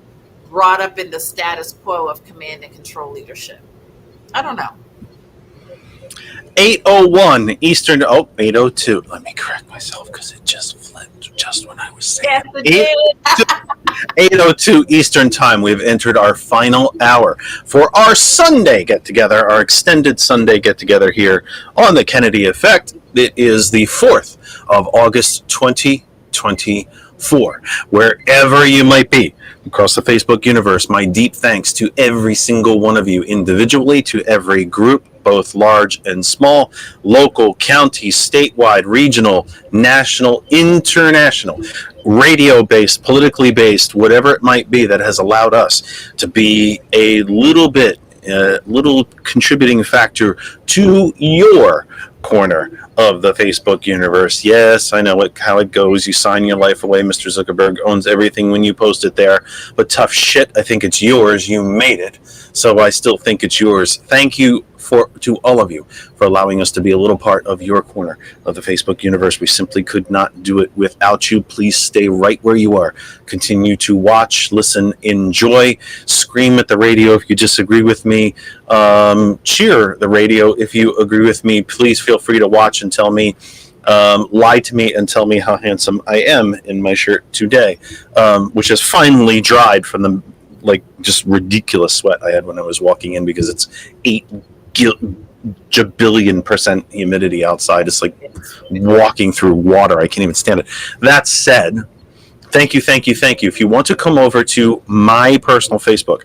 brought up in the status quo of command and control leadership. I don't know. 8:01 Eastern. 8:02. Let me correct myself because it just flipped just when I was saying Yes, it did. 8:02 Eastern Time. We've entered our final hour for our Sunday get-together, our extended Sunday get-together here on the Kennedy Effect. It is the 4th of August, 2024. Wherever you might be across the Facebook universe, my deep thanks to every single one of you individually, to every group, both large and small, local, county, statewide, regional, national, international, radio-based, politically based, whatever it might be, that has allowed us to be a little contributing factor to your corner of the Facebook universe. Yes, I know how it goes. You sign your life away. Mr. Zuckerberg owns everything when you post it there. But tough shit, I think it's yours. You made it. So I still think it's yours. Thank you to all of you for allowing us to be a little part of your corner of the Facebook universe. We simply could not do it without you. Please stay right where you are. Continue to watch, listen, enjoy, scream at the radio if you disagree with me, cheer the radio if you agree with me. Please feel free to watch and tell me, lie to me and tell me how handsome I am in my shirt today, which has finally dried from the just ridiculous sweat I had when I was walking in, because it's 8 humidity outside. It's like walking through water. I can't even stand it. That said, thank you. If you want to come over to my personal Facebook,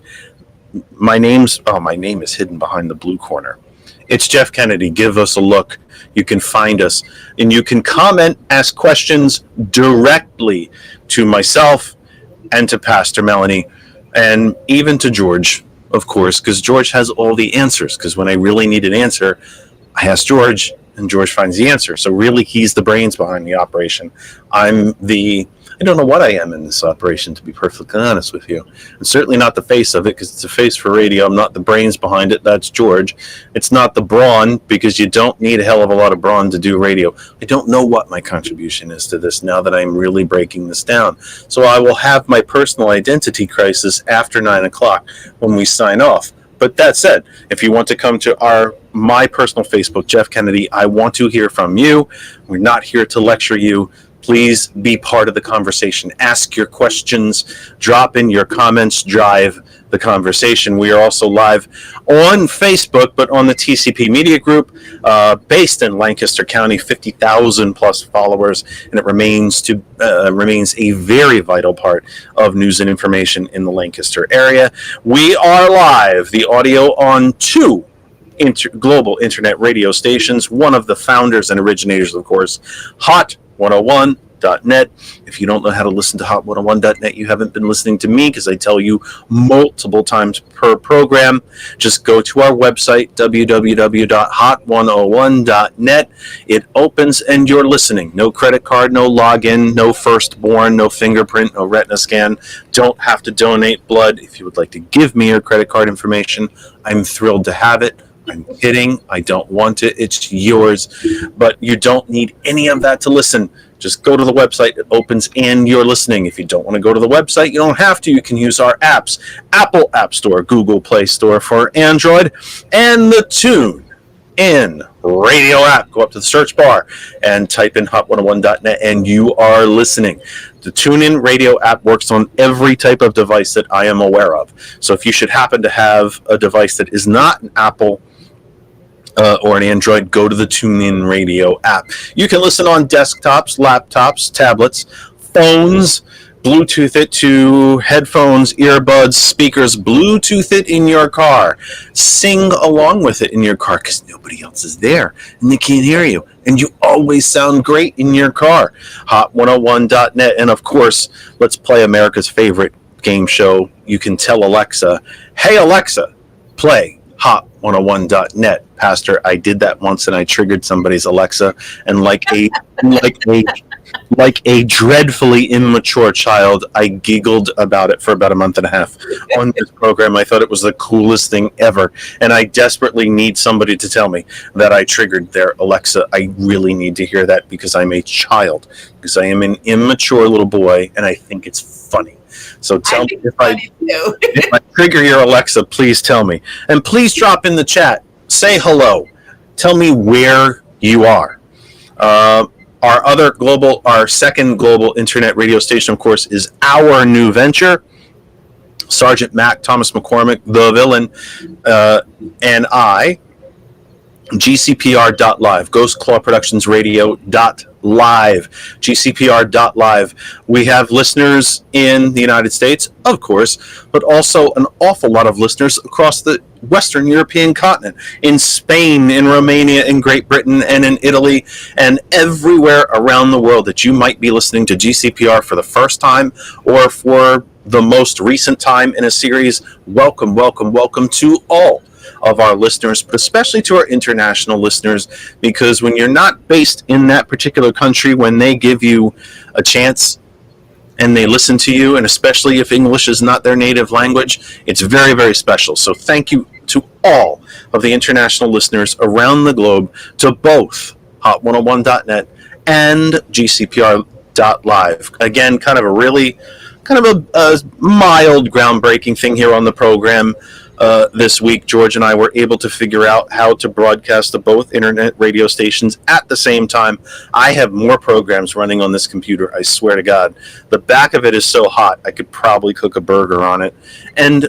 my name is hidden behind the blue corner. It's Jeff Kennedy. Give us a look. You can find us, and you can comment, ask questions directly to myself and to Pastor Melanie, and even to George, of course, because George has all the answers. Because when I really need an answer, I ask George, and George finds the answer. So really, he's the brains behind the operation. I don't know what I am in this operation, to be perfectly honest with you. I'm certainly not the face of it, because it's a face for radio. I'm not the brains behind it. That's George. It's not the brawn, because you don't need a hell of a lot of brawn to do radio. I don't know what my contribution is to this now that I'm really breaking this down. So I will have my personal identity crisis after 9 o'clock when we sign off. But that said, if you want to come to my personal Facebook, Jeff Kennedy, I want to hear from you. We're not here to lecture you. Please be part of the conversation. Ask your questions. Drop in your comments. Drive the conversation. We are also live on Facebook, but on the TCP Media Group, based in Lancaster County, 50,000 plus followers, and it remains a very vital part of news and information in the Lancaster area. We are live, the audio on 2 global internet radio stations. One of the founders and originators, of course, Hot 101.net. If you don't know how to listen to Hot 101.net, you haven't been listening to me, because I tell you multiple times per program. Just go to our website, www.hot101.net. It opens and you're listening. No credit card, no login, no firstborn, no fingerprint, no retina scan. Don't have to donate blood. If you would like to give me your credit card information, I'm thrilled to have it. I'm kidding. I don't want it. It's yours. But you don't need any of that to listen. Just go to the website. It opens and you're listening. If you don't want to go to the website, you don't have to. You can use our apps. Apple App Store, Google Play Store for Android, and the TuneIn Radio app. Go up to the search bar and type in hot101.net and you are listening. The TuneIn Radio app works on every type of device that I am aware of. So if you should happen to have a device that is not an Apple or an Android, go to the TuneIn Radio app. You can listen on desktops, laptops, tablets, phones, Bluetooth it to headphones, earbuds, speakers, Bluetooth it in your car. Sing along with it in your car, because nobody else is there and they can't hear you. And you always sound great in your car. Hot101.net. And of course, let's play America's favorite game show. You can tell Alexa, hey Alexa, play Hot101.net. Pastor, I did that once and I triggered somebody's Alexa, and like a dreadfully immature child, I giggled about it for about a month and a half on this program. I thought it was the coolest thing ever, and I desperately need somebody to tell me that I triggered their Alexa. I really need to hear that, because I'm a child, because I am an immature little boy, and I think it's funny. So tell me if I trigger your Alexa, please tell me. And please drop in the chat. Say hello. Tell me where you are. Our second global internet radio station, of course, is our new venture. Sergeant Mac, Thomas McCormick, the villain, and I, GCPR.live, Ghost Claw Productions Radio.live, GCPR.live. We have listeners in the United States, of course, but also an awful lot of listeners across the Western European continent, in Spain, in Romania, in Great Britain, and in Italy, and everywhere around the world that you might be listening to GCPR for the first time or for the most recent time in a series. Welcome, welcome, welcome to all of our listeners, but especially to our international listeners, because when you're not based in that particular country, when they give you a chance and they listen to you, and especially if English is not their native language, it's very, very special. So thank you to all of the international listeners around the globe, to both Hot101.net and GCPR.live. Again, kind of a mild groundbreaking thing here on the program. This week, George and I were able to figure out how to broadcast to both internet radio stations at the same time. I have more programs running on this computer, I swear to God. The back of it is so hot, I could probably cook a burger on it. And,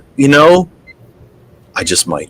I just might.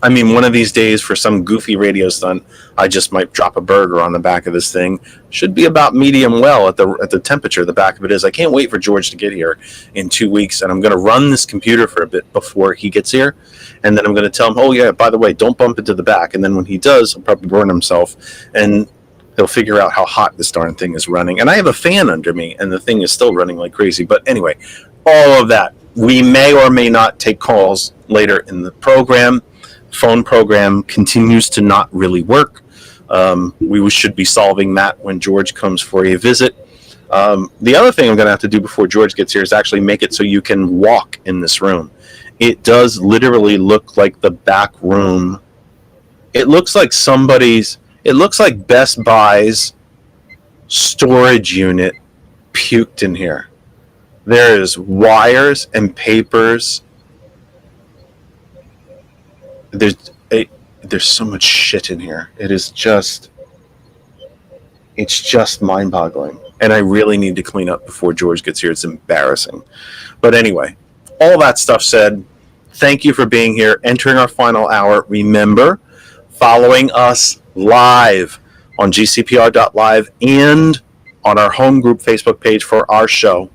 I mean, one of these days, for some goofy radio stunt, I just might drop a burger on the back of this thing. Should be about medium well at the temperature the back of it is. I can't wait for George to get here in 2 weeks, and I'm going to run this computer for a bit before he gets here, and then I'm going to tell him, oh yeah, by the way, don't bump into the back. And then when he does, he'll probably burn himself, and he'll figure out how hot this darn thing is running. And I have a fan under me, and the thing is still running like crazy. But anyway, all of that. We may or may not take calls later in the program. Phone program continues to not really work. We should be solving that when George comes for a visit. The other thing I'm going to have to do before George gets here is actually make it so you can walk in this room. It does literally look like the back room. It looks like Best Buy's storage unit puked in here. There is wires and papers. There's so much shit in here. It's just mind-boggling. And I really need to clean up before George gets here. It's embarrassing. But anyway, all that stuff said, thank you for being here, entering our final hour. Remember, following us live on GCPR.live and on our home group Facebook page for our show.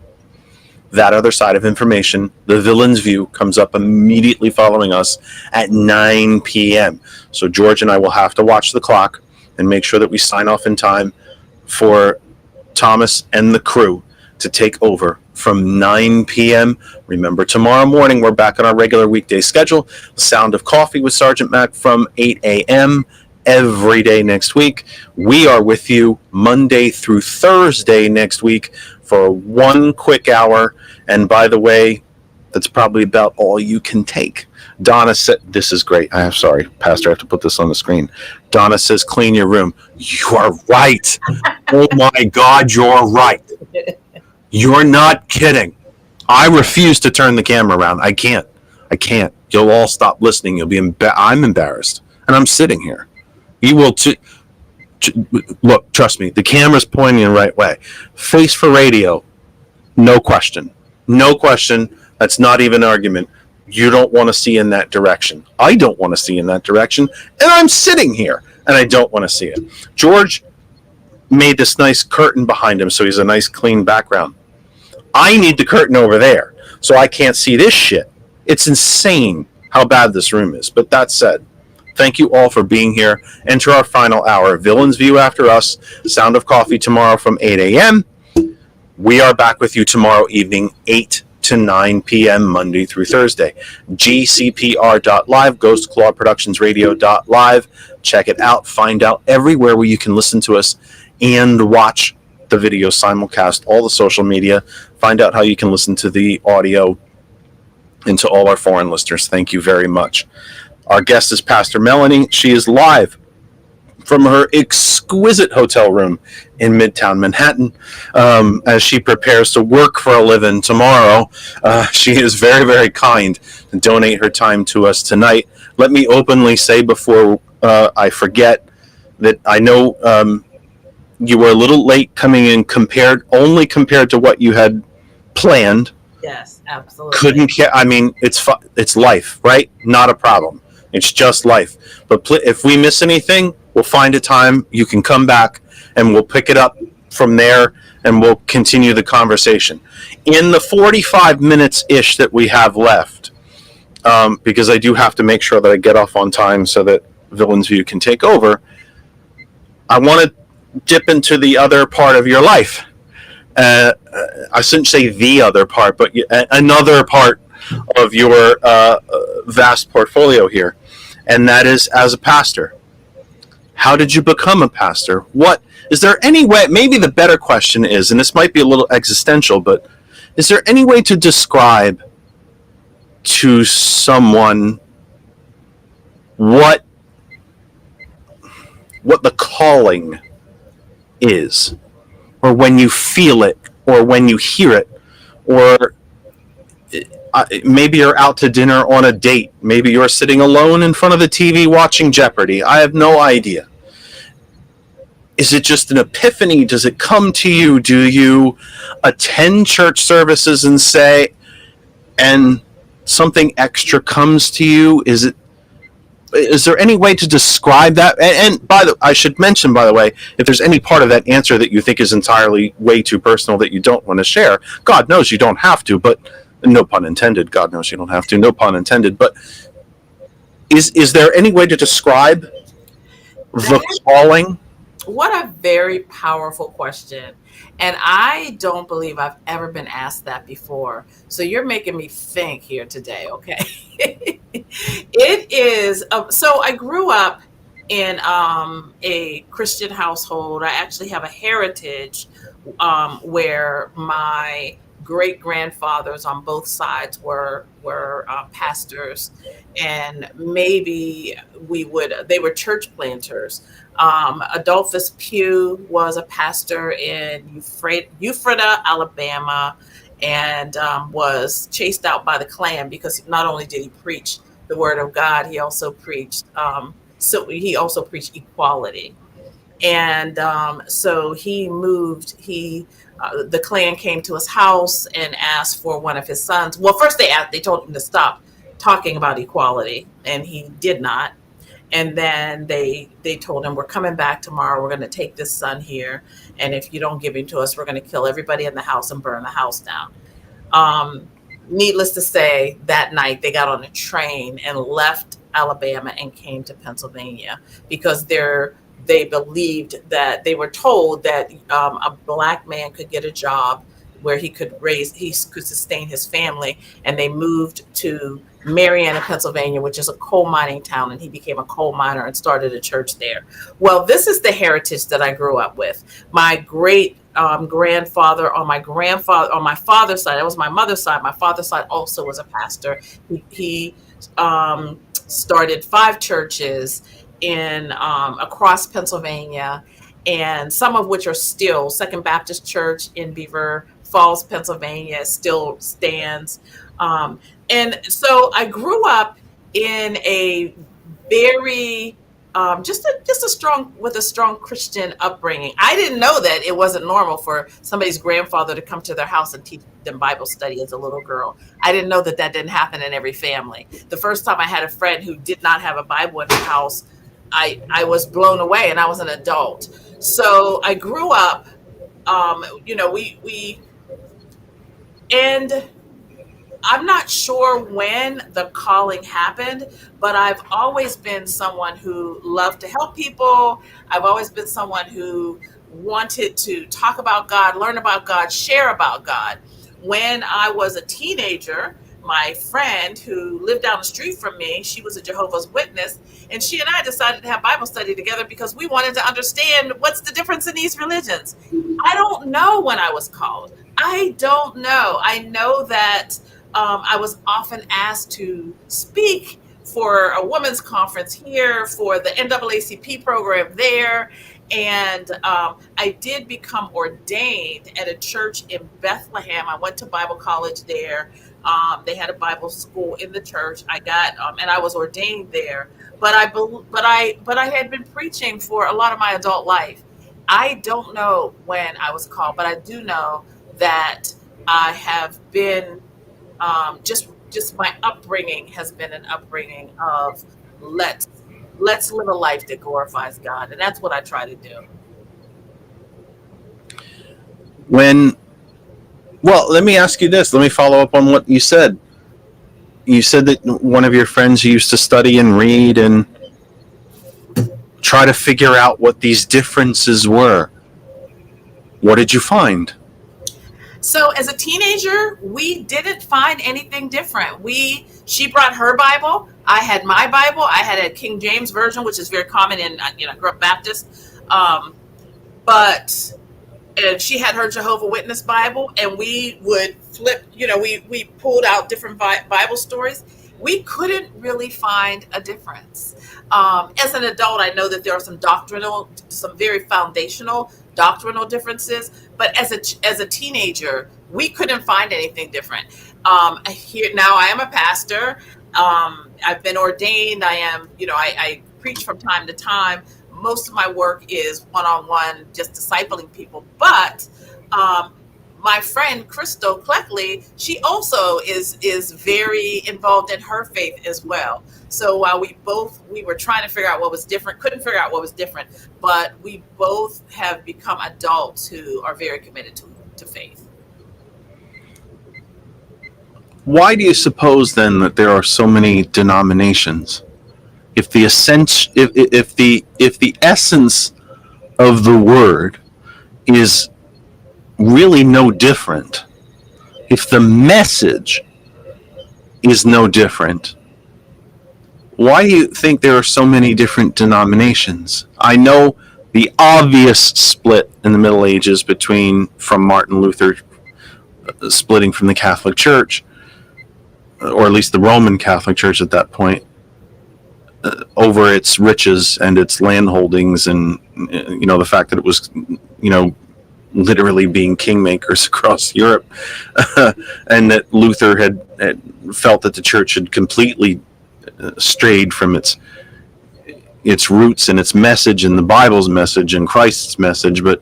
That Other Side of Information, The Villain's View, comes up immediately following us at 9 p.m. So George and I will have to watch the clock and make sure that we sign off in time for Thomas and the crew to take over from 9 p.m. Remember, tomorrow morning we're back on our regular weekday schedule. The Sound of Coffee with Sergeant Mac from 8 a.m. every day next week. We are with you Monday through Thursday next week for one quick hour. And by the way, that's probably about all you can take. Donna said, this is great. I'm sorry, Pastor, I have to put this on the screen. Donna says, clean your room. You are right. Oh my God, you're right. You're not kidding. I refuse to turn the camera around. I can't. You'll all stop listening. You'll be I'm embarrassed. And I'm sitting here. You will look, trust me, the camera's pointing the right way. Face for radio, no question. No question. That's not even an argument. You don't want to see in that direction. I don't want to see in that direction. And I'm sitting here, and I don't want to see it. George made this nice curtain behind him, so he's a nice, clean background. I need the curtain over there, so I can't see this shit. It's insane how bad this room is. But that said, thank you all for being here. Enter our final hour. Villain's View after us. Sound of Coffee tomorrow from 8 a.m. We are back with you tomorrow evening, 8 to 9 p.m. Monday through Thursday. GCPR.live, Ghost Claw Productions Radio.live. Check it out. Find out everywhere where you can listen to us and watch the video simulcast, all the social media. Find out how you can listen to the audio. And to all our foreign listeners, thank you very much. Our guest is Pastor Melanie. She is live from her exquisite hotel room in Midtown Manhattan as she prepares to work for a living tomorrow. She is very, very kind to donate her time to us tonight. Let me openly say before I forget that I know you were a little late coming in only compared to what you had planned. Yes, absolutely. I mean, it's life, right? Not a problem. It's just life. But if we miss anything, we'll find a time. You can come back, and we'll pick it up from there, and we'll continue the conversation. In the 45 minutes ish that we have left, because I do have to make sure that I get off on time so that Villains View can take over. I want to dip into the other part of your life. I shouldn't say the other part, but another part of your vast portfolio here, and that is as a pastor. How did you become a pastor? What is there any way? Maybe the better question is, and this might be a little existential, but is there any way to describe to someone what the calling is, or when you feel it, or when you hear it, or maybe you're out to dinner on a date, maybe you're sitting alone in front of the TV watching Jeopardy. I have no idea. Is it just an epiphany? Does it come to you? Do you attend church services and something extra comes to you? Is there any way to describe that? And I should mention, by the way, if there's any part of that answer that you think is entirely way too personal that you don't want to share, God knows you don't have to, but no pun intended. God knows you don't have to. No pun intended. But is there any way to describe the calling? What a very powerful question. And I don't believe I've ever been asked that before. So you're making me think here today, okay? It is, so I grew up in a Christian household. I actually have a heritage where my great-grandfathers on both sides were pastors, and maybe they were church planters. Adolphus Pugh was a pastor in Ephrata, Alabama, and was chased out by the Klan because not only did he preach the word of God, he also preached equality. And so he moved. The Klan came to his house and asked for one of his sons. Well, first they told him to stop talking about equality, and he did not. And then they told him, we're coming back tomorrow. We're going to take this son here. And if you don't give him to us, we're going to kill everybody in the house and burn the house down. Needless to say, that night they got on a train and left Alabama and came to Pennsylvania because they believed that they were told that a black man could get a job where he could sustain his family. And they moved to Marianna, Pennsylvania, which is a coal mining town, and he became a coal miner and started a church there. Well, this is the heritage that I grew up with. My great grandfather on my father's side, that was my mother's side. My father's side also was a pastor. He started 5 churches in across Pennsylvania, and some of which are still. Second Baptist Church in Beaver Falls, Pennsylvania, still stands. And so I grew up in a very just a strong Christian upbringing. I didn't know that it wasn't normal for somebody's grandfather to come to their house and teach them Bible study as a little girl. I didn't know that didn't happen in every family. The first time I had a friend who did not have a Bible in the house, I was blown away, and I was an adult. So I grew up, and I'm not sure when the calling happened, but I've always been someone who loved to help people. I've always been someone who wanted to talk about God, learn about God, share about God. When I was a teenager, my friend who lived down the street from me, she was a Jehovah's Witness, and she and I decided to have Bible study together because we wanted to understand what's the difference in these religions. I don't know when I was called. I don't know. I know that I was often asked to speak for a women's conference here, for the NAACP program there. And I did become ordained at a church in Bethlehem. I went to Bible college there. They had a Bible school in the church. I got, and I was ordained there. but I had been preaching for a lot of my adult life. I don't know when I was called, but I do know that I have been just my upbringing has been an upbringing of let's let's live a life that glorifies God, and that's what I try to do. Well, let me ask you this. Let me follow up on what you said. You said that one of your friends used to study and read and try to figure out what these differences were. What did you find? So as a teenager, we didn't find anything different. She brought her Bible. I had my Bible. I had a King James version, which is very common in I grew up Baptist. But and she had her Jehovah Witness Bible, and we would flip. We pulled out different Bible stories. We couldn't really find a difference. As an adult, I know that there are some very foundational doctrinal differences, but as a teenager, we couldn't find anything different. Here now, I am a pastor. I've been ordained. I preach from time to time. Most of my work is one-on-one, just discipling people. But my friend Crystal Cleckley, she also is very involved in her faith as well. So while we were trying to figure out what was different, couldn't figure out what was different, but we both have become adults who are very committed to faith. Why do you suppose then that there are so many denominations? If the essence of the word is really no different, if the message is no different, why do you think there are so many different denominations? I know the obvious split in the Middle Ages from Martin Luther splitting from the Catholic Church, or at least the Roman Catholic Church at that point, over its riches and its land holdings, and the fact that it was literally being kingmakers across Europe, and that Luther had felt that the church had completely strayed from its roots and its message and the Bible's message and Christ's message. But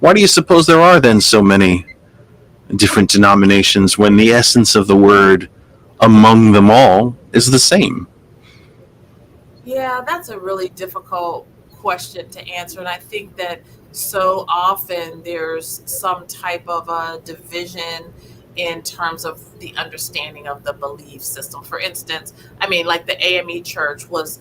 why do you suppose there are then so many different denominations when the essence of the word among them all is the same? Yeah, that's a really difficult question to answer. And I think that so often there's some type of a division in terms of the understanding of the belief system. For instance, like the AME Church was,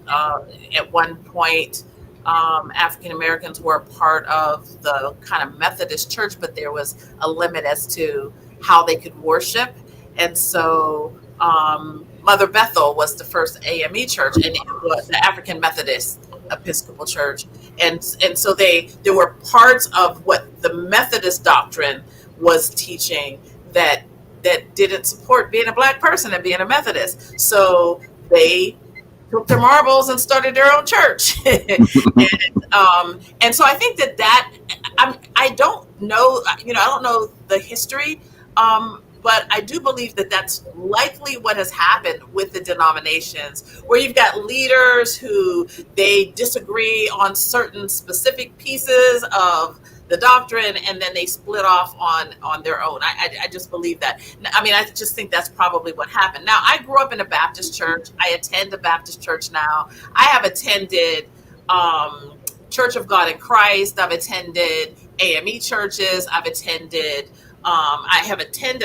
at one point, African Americans were part of the kind of Methodist Church, but there was a limit as to how they could worship. And so Mother Bethel was the first AME church, and it was the African Methodist Episcopal Church. And so there were parts of what the Methodist doctrine was teaching that didn't support being a black person and being a Methodist. So they took their marbles and started their own church. and so I think that I don't know, I don't know the history, but I do believe that that's likely what has happened with the denominations, where you've got leaders who they disagree on certain specific pieces of the doctrine, and then they split off on their own. I just believe that. I just think that's probably what happened. Now, I grew up in a Baptist church. I attend a Baptist church now. I have attended Church of God in Christ. I've attended AME churches. I have attended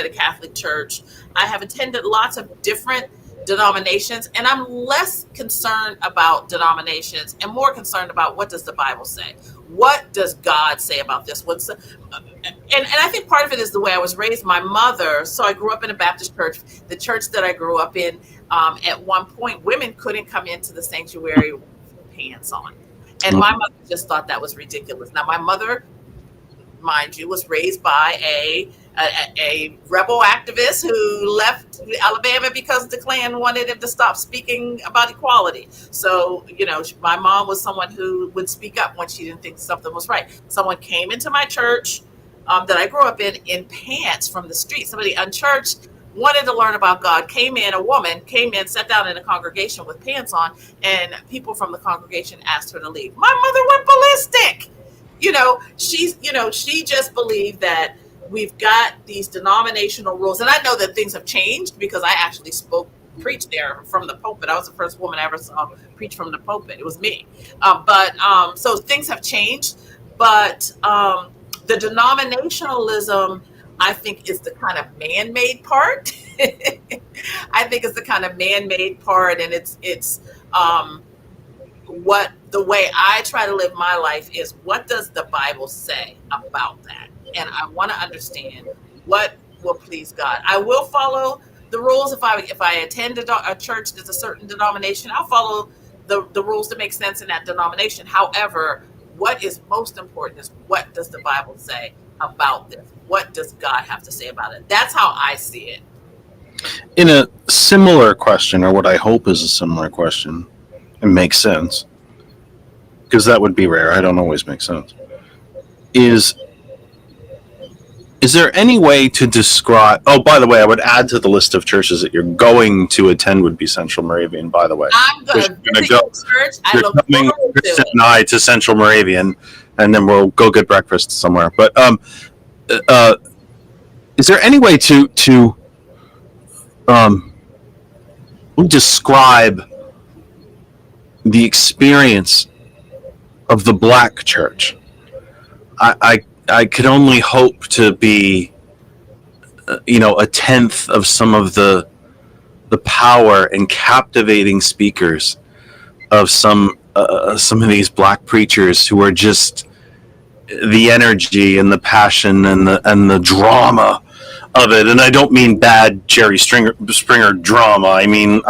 a Catholic church. I have attended lots of different denominations, and I'm less concerned about denominations and more concerned about what does the Bible say? What does God say about this? And I think part of it is the way I was raised. My mother, so I grew up in a Baptist church. The church that I grew up in, at one point, women couldn't come into the sanctuary with pants on. And my mother just thought that was ridiculous. Now, my mother, mind you, was raised by a rebel activist who left Alabama because the Klan wanted him to stop speaking about equality. So, my mom was someone who would speak up when she didn't think something was right. Someone came into my church that I grew up in pants from the street. Somebody unchurched wanted to learn about God, a woman came in, sat down in a congregation with pants on, and people from the congregation asked her to leave. My mother went ballistic. She just believed that we've got these denominational rules. And I know that things have changed because I actually preached there from the pulpit. I was the first woman I ever saw preach from the pulpit. It was me. So things have changed, but the denominationalism, I think, is the kind of man-made part. I think it's the kind of man-made part, and it's what the way I try to live my life is, what does the Bible say about that? And I want to understand what will please God. I will follow the rules. If I attend a church that's a certain denomination, I'll follow the rules that make sense in that denomination. However, what is most important is, what does the Bible say about this? What does God have to say about it? That's how I see it. In a similar question, or what I hope is a similar question, it makes sense, because that would be rare. I don't always make sense. Is there any way to describe? Oh, by the way, I would add to the list of churches that you're going to attend would be Central Moravian. By the way, I'm going to go. Church. I look coming, forward to Kristen it. and I, to Central Moravian, and then we'll go get breakfast somewhere. But is there any way to describe the experience of the Black church? I could only hope to be, a tenth of some of the power and captivating speakers of some of these Black preachers who are just the energy and the passion and the drama of it. And I don't mean bad Jerry Springer drama. I mean,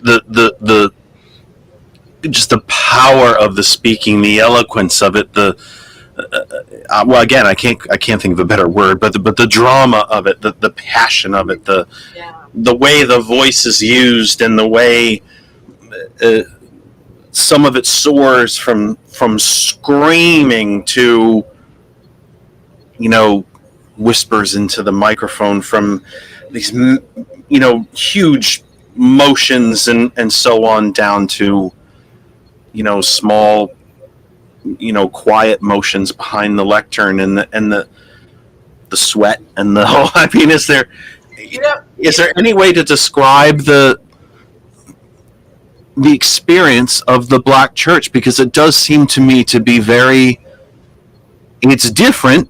the just the power of the speaking, the eloquence of it, well, again, I can't think of a better word, but the drama of it, the passion of it, the way the voice is used, and the way some of it soars from screaming to, whispers into the microphone, from these, huge motions and so on, down to, small, quiet motions behind the lectern, and the sweat and the whole. I mean, is there any way to describe the experience of the Black church? Because it does seem to me to be it's different.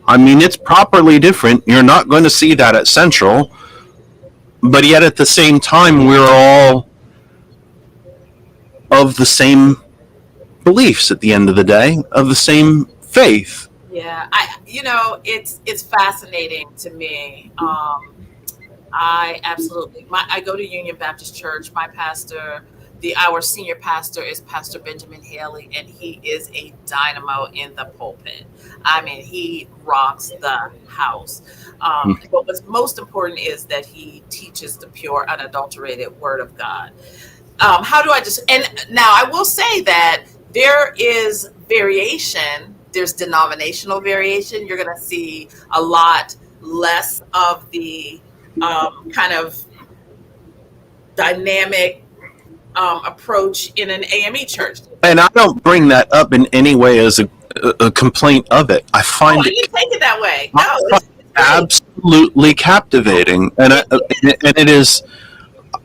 I mean, it's properly different. You're not going to see that at Central, but yet at the same time, we're all of the same beliefs at the end of the day, of the same faith. Yeah, it's fascinating to me. I absolutely, I go to Union Baptist Church. My pastor, our senior pastor, is Pastor Benjamin Haley, and he is a dynamo in the pulpit. I mean, he rocks the house. But what's most important is that he teaches the pure, unadulterated Word of God. And now I will say that there is variation. There's denominational variation. You're going to see a lot less of the kind of dynamic approach in an AME church. And I don't bring that up in any way as a complaint of it. I find I didn't take it that way. No, it's absolutely captivating, and it is.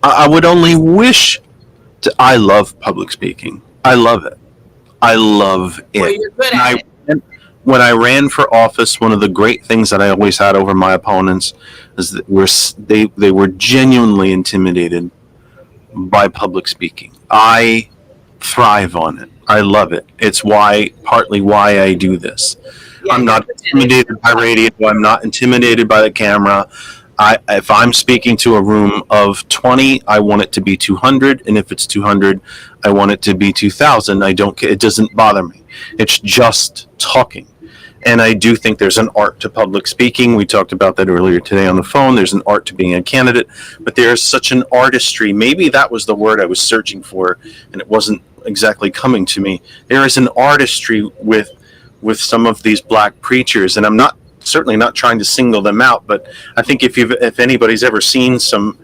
I would only wish. I love public speaking. I love it. Well, you're good at it. When I ran for office, one of the great things that I always had over my opponents is that they were genuinely intimidated by public speaking. I thrive on it. I love it. It's partly why I do this. Yeah, I'm not intimidated by radio. I'm not intimidated by the camera. If I'm speaking to a room of 20, I want it to be 200, and if it's 200, I want it to be 2,000. It doesn't bother me. It's just talking. And I do think there's an art to public speaking. We talked about that earlier today on the phone. There's an art to being a candidate, but there's such an artistry. Maybe that was the word I was searching for, and it wasn't exactly coming to me. There is an artistry with some of these Black preachers, and I'm not certainly not trying to single them out, but I think if anybody's ever seen some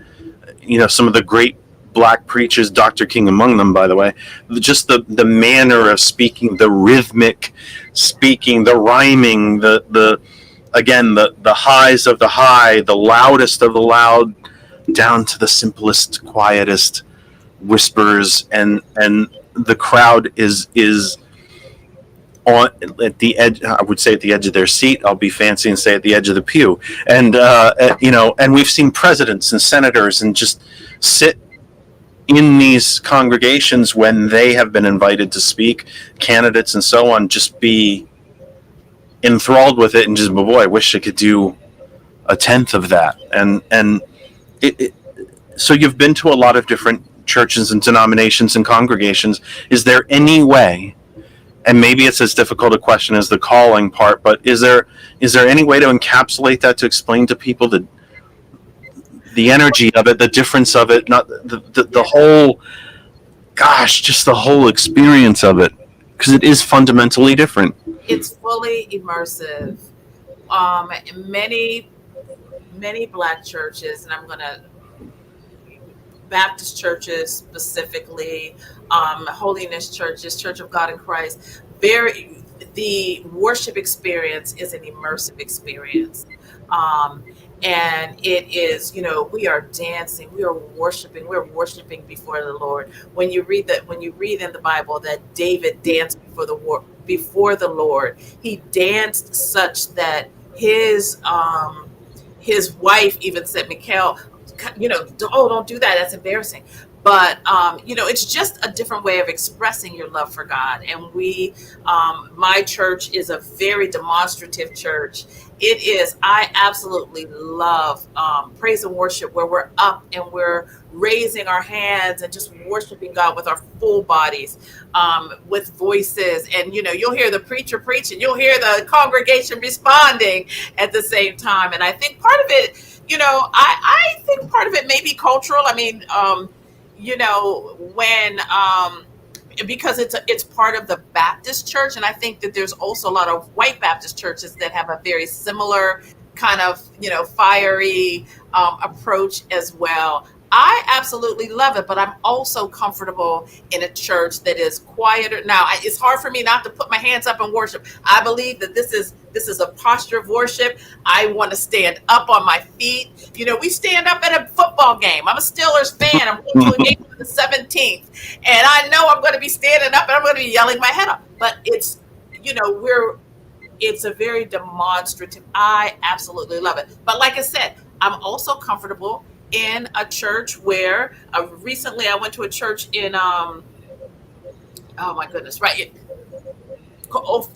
of the great black preachers, Dr. King among them, by the way, just the manner of speaking, the rhythmic speaking, the rhyming, the highs of the high, the loudest of the loud, down to the simplest, quietest whispers, and the crowd is on at the edge. I would say at the edge of their seat. I'll be fancy and say at the edge of the pew. And and we've seen presidents and senators and just sit in these congregations when they have been invited to speak, candidates and so on, just be enthralled with it and just, boy, I wish I could do a tenth of that. And so you've been to a lot of different churches and denominations and congregations. Is there any way, and maybe it's as difficult a question as the calling part, but is there any way to encapsulate that, to explain to people the energy of it, the difference of it, not the whole, just the whole experience of it, because it is fundamentally different. It's fully immersive. Many black churches, and I'm gonna Baptist churches specifically, holiness churches, Church of God in Christ, the worship experience is an immersive experience. And it is, we are dancing, we're worshiping before the Lord. When you read in the Bible that David danced before the Lord, he danced such that his wife even said, Michal, don't do that, that's embarrassing. But it's just a different way of expressing your love for God. And my church is a very demonstrative church. I absolutely love praise and worship, where we're up and we're raising our hands and just worshiping God with our full bodies, with voices. And, you'll hear the preacher preaching, you'll hear the congregation responding at the same time. And I think part of it, I think part of it may be cultural. I mean, because it's part of the Baptist church, and I think that there's also a lot of white Baptist churches that have a very similar kind of fiery approach as well. I absolutely love it, but I'm also comfortable in a church that is quieter. Now, it's hard for me not to put my hands up and worship. I believe that this is a posture of worship. I want to stand up on my feet. We stand up at a football game. I'm a Steelers fan. I'm going to a game for the 17th, and I know I'm going to be standing up and I'm going to be yelling my head off. But it's a very demonstrative. I absolutely love it. But like I said, I'm also comfortable in a church where recently I went to a church in I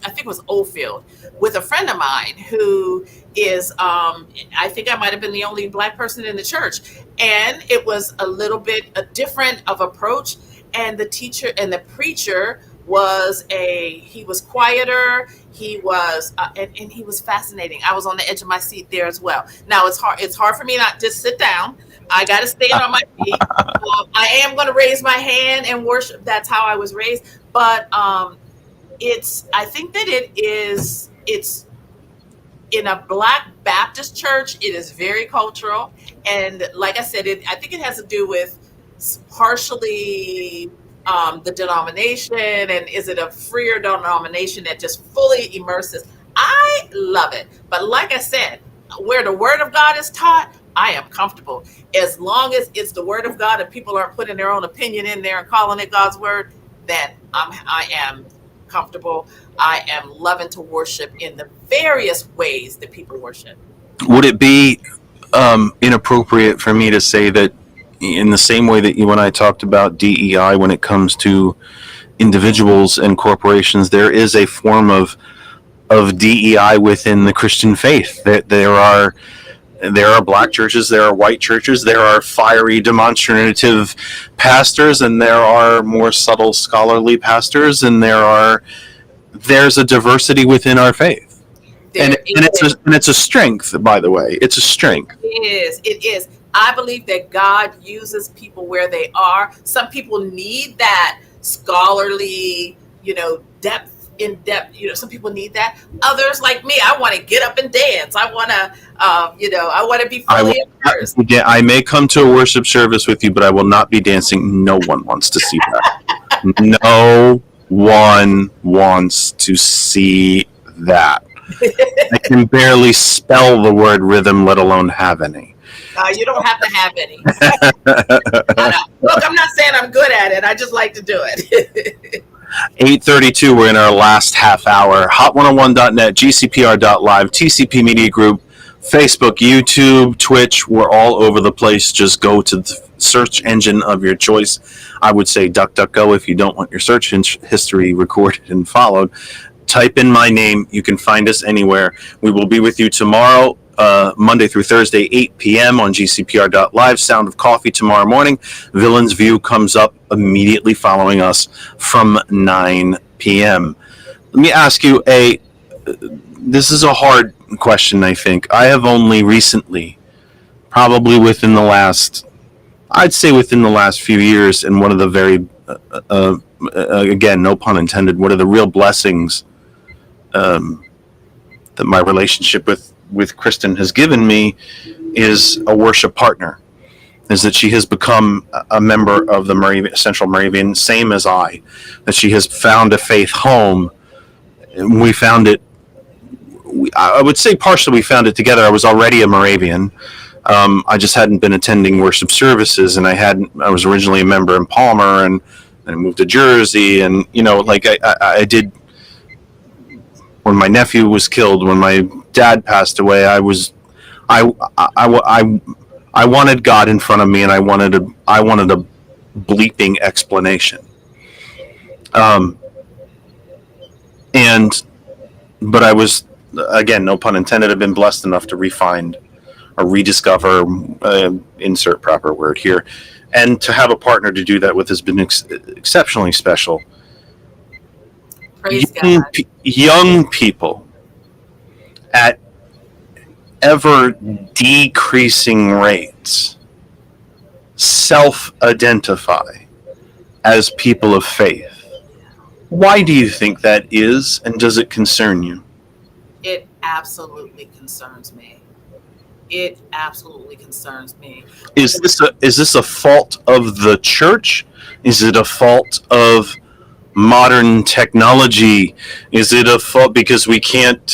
think it was Oldfield, with a friend of mine who is I think I might have been the only black person in the church, and it was a little bit different of approach. And the teacher and the preacher he was quieter. He was and he was fascinating. I was on the edge of my seat there as well. Now it's hard for me not to sit down. I got to stand on my feet. I am going to raise my hand and worship. That's how I was raised. But I think that it's in a black Baptist church. It is very cultural, and like I said, I think it has to do with partially the denomination, and is it a freer denomination that just fully immerses? I love it. But like I said, where the word of God is taught, I am comfortable. As long as it's the word of God and people aren't putting their own opinion in there and calling it God's word, then I am comfortable. I am loving to worship in the various ways that people worship. Would it be inappropriate for me to say that, in the same way that you and I talked about DEI when it comes to individuals and corporations, there is a form of DEI within the Christian faith? There are black churches, there are white churches, there are fiery, demonstrative pastors, and there are more subtle, scholarly pastors, and there's a diversity within our faith. And it's a strength, by the way. It's a strength. It is. I believe that God uses people where they are. Some people need that scholarly, depth in depth. Some people need that. Others, like me, I want to get up and dance. I want to, I want to be fully immersed. I may come to a worship service with you, but I will not be dancing. No one wants to see that. No one wants to see that. I can barely spell the word rhythm, let alone have any. You don't have to have any. Look, I'm not saying I'm good at it. I just like to do it. 8:32, we're in our last half hour. Hot101.net, GCPR.live, TCP Media Group, Facebook, YouTube, Twitch. We're all over the place. Just go to the search engine of your choice. I would say DuckDuckGo if you don't want your search history recorded and followed. Type in my name. You can find us anywhere. We will be with you tomorrow, Monday through Thursday, 8 p.m. on GCPR.live. Sound of Coffee tomorrow morning. Villain's View comes up immediately following us from 9 p.m. Let me ask you this is a hard question, I think. I have only recently, probably within the last few years, and one of the very, again, no pun intended, one of the real blessings that my relationship with Kristen has given me is a worship partner, is that she has become a member of the Central Moravian, same as I, that she has found a faith home. We found it, I would say partially we found it together. I was already a Moravian. I just hadn't been attending worship services, and I was originally a member in Palmer, and then I moved to Jersey, and I did. When my nephew was killed, when my dad passed away, I wanted God in front of me, and I wanted a bleeping explanation. But I was, again, no pun intended, I've been blessed enough to refind or rediscover, insert proper word here, and to have a partner to do that with has been exceptionally special. Praise God. Young people at ever decreasing rates self-identify as people of faith. Why do you think that is, and does it concern you? It absolutely concerns me. It absolutely concerns me. Is this a fault of the church? Is it a fault of modern technology? Is it a fault because we can't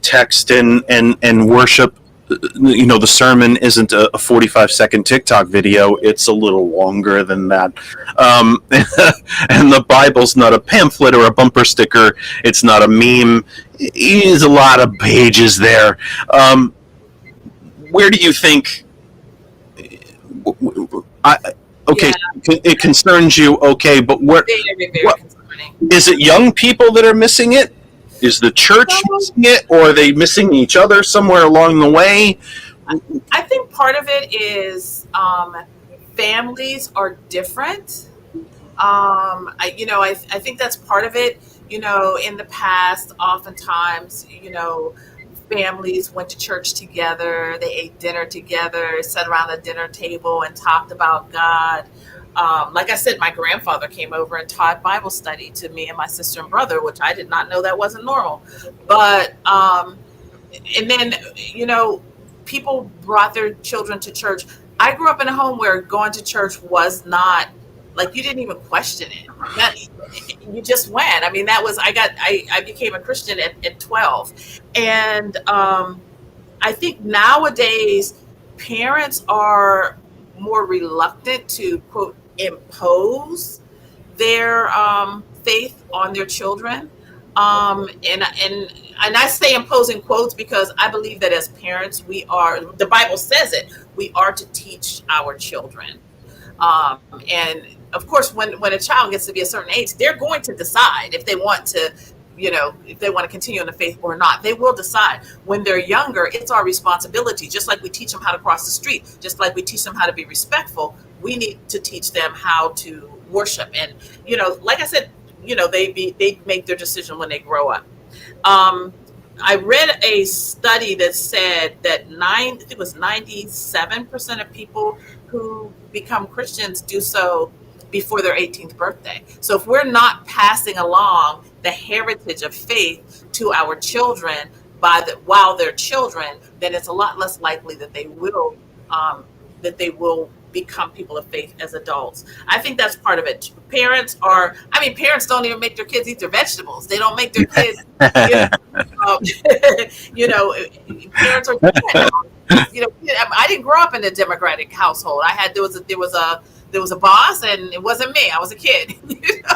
text and worship? The sermon isn't a 45-second TikTok video. It's a little longer than that. And the Bible's not a pamphlet or a bumper sticker. It's not a meme. There's a lot of pages there. Where do you think... It concerns you, okay, but where... Very concerning. Is it young people that are missing it? Is the church missing it, or are they missing each other somewhere along the way? I think part of it is families are different. I think that's part of it. In the past, oftentimes, families went to church together, they ate dinner together, sat around the dinner table and talked about God. Like I said, my grandfather came over and taught Bible study to me and my sister and brother, which I did not know that wasn't normal. But, and then, people brought their children to church. I grew up in a home where going to church was not, like, you didn't even question it. You just went. I mean, I became a Christian at 12. And I think nowadays parents are more reluctant to, quote, impose their faith on their children. And I say impose in quotes because I believe that as parents, the Bible says it, we are to teach our children. And of course, when a child gets to be a certain age, they're going to decide if they want to, if they want to continue in the faith or not. They will decide. When they're younger, it's our responsibility. Just like we teach them how to cross the street, just like we teach them how to be respectful, we need to teach them how to worship. And, like I said, they make their decision when they grow up. I read a study that said that 97% of people who become Christians do so before their 18th birthday. So if we're not passing along the heritage of faith to our children while they're children, then it's a lot less likely that they will become people of faith as adults. I think that's part of it. Parents don't even make their kids eat their vegetables. They don't make their kids, parents are different. I didn't grow up in a Democratic household. There was a boss, and it wasn't me. I was a kid.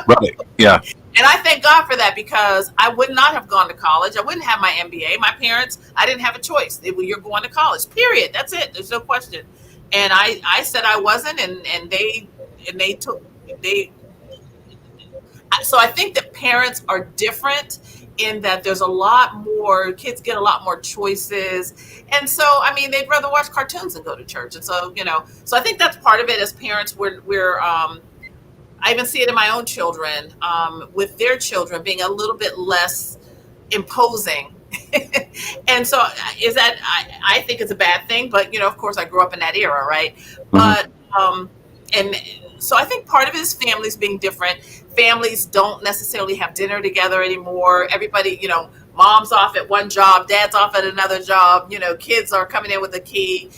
Right. Yeah. And I thank God for that, because I would not have gone to college. I wouldn't have my MBA. My parents, I didn't have a choice. You're going to college, period. That's it. There's no question. And I said I wasn't, and they so I think that parents are different in that there's a lot more, kids get a lot more choices. And so, they'd rather watch cartoons than go to church. And so, so I think that's part of it. As parents, we're I even see it in my own children, with their children being a little bit less imposing. And so I think it's a bad thing, but of course I grew up in that era, right? Mm-hmm. But and so I think part of it is families being different. Families don't necessarily have dinner together anymore. Everybody, mom's off at one job, dad's off at another job, kids are coming in with a key,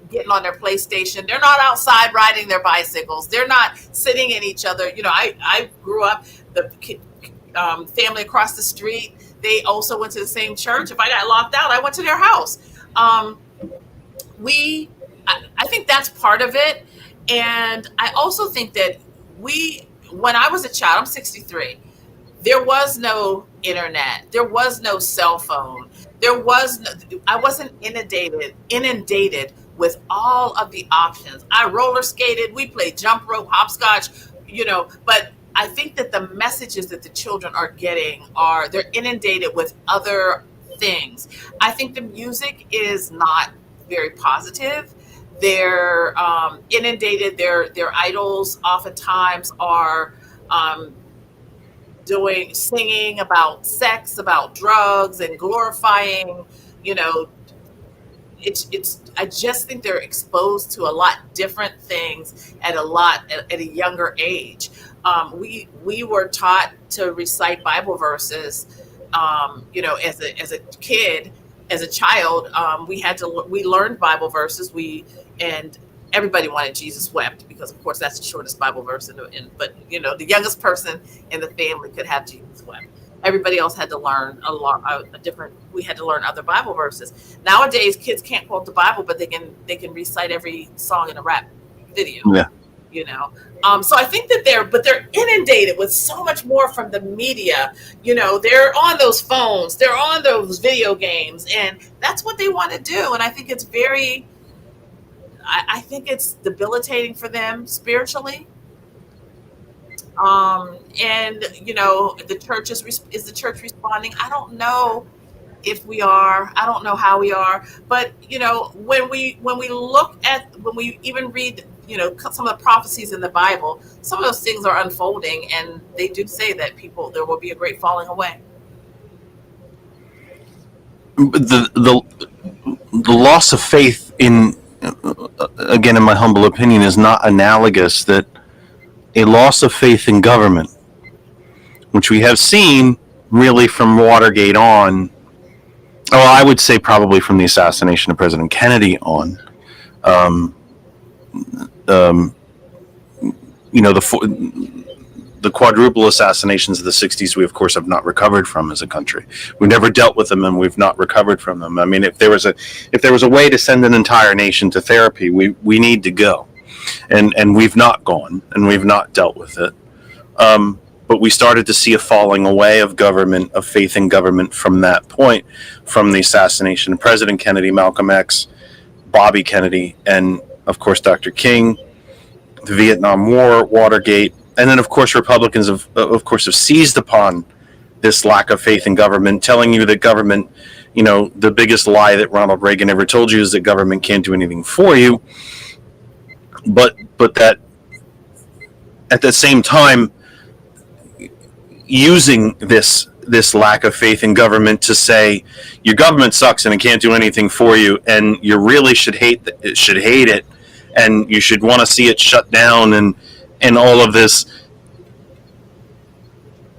getting on their PlayStation. They're not outside riding their bicycles. They're not sitting in each other. I grew up, the family across the street, they also went to the same church. If I got locked out, I went to their house. I think that's part of it. And I also think that when I was a child, I'm 63, there was no internet. There was no cell phone. I wasn't inundated with all of the options. I roller skated. We played jump rope, hopscotch, but I think that the messages that the children are getting they're inundated with other things. I think the music is not very positive. They're inundated. Their idols oftentimes are singing about sex, about drugs, and glorifying. I just think they're exposed to a lot different things at a younger age. We were taught to recite Bible verses, as a kid. As a child, we learned Bible verses. And everybody wanted Jesus wept, because of course that's the shortest Bible verse. But the youngest person in the family could have Jesus wept. Everybody else had to learn we had to learn other Bible verses. Nowadays, kids can't quote the Bible, but they can recite every song in a rap video. Yeah. So I think that they're inundated with so much more from the media. They're on those phones, they're on those video games, and that's what they want to do. And I think it's I think it's debilitating for them spiritually. And the church is the church responding? I don't know if we are. I don't know how we are. But when we even read some of the prophecies in the Bible, some of those things are unfolding, and they do say that there will be a great falling away. The loss of faith again, in my humble opinion, is not analogous that a loss of faith in government, which we have seen really from Watergate on, I would say probably from the assassination of President Kennedy on, the quadruple assassinations of the 60s, we of course have not recovered from as a country. We've never dealt with them, and we've not recovered from them. If there was a way to send an entire nation to therapy, we need to go, and we've not gone, and we've not dealt with it. But we started to see a falling away of government, of faith in government from that point, from the assassination of President Kennedy, Malcolm X, Bobby Kennedy, and of course Dr. King, the Vietnam War, Watergate. And then, of course, Republicans have seized upon this lack of faith in government, telling you that government, the biggest lie that Ronald Reagan ever told you is that government can't do anything for you. But that at the same time, using this lack of faith in government to say your government sucks and it can't do anything for you, and you really should hate it, and you should want to see it shut down, and all of this.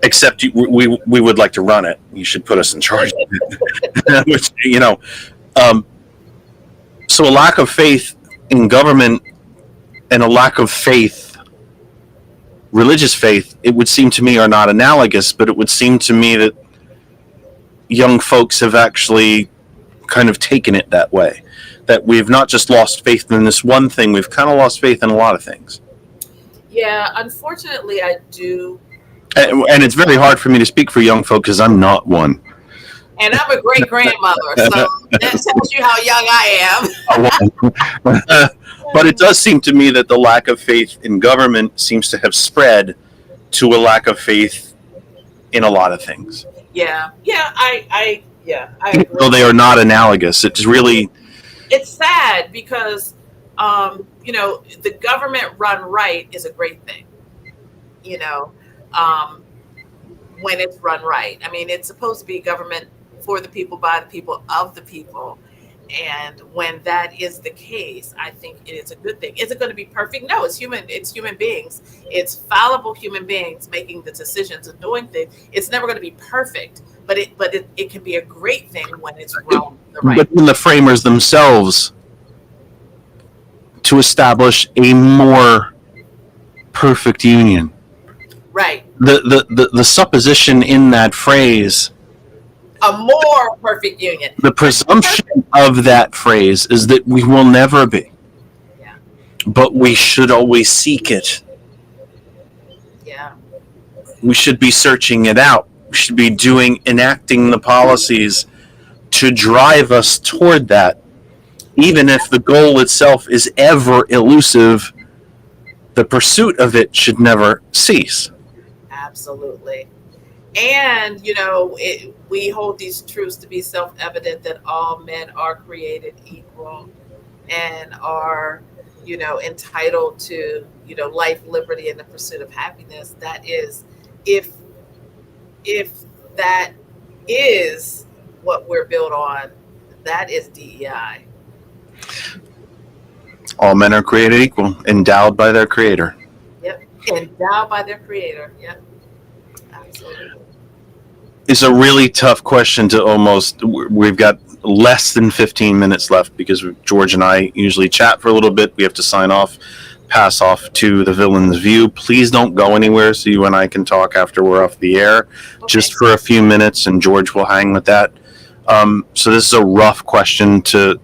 Except we would like to run it. You should put us in charge. Which, so a lack of faith in government and a lack of faith, religious faith, it would seem to me are not analogous, but it would seem to me that young folks have actually kind of taken it that way. That we've not just lost faith in this one thing, we've kind of lost faith in a lot of things. Yeah, unfortunately, I do. And it's very hard for me to speak for young folk because I'm not one. And I'm a great grandmother, so that tells you how young I am. But it does seem to me that the lack of faith in government seems to have spread to a lack of faith in a lot of things. I agree. Though they are not analogous, it's sad because the government run right is a great thing. When it's run right. I mean, it's supposed to be government for the people, by the people, of the people. And when that is the case, I think it is a good thing. Is it going to be perfect? No, it's human beings. It's fallible human beings making the decisions and doing things. It's never going to be perfect, but it can be a great thing when it's run the right. But in the framers themselves, to establish a more perfect union. Right. The supposition in that phrase, a more perfect union. The presumption of that phrase is that we will never be. Yeah. But we should always seek it. Yeah. We should be searching it out. We should be enacting the policies to drive us toward that. Even if the goal itself is ever elusive, the pursuit of it should never cease. Absolutely. And, we hold these truths to be self-evident that all men are created equal and are, entitled to, life, liberty, and the pursuit of happiness. That is, if that is what we're built on, that is DEI. All men are created equal, endowed by their creator. Yep. Endowed by their creator. Yep. Absolutely. It's a really tough question we've got less than 15 minutes left because George and I usually chat for a little bit. We have to sign off, pass off to the villain's view. Please don't go anywhere so you and I can talk after we're off the air, just for a few minutes, and George will hang with that. So this is a rough question to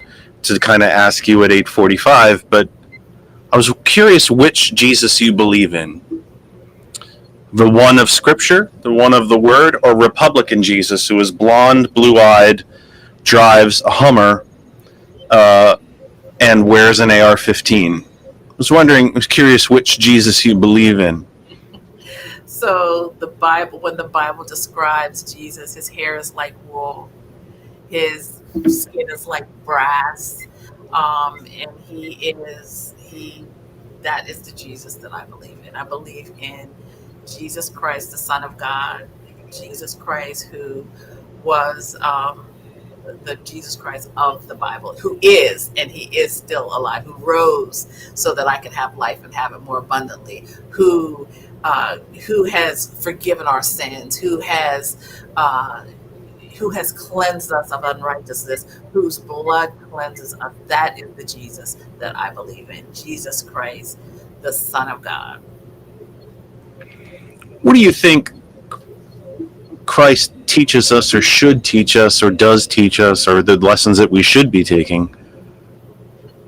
kind of ask you at 8:45, but I was curious which Jesus you believe in. The one of Scripture, the one of the Word, or Republican Jesus, who is blonde, blue-eyed, drives a Hummer, and wears an AR-15. I was curious which Jesus you believe in. So when the Bible describes Jesus, his hair is like wool, his skin is like brass, and that is the Jesus that I believe in. I believe in Jesus Christ, the Son of God, Jesus Christ, who was the Jesus Christ of the Bible, who is, and he is still alive, who rose so that I can have life and have it more abundantly, who has forgiven our sins, who has cleansed us of unrighteousness, whose blood cleanses us. That is the Jesus that I believe in, Jesus Christ, the Son of God. What do you think Christ teaches us, or should teach us, or does teach us, or the lessons that we should be taking?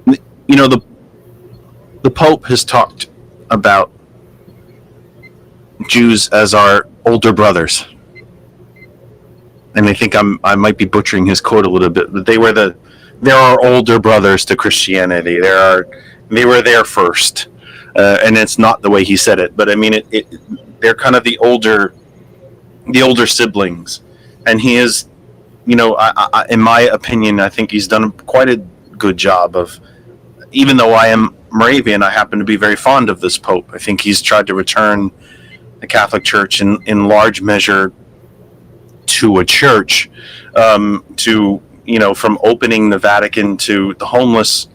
The Pope has talked about Jews as our older brothers. And I think I might be butchering his quote a little bit, but they're our older brothers to Christianity. They were there first. And it's not the way he said it, but I mean, they're kind of the older siblings, and he is, in my opinion, I think he's done quite a good job of, even though I am Moravian, I happen to be very fond of this Pope. I think he's tried to return the Catholic Church in large measure to a church, from opening the Vatican to the homeless,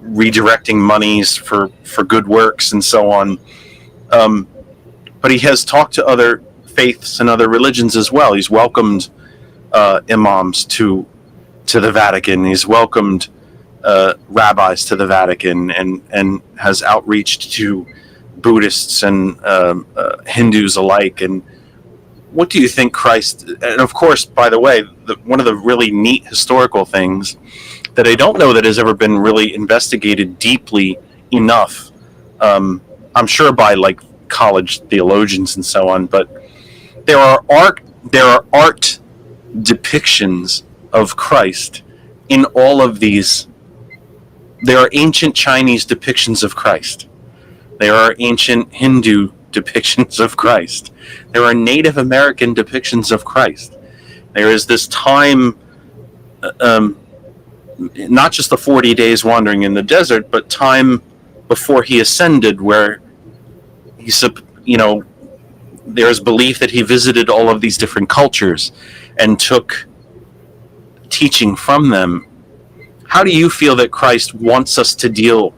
redirecting monies for good works and so on. But he has talked to other faiths and other religions as well. He's welcomed imams to the Vatican. He's welcomed rabbis to the Vatican, and has outreached to Buddhists and Hindus alike. And what do you think Christ? And of course, by the way, one of the really neat historical things that I don't know that has ever been really investigated deeply enough, I'm sure by like college theologians and so on, but there are art depictions of Christ in all of these. There are ancient Chinese depictions of Christ. There are ancient Hindu depictions of Christ. There are Native American depictions of Christ. There is this time, not just the 40 days wandering in the desert, but time before he ascended, where there is belief that he visited all of these different cultures and took teaching from them. How do you feel that Christ wants us to deal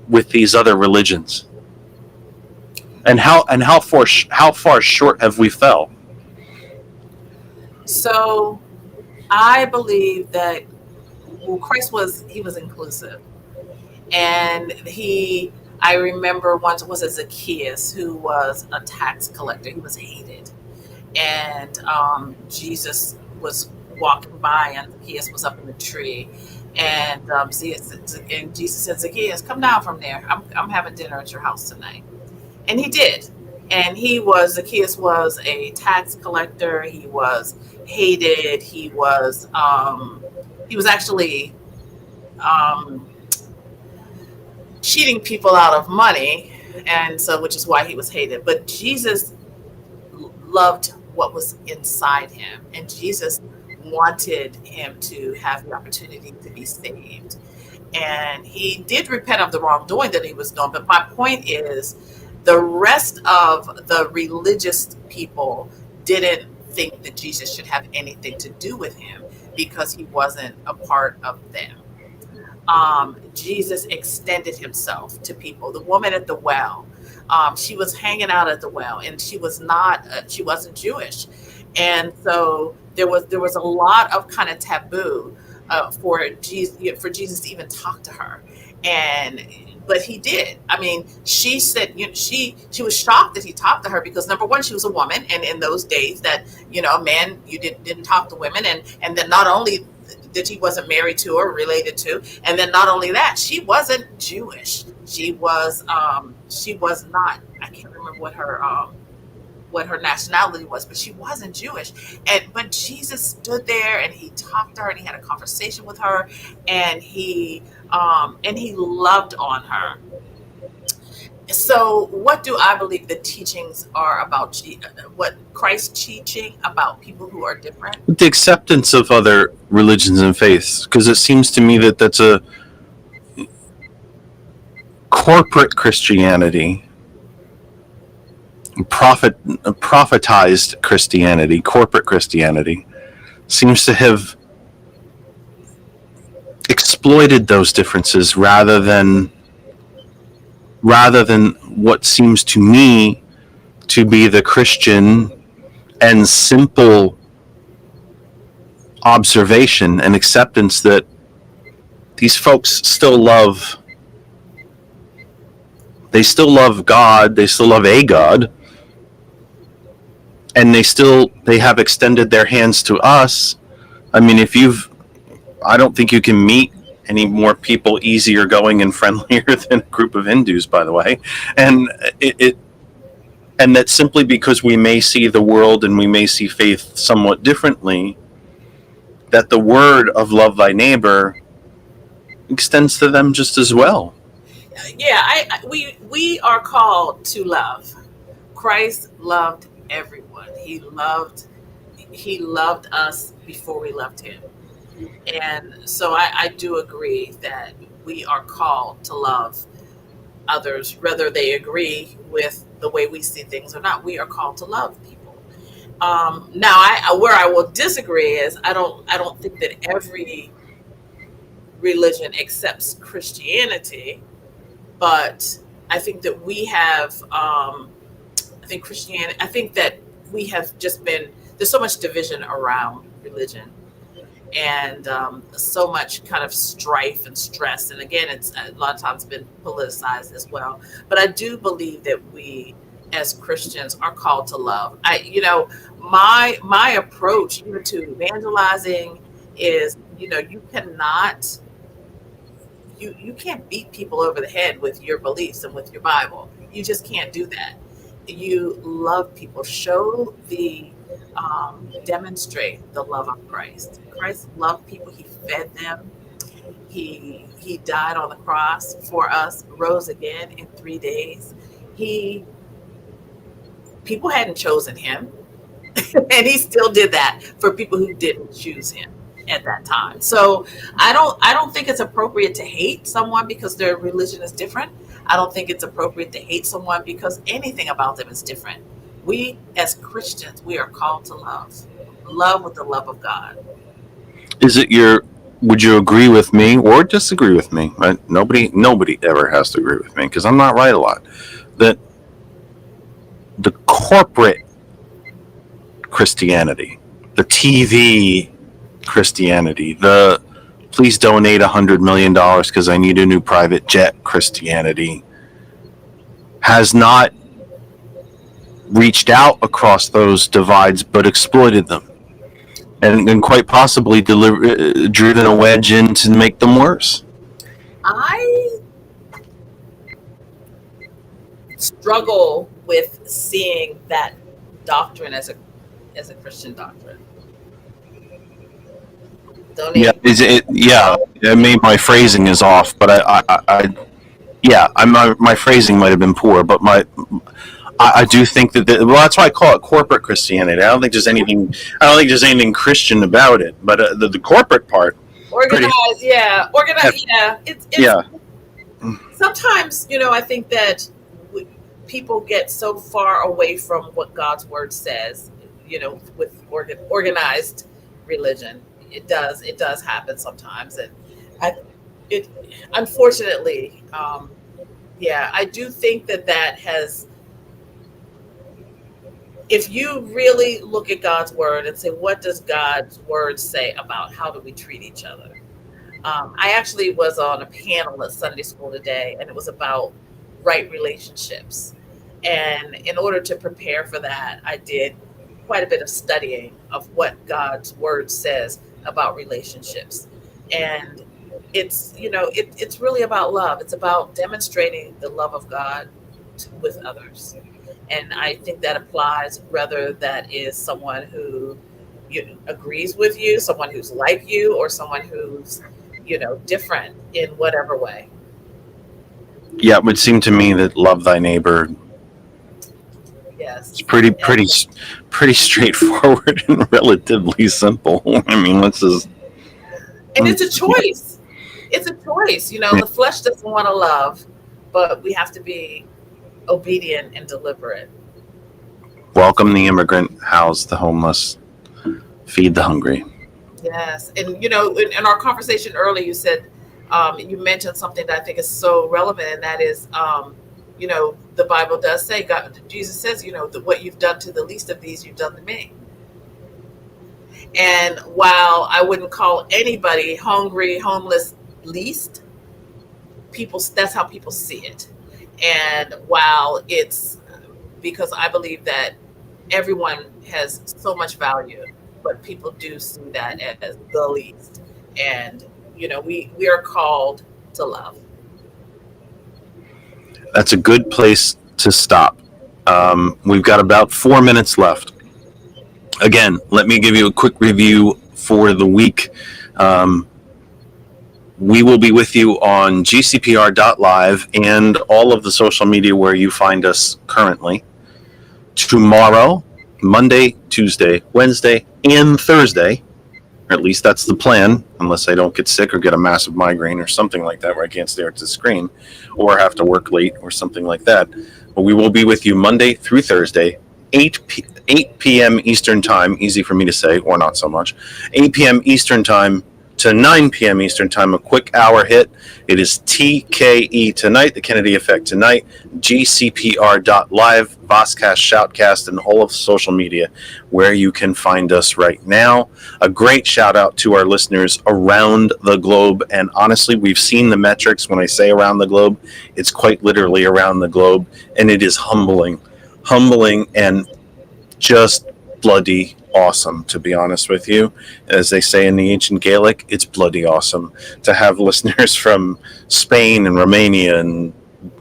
with these other religions? And how far short have we fell? So I believe that Christ was inclusive. And I remember once, was it Zacchaeus, who was a tax collector. He was hated. And Jesus was walking by, and Zacchaeus was up in the tree. And Jesus said, Zacchaeus, come down from there. I'm having dinner at your house tonight. And he did. And Zacchaeus was a tax collector. He was hated. He was actually cheating people out of money, and so, which is why he was hated. But Jesus loved what was inside him, and Jesus wanted him to have the opportunity to be saved. And he did repent of the wrongdoing that he was doing. But my point is, the rest of the religious people didn't think that Jesus should have anything to do with him because he wasn't a part of them. Jesus extended himself to people. The woman at the well, she was hanging out at the well, and she wasn't Jewish, and so there was a lot of kind of taboo for Jesus to even talk to her, but he did. I mean, she said, she was shocked that he talked to her because, number one, she was a woman, and in those days that man, you didn't talk to women, and then not only that he wasn't married to or related to, and then not only that, she wasn't Jewish. She was not. I can't remember what her nationality was, but she wasn't Jewish. But Jesus stood there and he talked to her and he had a conversation with her, and he loved on her. So what do I believe the teachings are about? What Christ's teaching about people who are different? The acceptance of other religions and faiths, because it seems to me that that's a corporate Christianity, prophetized Christianity, corporate Christianity, seems to have exploited those differences rather than what seems to me to be the Christian and simple observation and acceptance that these folks still love God, they still love a God, and they have extended their hands to us. I mean, I don't think you can meet any more people easier going and friendlier than a group of Hindus, by the way. And and that simply because we may see the world and we may see faith somewhat differently, that the word of love thy neighbor extends to them just as well. Yeah, we are called to love. Christ loved everyone. He loved us before we loved him. And so I do agree that we are called to love others, whether they agree with the way we see things or not. We are called to love people. Now, where I will disagree is I don't think that religion accepts Christianity, but I think that we have, I think that we have just been, there's so much division around religion, and so much kind of strife and stress. And again, it's a lot of times been politicized as well. But I do believe that we as Christians are called to love. My approach even to evangelizing is, you can't beat people over the head with your beliefs and with your Bible. You just can't do that. You love people, demonstrate the love of Christ. Christ loved people. He fed them. He died on the cross for us, rose again in 3 days. People hadn't chosen him, and he still did that for people who didn't choose him at that time. So I don't think it's appropriate to hate someone because their religion is different. I don't think it's appropriate to hate someone because anything about them is different. We as Christians, we are called to love with the love of God. Would you agree with me or disagree with me? Right? Nobody ever has to agree with me because I'm not right a lot. That the corporate Christianity, the TV Christianity, the please donate $100 million because I need a new private jet Christianity has not reached out across those divides but exploited them and quite possibly driven a wedge in to make them worse. I struggle with seeing that doctrine as a Christian doctrine. Maybe my phrasing is off, but my phrasing might have been poor, but I do think that that's why I call it corporate Christianity. I don't think there's anything Christian about it, but the corporate part, organized. It's sometimes, I think that people get so far away from what God's word says, with organized religion. It does happen sometimes, and unfortunately, I do think that has. If you really look at God's word and say, what does God's word say about how do we treat each other? I actually was on a panel at Sunday school today, and it was about right relationships. And in order to prepare for that, I did quite a bit of studying of what God's word says about relationships. And it's really about love. It's about demonstrating the love of God with others. And I think that applies whether that is someone who agrees with you, someone who's like you, or someone who's different in whatever way. Yeah, it would seem to me that love thy neighbor. Yes, it's pretty straightforward and relatively simple. I mean, and it's a choice. It's a choice. The flesh doesn't want to love, but we have to be obedient and deliberate. Welcome the immigrant, house the homeless, feed the hungry. Yes, and in our conversation earlier, you said you mentioned something that I think is so relevant, and that is, the Bible does say, Jesus says, that what you've done to the least of these, you've done to me. And while I wouldn't call anybody hungry, homeless least, that's how people see it. And while it's because I believe that everyone has so much value, but people do see that as the least. And, we are called to love. That's a good place to stop. We've got about 4 minutes left. Again, let me give you a quick review for the week. We will be with you on gcpr.live and all of the social media where you find us currently. Tomorrow, Monday, Tuesday, Wednesday, and Thursday. Or at least that's the plan, unless I don't get sick or get a massive migraine or something like that where I can't stare at the screen or have to work late or something like that. But we will be with you Monday through Thursday, 8 p.m. Eastern Time, easy for me to say, or not so much, 8 p.m. Eastern Time to 9 p.m. Eastern Time, a quick hour hit. It is TKE tonight, the Kennedy Effect tonight, GCPR.live, Voscast, Shoutcast, and all of social media where you can find us right now. A great shout out to our listeners around the globe. And honestly, we've seen the metrics. When I say around the globe, it's quite literally around the globe. And it is humbling and just bloody awesome, to be honest with you. As they say in the ancient Gaelic, it's bloody awesome to have listeners from Spain and Romania and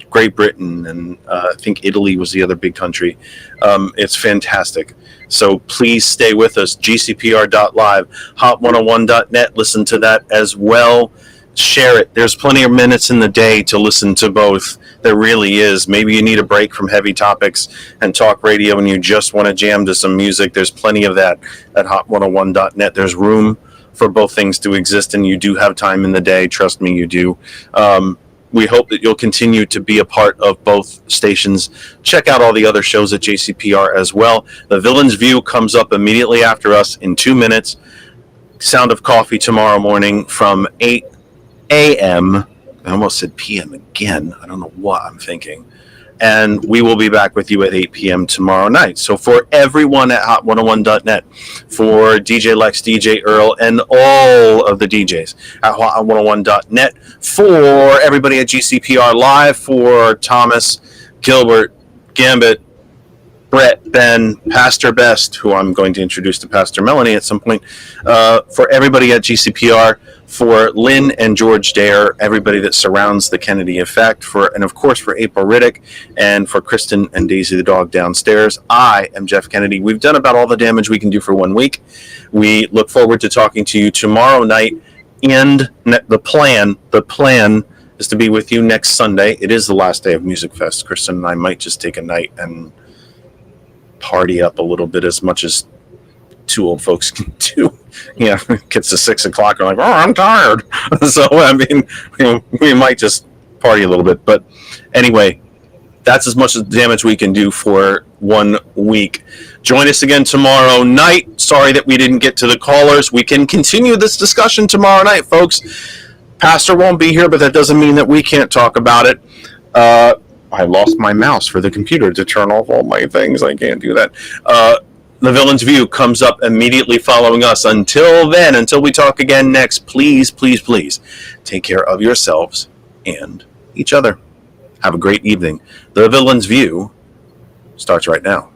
Great Britain, and I think Italy was the other big country. It's fantastic. So please stay with us. GCPR.live, hot101.net. Listen to that as well. Share it. There's plenty of minutes in the day to listen to both. There really is. Maybe you need a break from heavy topics and talk radio and you just want to jam to some music. There's plenty of that at hot101.net. There's room for both things to exist, and you do have time in the day. Trust me, you do. We hope that you'll continue to be a part of both stations. Check out all the other shows at JCPR as well. The Villain's View comes up immediately after us in 2 minutes. Sound of Coffee tomorrow morning from 8 a.m. I almost said p.m. again. I don't know what I'm thinking. And we will be back with you at 8 p.m. tomorrow night. So for everyone at hot101.net, for DJ Lex, DJ Earl, and all of the DJs at hot101.net, for everybody at GCPR Live, for Thomas, Gilbert, Gambit, Brett, Ben, Pastor Best, who I'm going to introduce to Pastor Melanie at some point, for everybody at GCPR, for Lynn and George Dare, everybody that surrounds the Kennedy Effect, and of course for April Riddick, and for Kristen and Daisy the dog downstairs. I am Jeff Kennedy. We've done about all the damage we can do for 1 week. We look forward to talking to you tomorrow night, and the plan is to be with you next Sunday. It is the last day of Music Fest. Kristen and I might just take a night and party up a little bit, as much as two old folks can do. Yeah, it gets to 6 o'clock and like, oh, I'm tired. So, I mean, we might just party a little bit. But anyway, that's as much damage we can do for 1 week. Join us again tomorrow night. Sorry that we didn't get to the callers. We can continue this discussion tomorrow night, folks. Pastor won't be here, but that doesn't mean that we can't talk about it. I lost my mouse for the computer to turn off all my things. I can't do that. The Villain's View comes up immediately following us. Until then, until we talk again next, please, please, please take care of yourselves and each other. Have a great evening. The Villain's View starts right now.